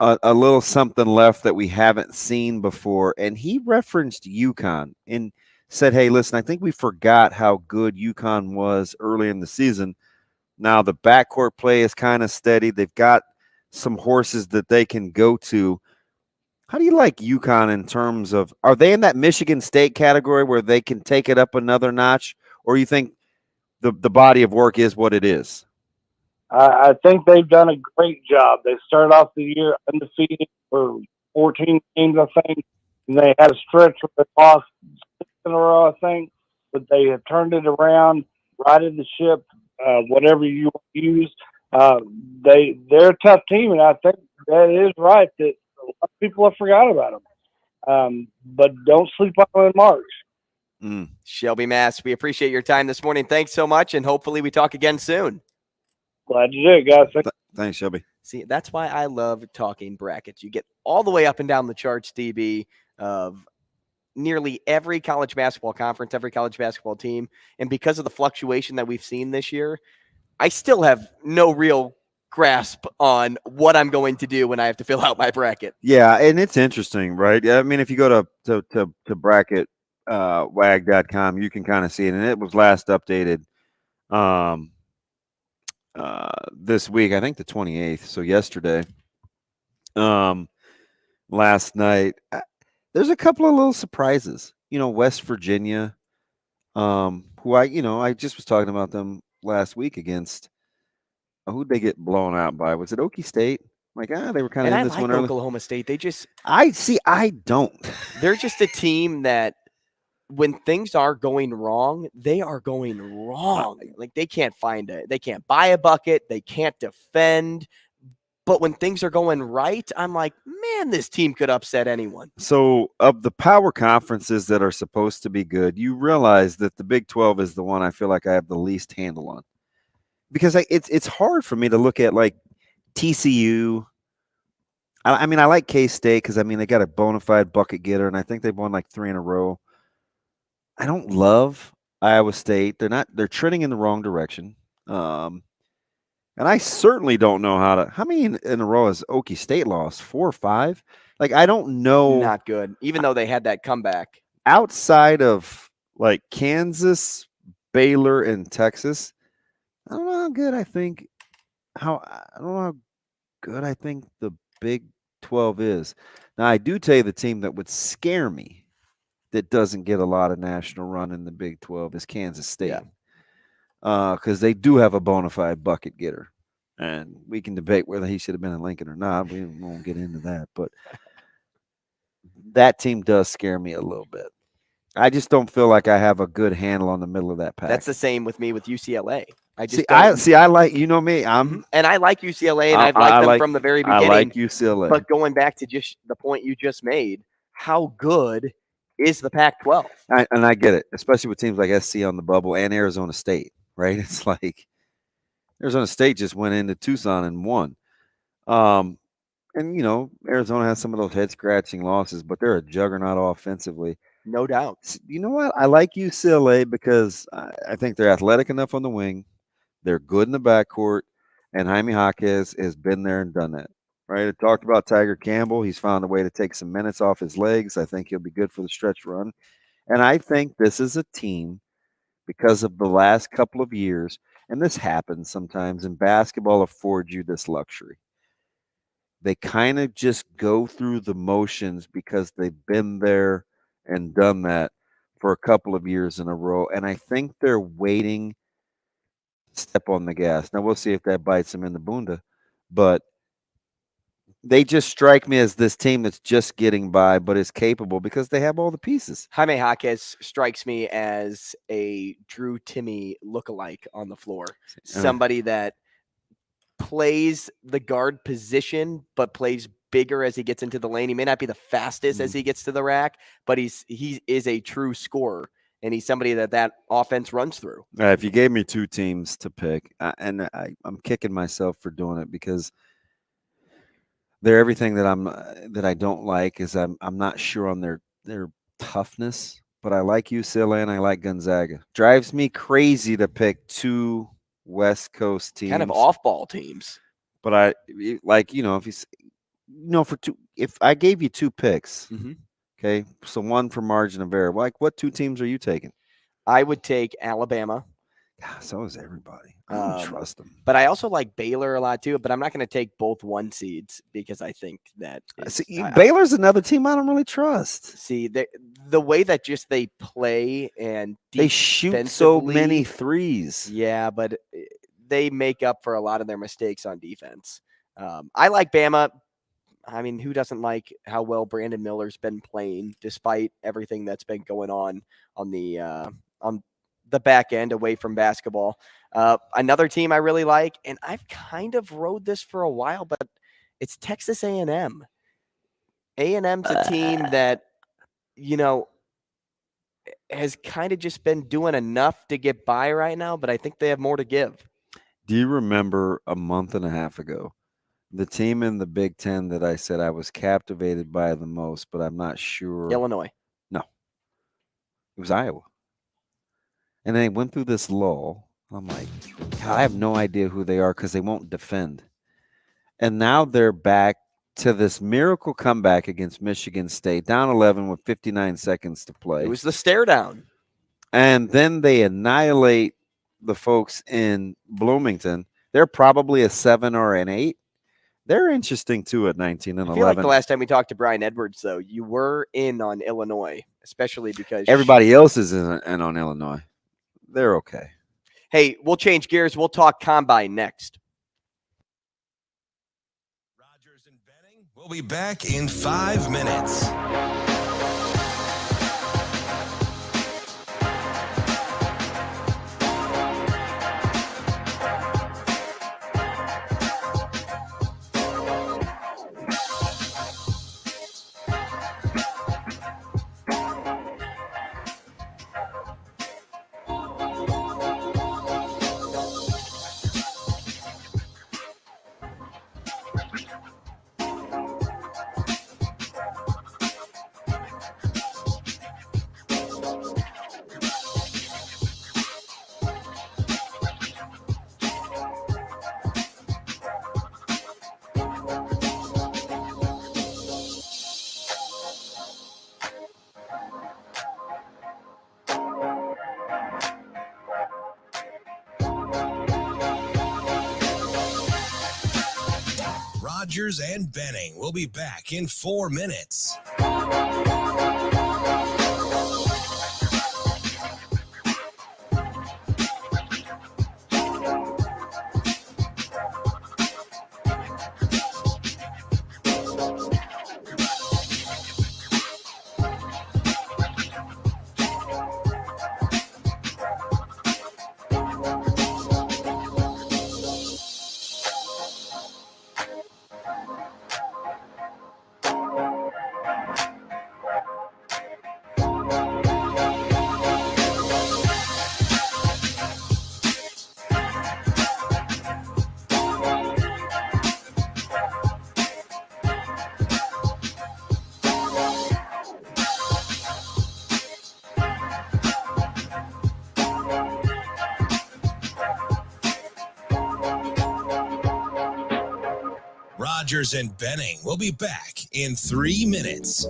a little something left that we haven't seen before. And he referenced UConn and said, hey, listen, I think we forgot how good UConn was early in the season. Now the backcourt play is kind of steady. They've got some horses that they can go to. How do you like UConn in terms of, are they in that Michigan State category where they can take it up another notch, or you think the body of work is what it is? I think they've done a great job. They started off the year undefeated for 14 games, I think, and they had a stretch where they lost 6 in a row, I think, but they have turned it around, righted the ship, whatever you use. They're a tough team, and I think that is right that a lot of people have forgot about them. But don't sleep on them in March. Shelby Mast, we appreciate your time this morning. Thanks so much, and hopefully we talk again soon. Glad you did, guys. Thanks, Shelby. See, that's why I love talking brackets. You get all the way up and down the charts, DB, of nearly every college basketball conference, every college basketball team. And because of the fluctuation that we've seen this year, I still have no real grasp on what I'm going to do when I have to fill out my bracket. Yeah, and it's interesting, right? I mean, if you go to bracket wag.com, you can kind of see it. And it was last updated this week, I think the 28th, so yesterday. Last night, there's a couple of little surprises. West Virginia, who I just was talking about them last week against. Who'd they get blown out by? Was it Okie State? They were kind of in this one early. Oklahoma State. I don't. They're just a team that when things are going wrong, they are going wrong. They can't they can't buy a bucket. They can't defend. But when things are going right, I'm like, man, this team could upset anyone. So of the power conferences that are supposed to be good, you realize that the Big 12 is the one I feel like I have the least handle on. Because it's hard for me to look at TCU. I mean, I like K-State because, they got a bona fide bucket getter, and I think they've won 3 in a row. I don't love Iowa State. They're trending in the wrong direction. And I certainly don't know how many in a row has Okie State lost? 4 or 5? I don't know. Not good, even though they had that comeback. Outside of Kansas, Baylor, and Texas, I don't know how good I think I don't know how good I think the Big 12 is. Now, I do tell you the team that would scare me that doesn't get a lot of national run in the Big 12 is Kansas State. Because they do have a bona fide bucket getter. And we can debate whether he should have been in Lincoln or not. We won't get into that. But that team does scare me a little bit. I just don't feel like I have a good handle on the middle of that pack. That's the same with me with UCLA. I just I like, you know me, and I like UCLA, and I've liked them from the very beginning. I like UCLA. But going back to just the point you just made, how good is the Pac-12? And I get it, especially with teams like SC on the bubble and Arizona State, right? It's like Arizona State just went into Tucson and won. And, you know, Arizona has some of those head-scratching losses, but they're a juggernaut offensively. No doubt. You know what? I like UCLA because I think they're athletic enough on the wing. They're good in the backcourt. And Jaime Jaquez has been there and done that, right? I talked about Tiger Campbell. He's found a way to take some minutes off his legs. I think he'll be good for the stretch run. And I think this is a team, because of the last couple of years, and this happens sometimes, and basketball affords you this luxury. They kind of just go through the motions because they've been there and done that for a couple of years in a row. And I think they're waiting to step on the gas. Now, we'll see if that bites them in the bunda. But they just strike me as this team that's just getting by, but is capable because they have all the pieces. Jaime Jaquez strikes me as a Drew Timme lookalike on the floor. Somebody that plays the guard position, but plays bigger as he gets into the lane. He may not be the fastest as he gets to the rack, but he is a true scorer, and he's somebody that offense runs through. If you gave me two teams to pick, and I'm kicking myself for doing it because they're everything that I don't like. Is I'm not sure on their toughness, but I like UCLA and I like Gonzaga. Drives me crazy to pick two West Coast teams, kind of off-ball teams. But I like, you know, if I gave you two picks, okay, so one for margin of error, like what two teams are you taking? I would take Alabama. So is everybody. I don't trust them. But I also like Baylor a lot too, but I'm not going to take both 1 seeds because I think that Baylor's another team I don't really trust. See, the way that just they play and they shoot so many threes. Yeah, but they make up for a lot of their mistakes on defense. I like Bama. I mean, who doesn't like how well Brandon Miller's been playing despite everything that's been going on the back end away from basketball. Another team I really like, and I've kind of rode this for a while, but it's Texas A&M. A&M's a team that, you know, has kind of just been doing enough to get by right now, but I think they have more to give. Do you remember a month and a half ago, the team in the Big Ten that I said I was captivated by the most, but I'm not sure? Illinois. No. It was Iowa. And they went through this lull. I'm like, I have no idea who they are because they won't defend. And now they're back to this miracle comeback against Michigan State, down 11 with 59 seconds to play. It was the stare down. And then they annihilate the folks in Bloomington. They're probably a 7 or an 8. They're interesting, too, at 19 and 11. I feel like the last time we talked to Brian Edwards, though, you were in on Illinois, especially because everybody else is in on Illinois. They're okay. Hey, we'll change gears. We'll talk combine next. Rogers and Benning will be back in 5 minutes. Rogers and Benning will be back in 4 minutes. Rogers and Benning will be back in 3 minutes.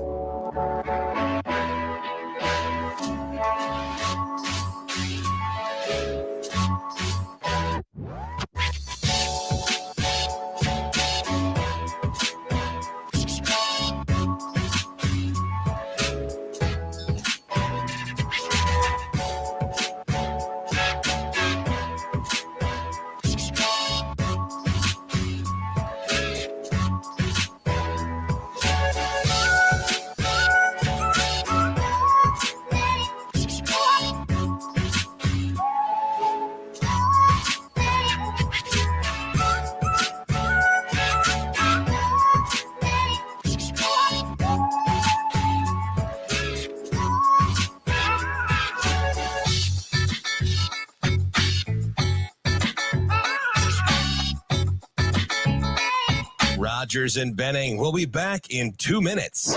Rogers and Benning will be back in 2 minutes.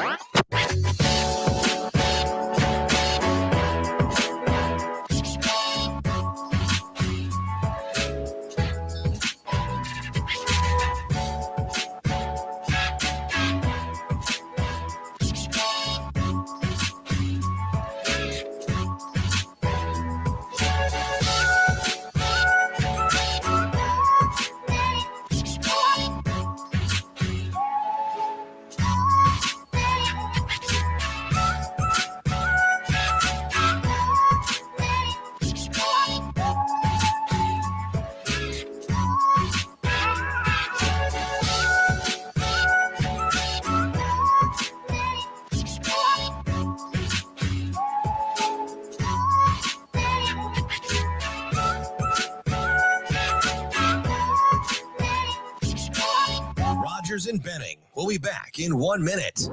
Rogers and Benning will be back in 1 minute.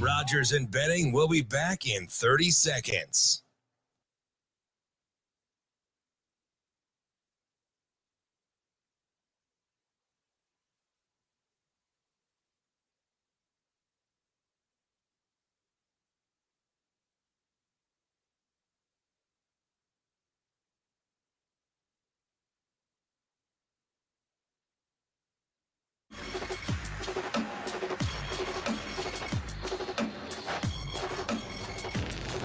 Rogers and Benning will be back in 30 seconds.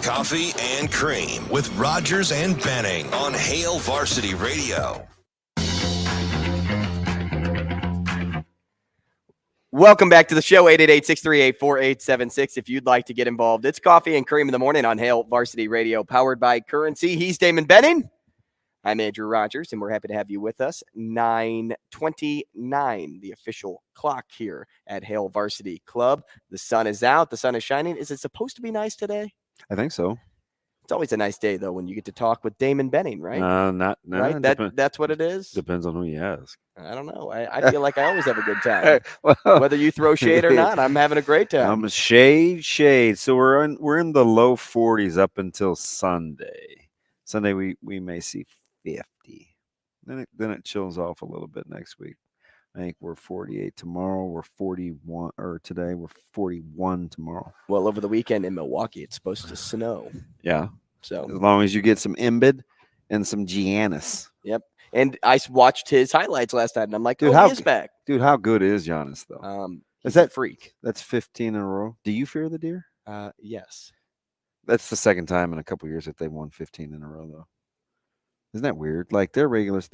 Coffee and Cream with Rogers and Benning on Hale Varsity Radio. Welcome back to the show, 888-638-4876. If you'd like to get involved, it's Coffee and Cream in the morning on Hale Varsity Radio, powered by Currency. He's Damon Benning. I'm Andrew Rogers, and we're happy to have you with us. 9:29, the official clock here at Hale Varsity Club. The sun is out. The sun is shining. Is it supposed to be nice today? I think so. It's always a nice day, though, when you get to talk with Damon Benning, right? Not right? That's what it is? Depends on who you ask. I don't know. I feel like I always have a good time. Whether you throw shade or not, I'm having a great time. Shade. So we're in the low 40s up until Sunday. Sunday we may see 50. Then it chills off a little bit next week. I think we're 48 tomorrow. We're 41, or today we're 41 tomorrow. Well, over the weekend in Milwaukee, it's supposed to snow. Yeah. So as long as you get some Embiid and some Giannis. Yep. And I watched his highlights last night, and I'm like, Dude, he is back. Dude, how good is Giannis, though? Is that freak? That's 15 in a row. Do you fear the deer? Yes. That's the second time in a couple years that they've won 15 in a row, though. Isn't that weird? Like, they're regulars.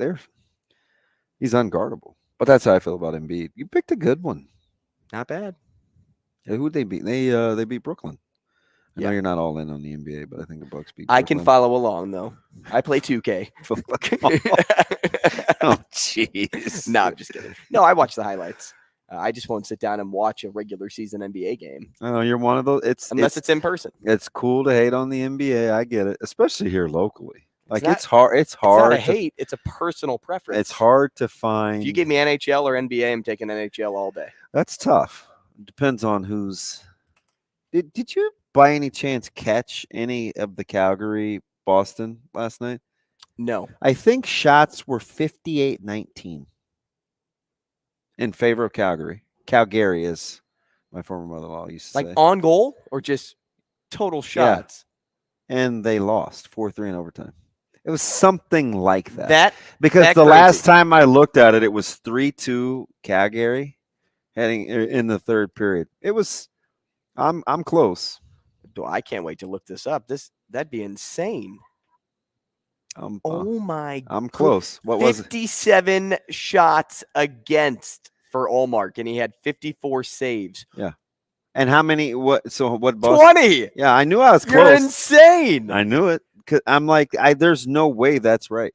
He's unguardable. But that's how I feel about Embiid. You picked a good one. Not bad. Yeah, who'd they beat? They beat Brooklyn. I know you're not all in on the NBA, but I think the Bucks beat Brooklyn. I can follow along, though. I play 2K. Oh, jeez. No, I'm just kidding. No, I watch the highlights. I just won't sit down and watch a regular season NBA game. Oh, you're one of those. Unless it's in person. It's cool to hate on the NBA. I get it, especially here locally. Like, it's hard. It's hard. It's not a hate. It's a personal preference. It's hard to find. If you give me NHL or NBA, I'm taking NHL all day. That's tough. Depends on who's. Did you by any chance catch any of the Calgary Boston last night? No. I think shots were 58-19 in favor of Calgary. Calgary, as my former mother-in-law used to say. Like on goal or just total shots? Yeah. And they lost 4-3 in overtime. It was something like that. Because the last time I looked at it, it was 3-2 Calgary heading in the third period. It was. I'm close. I can't wait to look this up. That'd be insane. Oh my! I'm close. What was it? 57 shots against for Ullmark, and he had 54 saves. Yeah. And how many? What? So what? Boston? 20. Yeah, I knew I was close. You're insane. I knew it. I'm like, there's no way that's right.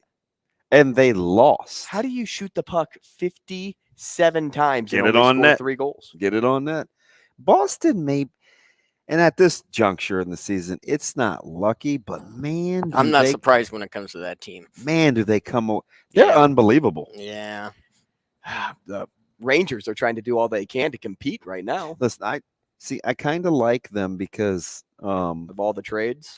And they lost. How do you shoot the puck 57 times? Get and it only on score net. 3 goals. Get it on net. Boston may. And at this juncture in the season, it's not lucky, but man, I'm not surprised when it comes to that team. Man, do they come? They're unbelievable. Yeah. The Rangers are trying to do all they can to compete right now. Listen, I kind of like them because of all the trades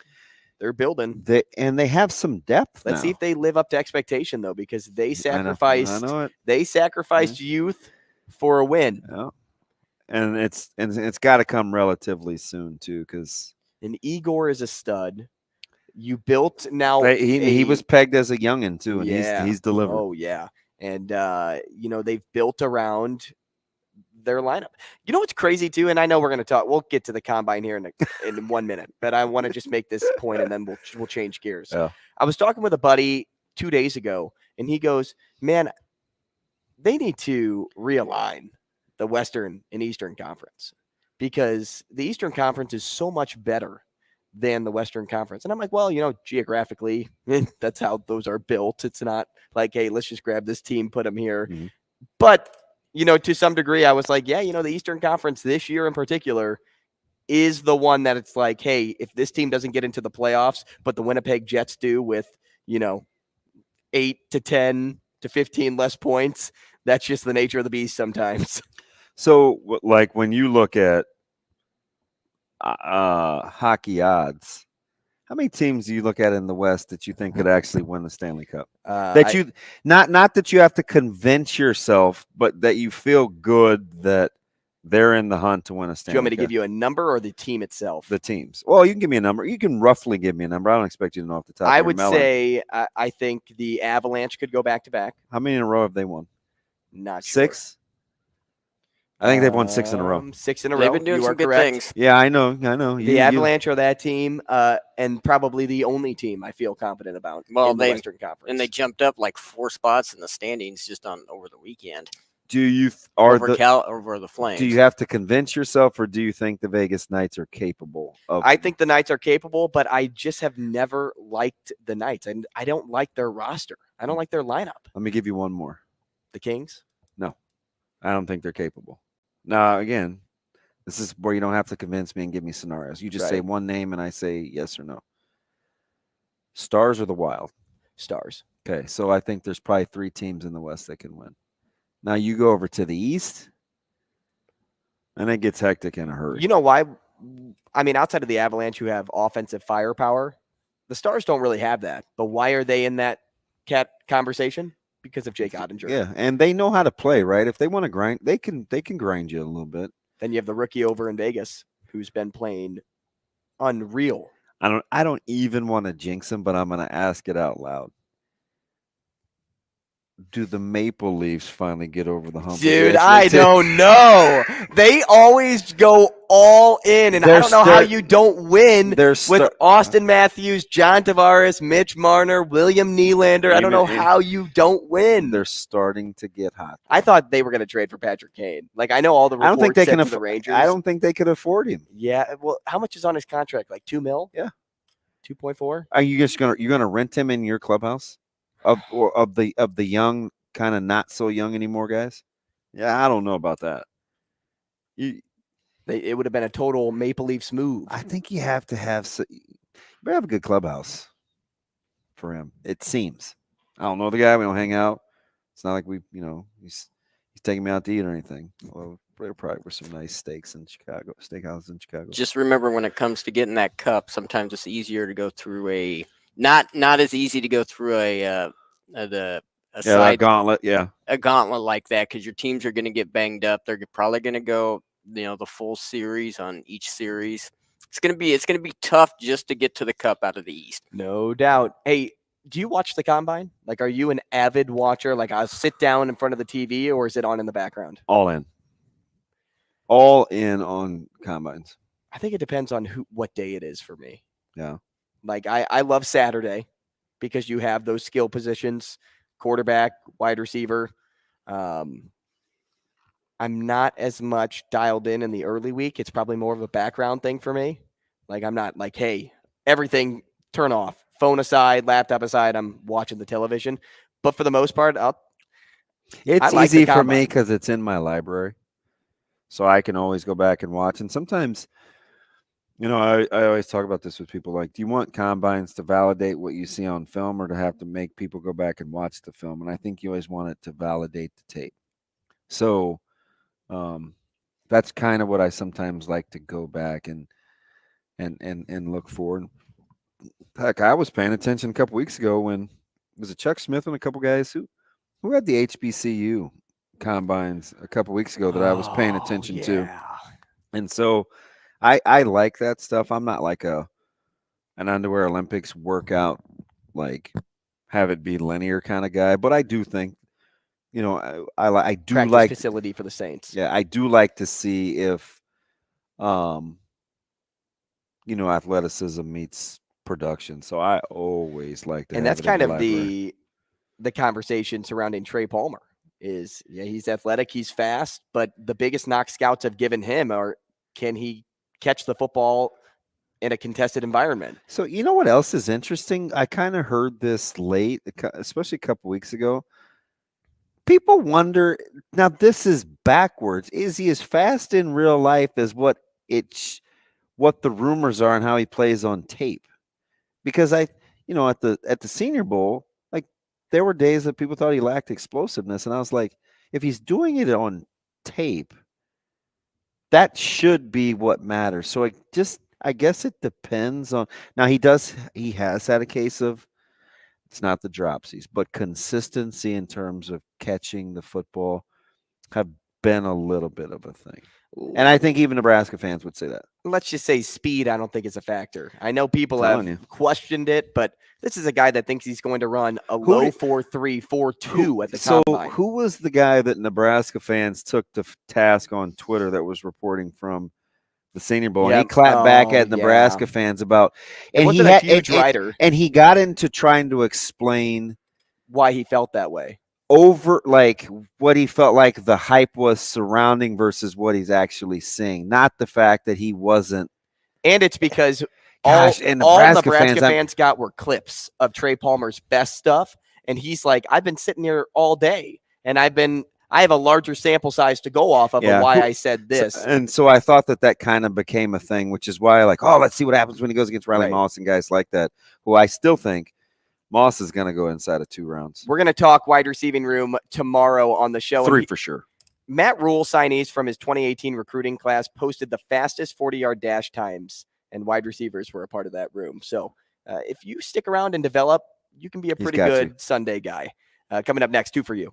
they're building. They have some depth. Let's see if they live up to expectation, though, because they sacrificed. I know it. They sacrificed youth for a win. Yeah. And it's got to come relatively soon too, because Igor is a stud. You built now. He was pegged as a youngin too, and he's delivered. Oh yeah, and they've built around their lineup. You know what's crazy too, and I know we're going to talk. We'll get to the combine here in 1 minute, but I want to just make this point, and then we'll change gears. Yeah. I was talking with a buddy 2 days ago, and he goes, "Man, they need to realign the Western and Eastern Conference because the Eastern Conference is so much better than the Western Conference." And I'm like, well, geographically, that's how those are built. It's not like, hey, let's just grab this team, put them here. Mm-hmm. But, to some degree, I was like, yeah, the Eastern Conference this year in particular is the one that it's like, hey, if this team doesn't get into the playoffs, but the Winnipeg Jets do with, 8 to 10 to 15 less points, that's just the nature of the beast sometimes. So, like, when you look at hockey odds, how many teams do you look at in the West that you think could actually win the Stanley Cup? Not that you have to convince yourself, but that you feel good that they're in the hunt to win a Stanley Cup. Do you want me to give you a number or the team itself? The teams. Well, you can give me a number. You can roughly give me a number. I don't expect you to know off the top. I would say I think the Avalanche could go back to back. How many in a row have they won? Not 6. I think they've won 6 in a row. 6 in a row. They've been doing some good things. Yeah, I know. The Avalanche are that team, and probably the only team I feel confident about in the Western Conference. And they jumped up like 4 spots in the standings just over the weekend. Do you over the Flames? Do you have to convince yourself, or do you think the Vegas Knights are capable of? I think the Knights are capable, but I just have never liked the Knights, and I don't like their roster. I don't like their lineup. Let me give you one more. The Kings? No, I don't think they're capable. Now, again, this is where you don't have to convince me and give me scenarios. You just say one name, and I say yes or no. Stars or the Wild? Stars. Okay, so I think there's probably 3 teams in the West that can win. Now you go over to the East, and it gets hectic in a hurry. You know why? I mean, outside of the Avalanche, who have offensive firepower, the Stars don't really have that. But why are they in that conversation? because of Jake Ottinger. Yeah, and they know how to play, right? If they want to grind, they can grind you a little bit. Then you have the rookie over in Vegas who's been playing unreal. I don't even want to jinx him, but I'm going to ask it out loud. Do the Maple Leafs finally get over the hump? Dude, I don't know. They always go all in, and I don't know how you don't win with Austin Matthews, John Tavares, Mitch Marner, William Nylander. I don't know how you don't win. They're starting to get hot. I thought they were going to trade for Patrick Kane. Like, I know all the reports I don't think they can the Rangers. I don't think they could afford him. Yeah, well, how much is on his contract? Like $2 million? Yeah, 2.4. Are you just gonna rent him in your clubhouse? Of the young, kind of not so young anymore guys? Yeah, I don't know about that. It would have been a total Maple Leafs move. I think you have to have you better have a good clubhouse for him. It seems. I don't know the guy. We don't hang out. It's not like he's taking me out to eat or anything. Well, there probably were some nice steaks in Chicago, steakhouses in Chicago. Just remember, when it comes to getting that cup, sometimes it's easier to go through a not as easy to go through a gauntlet. Yeah, a gauntlet like that, because your teams are going to get banged up. They're probably going to go, the full series on each series. It's going to be tough just to get to the cup out of the East. No doubt. Hey, do you watch the combine? Like, are you an avid watcher? Like, I'll sit down in front of the TV, or is it on in the background? All in on combines. I think it depends on what day it is for me. Yeah. Like, I love Saturday because you have those skill positions, quarterback, wide receiver. I'm not as much dialed in the early week. It's probably more of a background thing for me. Like, I'm not like, hey, everything turn off, phone aside, laptop aside, I'm watching the television. But for the most part, it's easy for me because it's in my library. So I can always go back and watch. And sometimes, I always talk about this with people. Like, do you want combines to validate what you see on film, or to have to make people go back and watch the film? And I think you always want it to validate the tape. So that's kind of what I sometimes like to go back and look for. Heck, I was paying attention a couple weeks ago when was it Chuck Smith and a couple guys who had the HBCU combines a couple weeks ago that I was paying attention to. And so I like that stuff. I'm not like an underwear Olympics workout, like have it be linear kind of guy, but I do think, I do practice like facility for the Saints. Yeah, I do like to see if athleticism meets production. So I always like to and have that's it in kind of library. the conversation surrounding Trey Palmer is, he's athletic, he's fast, but the biggest knock scouts have given him are, can he catch the football in a contested environment? So you know what else is interesting? I kind of heard this late, especially a couple weeks ago. People wonder, now this is backwards. Is he as fast in real life as what the rumors are and how he plays on tape? Because at the Senior Bowl, like, there were days that people thought he lacked explosiveness, and I was like, if he's doing it on tape, that should be what matters. So I guess it depends on. Now he has had a case of, it's not the dropsies, but consistency in terms of catching the football have been a little bit of a thing. And I think even Nebraska fans would say that. Let's just say speed, I don't think is a factor. I know people have questioned it, but this is a guy that thinks he's going to run a low 4.3, 4.2 at the combine. So who was the guy that Nebraska fans took to task on Twitter that was reporting from the Senior Bowl? Yep. And he clapped back at Nebraska fans about, and it wasn't a huge rider. And he got into trying to explain why he felt that way. Over, like, what he felt like the hype was surrounding versus what he's actually seeing, not the fact that he wasn't. And it's because all Nebraska fans got were clips of Trey Palmer's best stuff, and he's like, I've been sitting here all day, and I have a larger sample size to go off of why I said this. So I thought that kind of became a thing, which is why, like, let's see what happens when he goes against Riley Moss and guys like that, who I still think Moss is going to go inside of 2 rounds. We're going to talk wide receiving room tomorrow on the show. 3 for sure. Matt Rule signees from his 2018 recruiting class posted the fastest 40-yard dash times, and wide receivers were a part of that room. So if you stick around and develop, you can be a pretty good Sunday guy. Coming up next, 2 for You.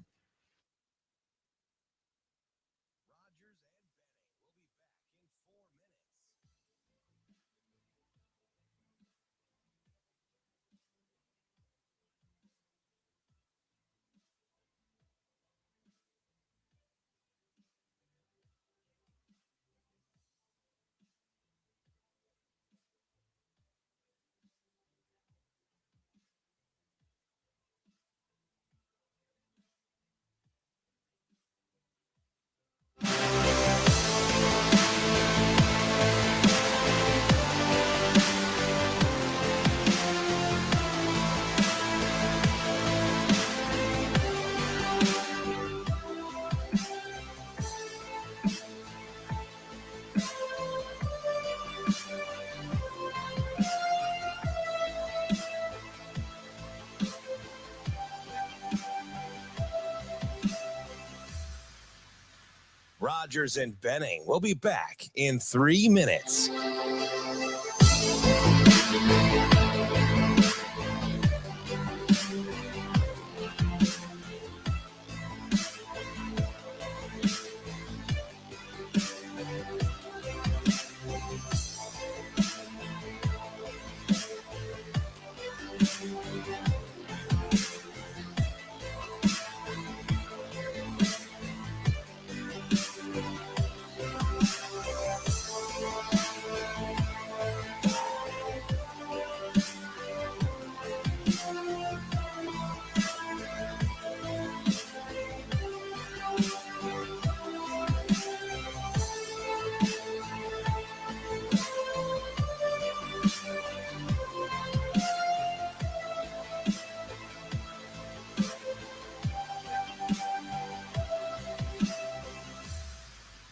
Rogers and Benning will be back in 3 minutes.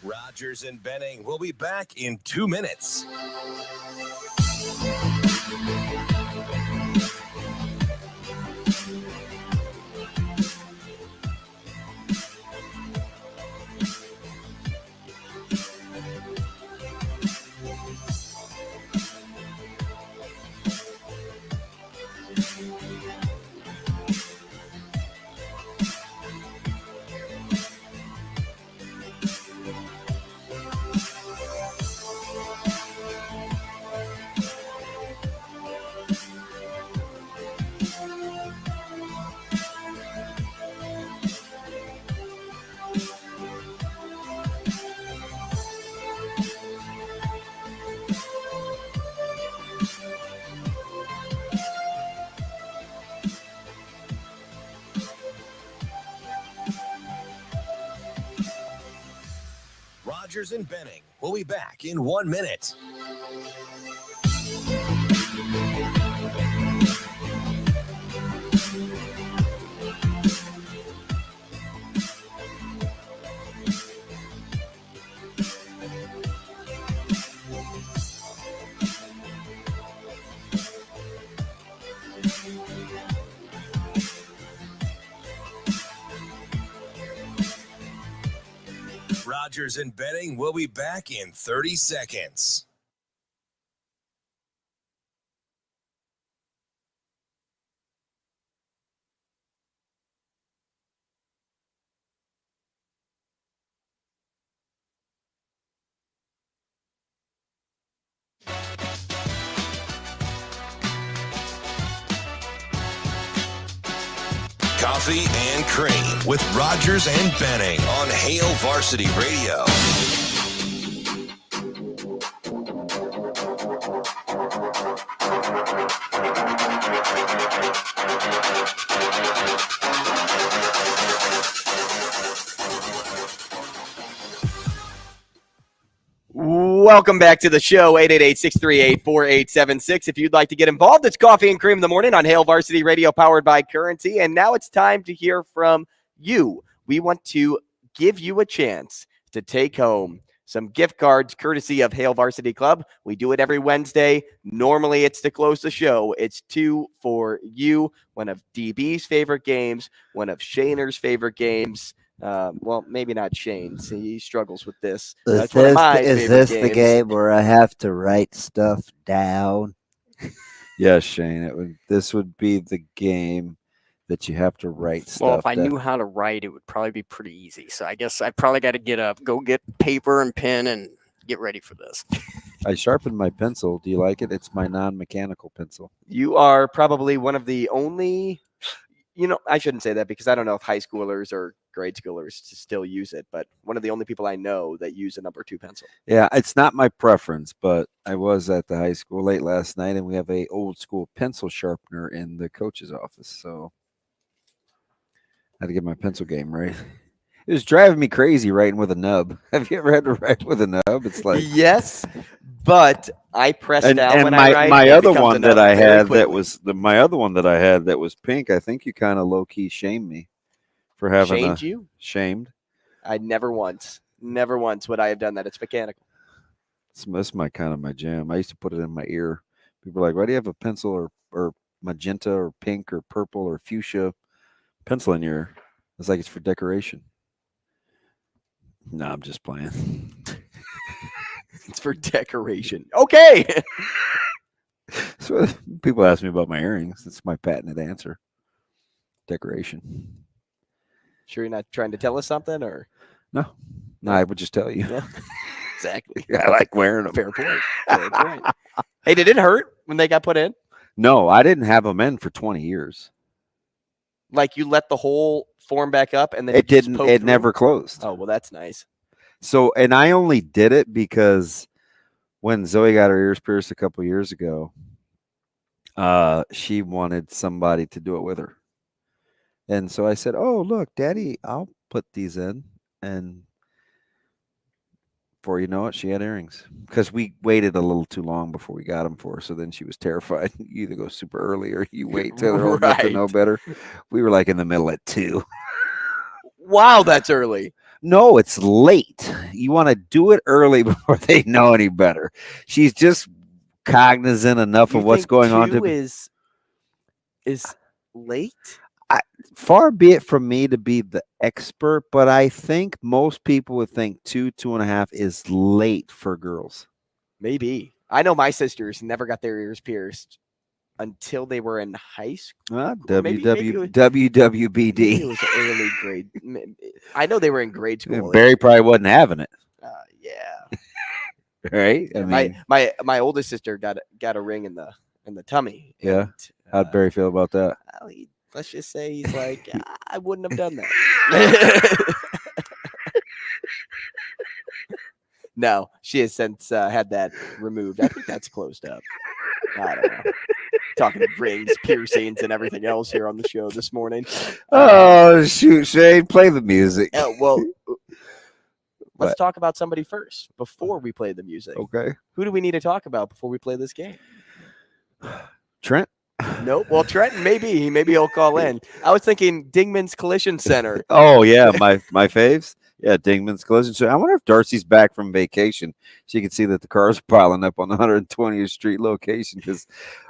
Rogers and Benning will be back in 2 minutes. Rogers and Benning will be back in 1 minute. Rogers and Benning will be back in 30 seconds. Coffee and Cream with Rogers and Benning on Hail Varsity Radio. Welcome back to the show, 888-638-4876. If you'd like to get involved, it's Coffee and Cream in the Morning on Hail Varsity Radio, powered by Currency. And now it's time to hear from you. We want to give you a chance to take home some gift cards courtesy of Hail Varsity Club. We do it every Wednesday. Normally, it's to close the show. It's 2 for You, one of DB's favorite games, one of Shaner's favorite games. Well, maybe not Shane's. He struggles with this. That's one of my favorite games. The game where I have to write stuff down? Yes, Shane. This would be the game that you have to write stuff. Well, if I knew how to write, it would probably be pretty easy. So I guess I probably got to go get paper and pen and get ready for this. I sharpened my pencil. Do you like it? It's my non-mechanical pencil. You are probably one of the only, I shouldn't say that because I don't know if high schoolers or grade schoolers still use it, but one of the only people I know that use a number 2 pencil. Yeah, it's not my preference, but I was at the high school late last night, and we have a old school pencil sharpener in the coach's office, so I had to get my pencil game right. It was driving me crazy writing with a nub. Have you ever had to write with a nub? It's like yes, but I pressed down when I write. My other one that I had my other one that I had that was pink. I think you kind of low key shamed me for having shamed. I never once would I have done that. It's mechanical. That's my jam. I used to put it in my ear. People are like, why do you have a pencil or magenta or pink or purple or fuchsia pencil in your ear? It's like it's for decoration. No, I'm just playing. It's for decoration. Okay. So people ask me about my earrings. It's my patented answer. Decoration. Sure you're not trying to tell us something, or? No, I would just tell you. Yeah. Exactly. I like wearing them. Fair point. Fair point. Hey, did it hurt when they got put in? No, I didn't have them in for 20 years. Like you let the hole form back up and then it didn't. It never closed. Oh, well, that's nice. So, and I only did it because when Zoe got her ears pierced a couple years ago, she wanted somebody to do it with her. And so I said, oh, look, Daddy, I'll put these in. And before you know it, she had earrings because we waited a little too long before we got them for her. So then she was terrified. You either go super early or you wait till they're old enough to know better. We were like in the middle at 2. Wow, that's early. No, it's late. You want to do it early before they know any better. She's just cognizant enough of what's going on. Is late? Far be it from me to be the expert, but I think most people would think 2.5 is late for girls. Maybe. I know my sisters never got their ears pierced until they were in high school. WWBD. It was early grade. I know they were in grade school. Barry probably wasn't having it. Yeah. Right? I mean, my oldest sister got a ring in the tummy. Yeah. How'd Barry feel about that? Well, let's just say he's like, I wouldn't have done that. No, she has since had that removed. I think that's closed up. I don't know. Talking rings, piercings, and everything else here on the show this morning. Oh, shoot, Shane, play the music. Well, let's talk about somebody first before we play the music. Okay. Who do we need to talk about before we play this game? Trent? Nope. Well, Trenton, maybe he'll call in. I was thinking Dingman's Collision Center. Oh, yeah, my faves. Yeah, Dingman's Collision Center. I wonder if Darcy's back from vacation. She can see that the cars are piling up on the 120th Street location because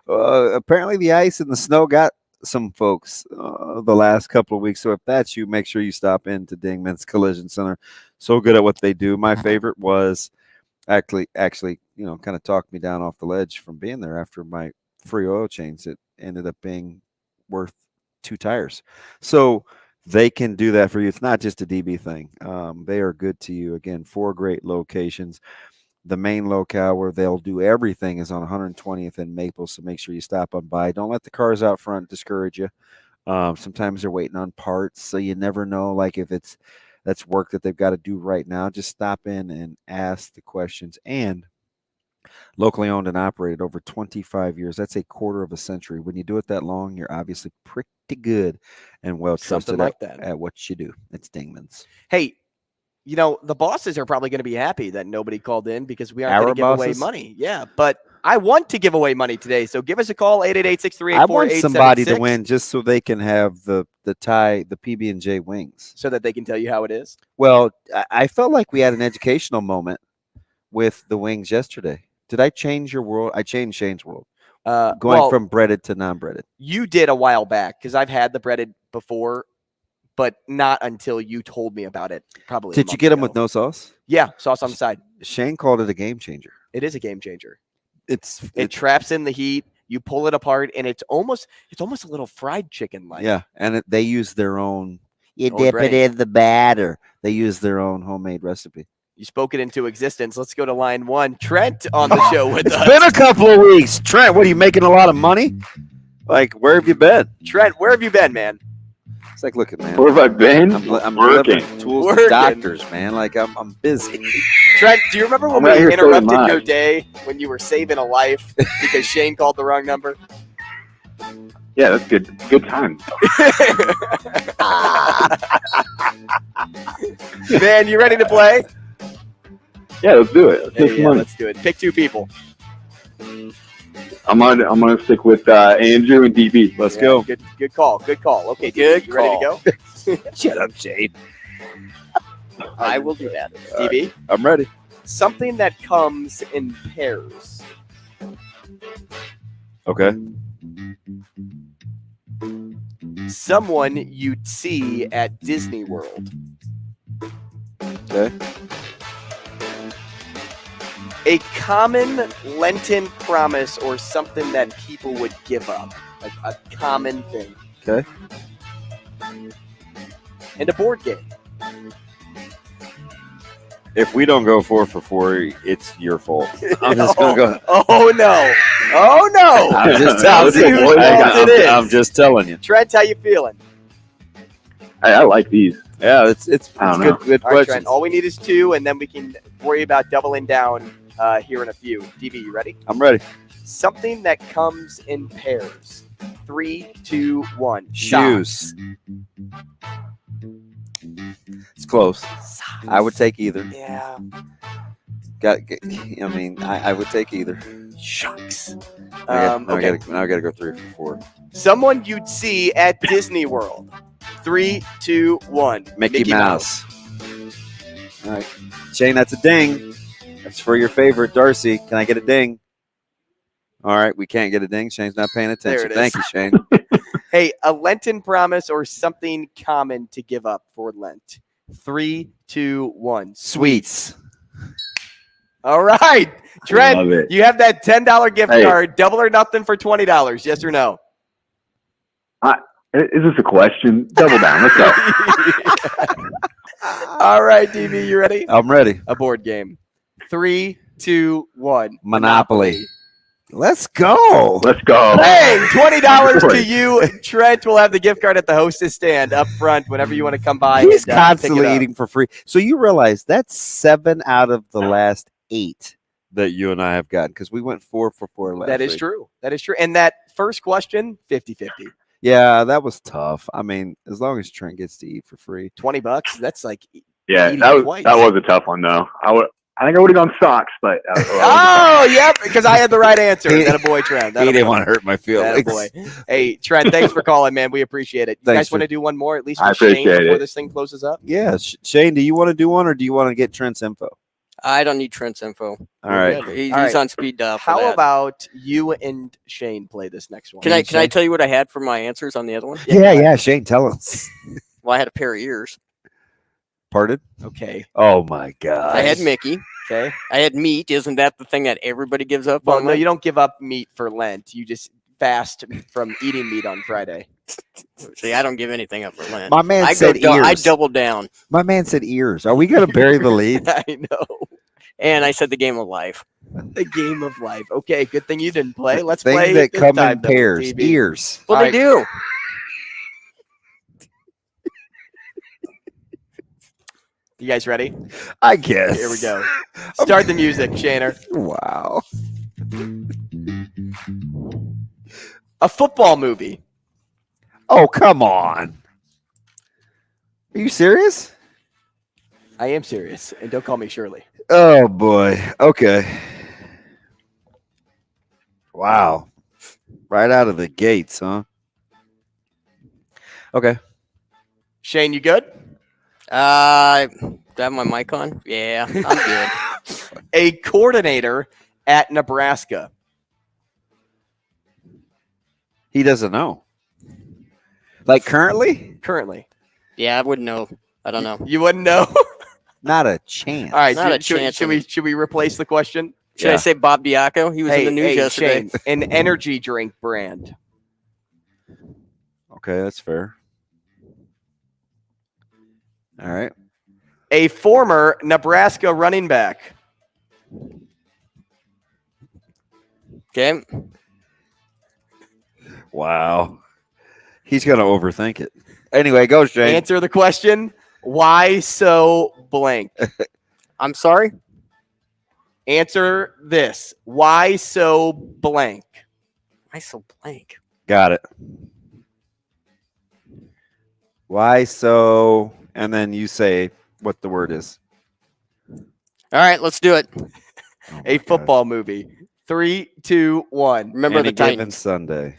apparently the ice and the snow got some folks the last couple of weeks. So if that's you, make sure you stop into Dingman's Collision Center. So good at what they do. My favorite was actually, kind of talked me down off the ledge from being there after my free oil change. It ended up being worth 2 tires. So they can do that for you. It's not just a DB thing. They are good to you. Again, 4 great locations. The main locale where they'll do everything is on 120th and Maple, so make sure you stop on by. Don't let the cars out front discourage you. Sometimes they're waiting on parts, so you never know, like if that's work that they've got to do right now. Just stop in and ask the questions. And locally owned and operated over 25 years. That's a quarter of a century. When you do it that long, you're obviously pretty good and well trusted at what you do. It's Dingman's. Hey, the bosses are probably going to be happy that nobody called in because we aren't going to give away money. Yeah, but I want to give away money today. So give us a call, 888-638-4876. I want somebody to win just so they can have the PB&J wings. So that they can tell you how it is? Well, I felt like we had an educational moment with the wings yesterday. Did I change your world? I changed Shane's world. Going from breaded to non-breaded. You did a while back because I've had the breaded before, but not until you told me about it. Probably. Did you get them with no sauce? Yeah, sauce on the side. Shane called it a game changer. It is a game changer. It traps in the heat. You pull it apart, and it's almost a little fried chicken like. Yeah, and they use their own. You Own dip breading. it in the batter. They use their own homemade recipe. You spoke it into existence. Let's go to line 1. Trent on the show with It's us. been a couple of weeks. Trent, what are you making a lot of money? Like, where have you been? Trent, where have you been, man? It's like, look at man. Where have I been? I'm working. delivering tools Working. to doctors, man. Like I'm busy. Trent, do you remember when I'm out we here filling interrupted mine. your day when you were saving a life because Shane called the wrong number? Yeah, that's good. Good time. Man, you ready to play? Yeah, let's do it. Let's Yeah, make some money. let's do it. Pick 2 people. I'm gonna stick with Andrew and DB. Let's Yeah, go. Good call. Good call. Okay, Good DB, you ready to go? Shut up, Jade. I will do that. DB, I'm ready. something that comes in pairs. Okay. Someone you'd see at Disney World. Okay. A common Lenten promise or something that people would give up. Like a common thing. Okay. And a board game. If we don't go 4 for 4, it's your fault. I'm just gonna go. Oh no! Oh no! I'm just That's telling you. whose fault it is. I'm just telling you. Trent, how you feeling? I like these. Yeah, it's I don't know. good All right, Trent. questions. All we need is 2, and then we can worry about doubling down here in a few. DB, you ready? I'm ready. Something that comes in pairs. 3, 2, 1. Shoes. It's close. I would take either. Yeah. I would take either. Shucks. Now I Okay. gotta go 3 for 4. Someone you'd see at Disney World. 3, 2, 1. Mickey Mouse. All right, Shane, that's a ding. That's for your favorite, Darcy. Can I get a ding? All right, we can't get a ding. Shane's not paying There attention. it Thank is. you, Shane. Hey, a Lenten promise or something common to give up for Lent. 3, 2, 1. Sweets. All right. Trent, Love it. you have that $10 gift Hey. card. Double or nothing for $20. Yes or no? Is this a question? Double down. Let's go. All right, DB, you ready? I'm ready. A board game. 3, 2, 1. Monopoly. Let's go. Let's go. Hey, $20 to Boy. you. Trent will have the gift card at the hostess stand up front whenever you want to come by. He's and, constantly pick it up. eating for free. So you realize that's 7 out of the last 8 that you and I have gotten because we went 4 for 4 last That is week. true. That is true. And that first question, 50-50. Yeah, that was tough. I mean, as long as Trent gets to eat for free. $20. That's like Yeah, eating that twice. was a tough one though. I think I would have gone socks, but Oh, yep, because I had the right answer. That a boy, Trent. He didn't want to hurt my feelings. Boy. Hey, Trent, thanks for calling, man. We appreciate it. You Thanks, guys want to Trent. do one more, at least I for Shane appreciate before it. this thing closes up? Yeah, Shane, do you want to do one or do you want to get Trent's info? I don't need Trent's info. All right. He's All right. on speed dial. For How that. about you and Shane play this next one? Can I tell you what I had for my answers on the other one? Yeah, Shane, tell us. Well, I had a pair of ears. Pardon? Okay. Oh my God. I had Mickey. Okay. I had meat. Isn't that the thing that everybody gives up Well, on? no, you don't give up meat for Lent. You just fast from eating meat on Friday. See, I don't give anything up for Lent. My man I said go, ears. I double down. My man said ears. Are we going to bury the lead? I know. And I said the game of life. The game of life. Okay, good thing you didn't play. Let's Things play that this come time, in double pairs. TV. Ears. Well, All they right. do. You guys ready? I guess. Here we go. Start the music, Shaner. Wow. A football movie. Oh, come on. Are you serious? I am serious, and don't call me Shirley. Oh, boy. Okay. Wow. Right out of the gates, huh? Okay. Shane, you good? Do I have my mic on? Yeah, I'm good. A coordinator at Nebraska. He doesn't know. Like currently? Currently. Yeah, I wouldn't know. I don't know. You wouldn't know? Not a chance. All right, Not a should chance we replace the question? Should I say Bob Diaco? He was in the news yesterday. Shane, an energy drink brand. Okay, that's fair. All right. A former Nebraska running back. Okay. Wow. He's going to overthink it. Anyway, go, Shane. Answer the question. Why so blank? I'm sorry? Answer this. Why so blank? Why so blank? Got it. Why so? And then you say what the word is. All right, let's do it. A football movie. 3, 2, 1. Remember the Given Titans. Sunday.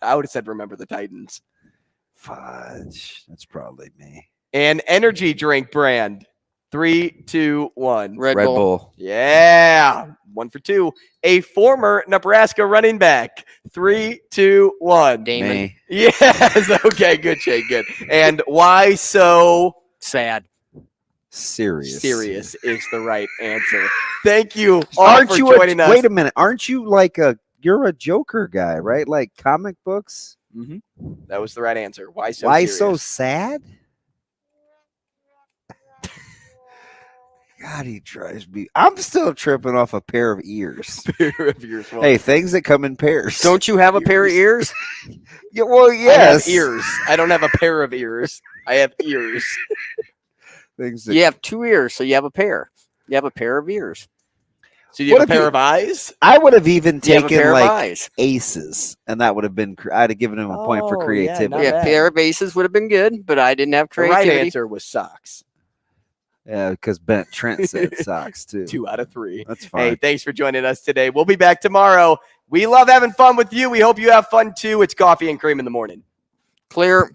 I would have said remember the Titans. Fudge. That's probably me. An energy drink brand. 3, 2, 1. Red Bull. Yeah. 1 for 2. A former Nebraska running back. 3, 2, 1. Damon. Me. Yes. Okay. Good, Shane. Good. And why so Sad. Serious. serious is the right answer. Thank you all Aren't for you joining us. Wait a minute. Aren't you like you're a Joker guy, right? Like comic books? Mm-hmm. That was the right answer. Why so Why serious? so sad? God, he drives me. I'm still tripping off a pair of ears. Pair of ears. Well, Hey, things that come in pairs. Don't you have a pair of ears? Yeah, well, I have yes. ears. I don't have a pair of ears. I have ears. Things that, You have 2 ears, so you have a pair. You have a pair of ears. So you What have a if pair you- of eyes? I would have even You have a taken pair of like eyes. aces, and that would have been. I'd have given him a point for Oh, yeah, creativity. not Yeah, bad. pair of aces would have been good, but I didn't have The right creativity. answer was socks. Yeah, because Bent Trent said socks too. 2 out of 3. That's fine. Hey, thanks for joining us today. We'll be back tomorrow. We love having fun with you. We hope you have fun too. It's Coffee and Cream in the Morning. Clear.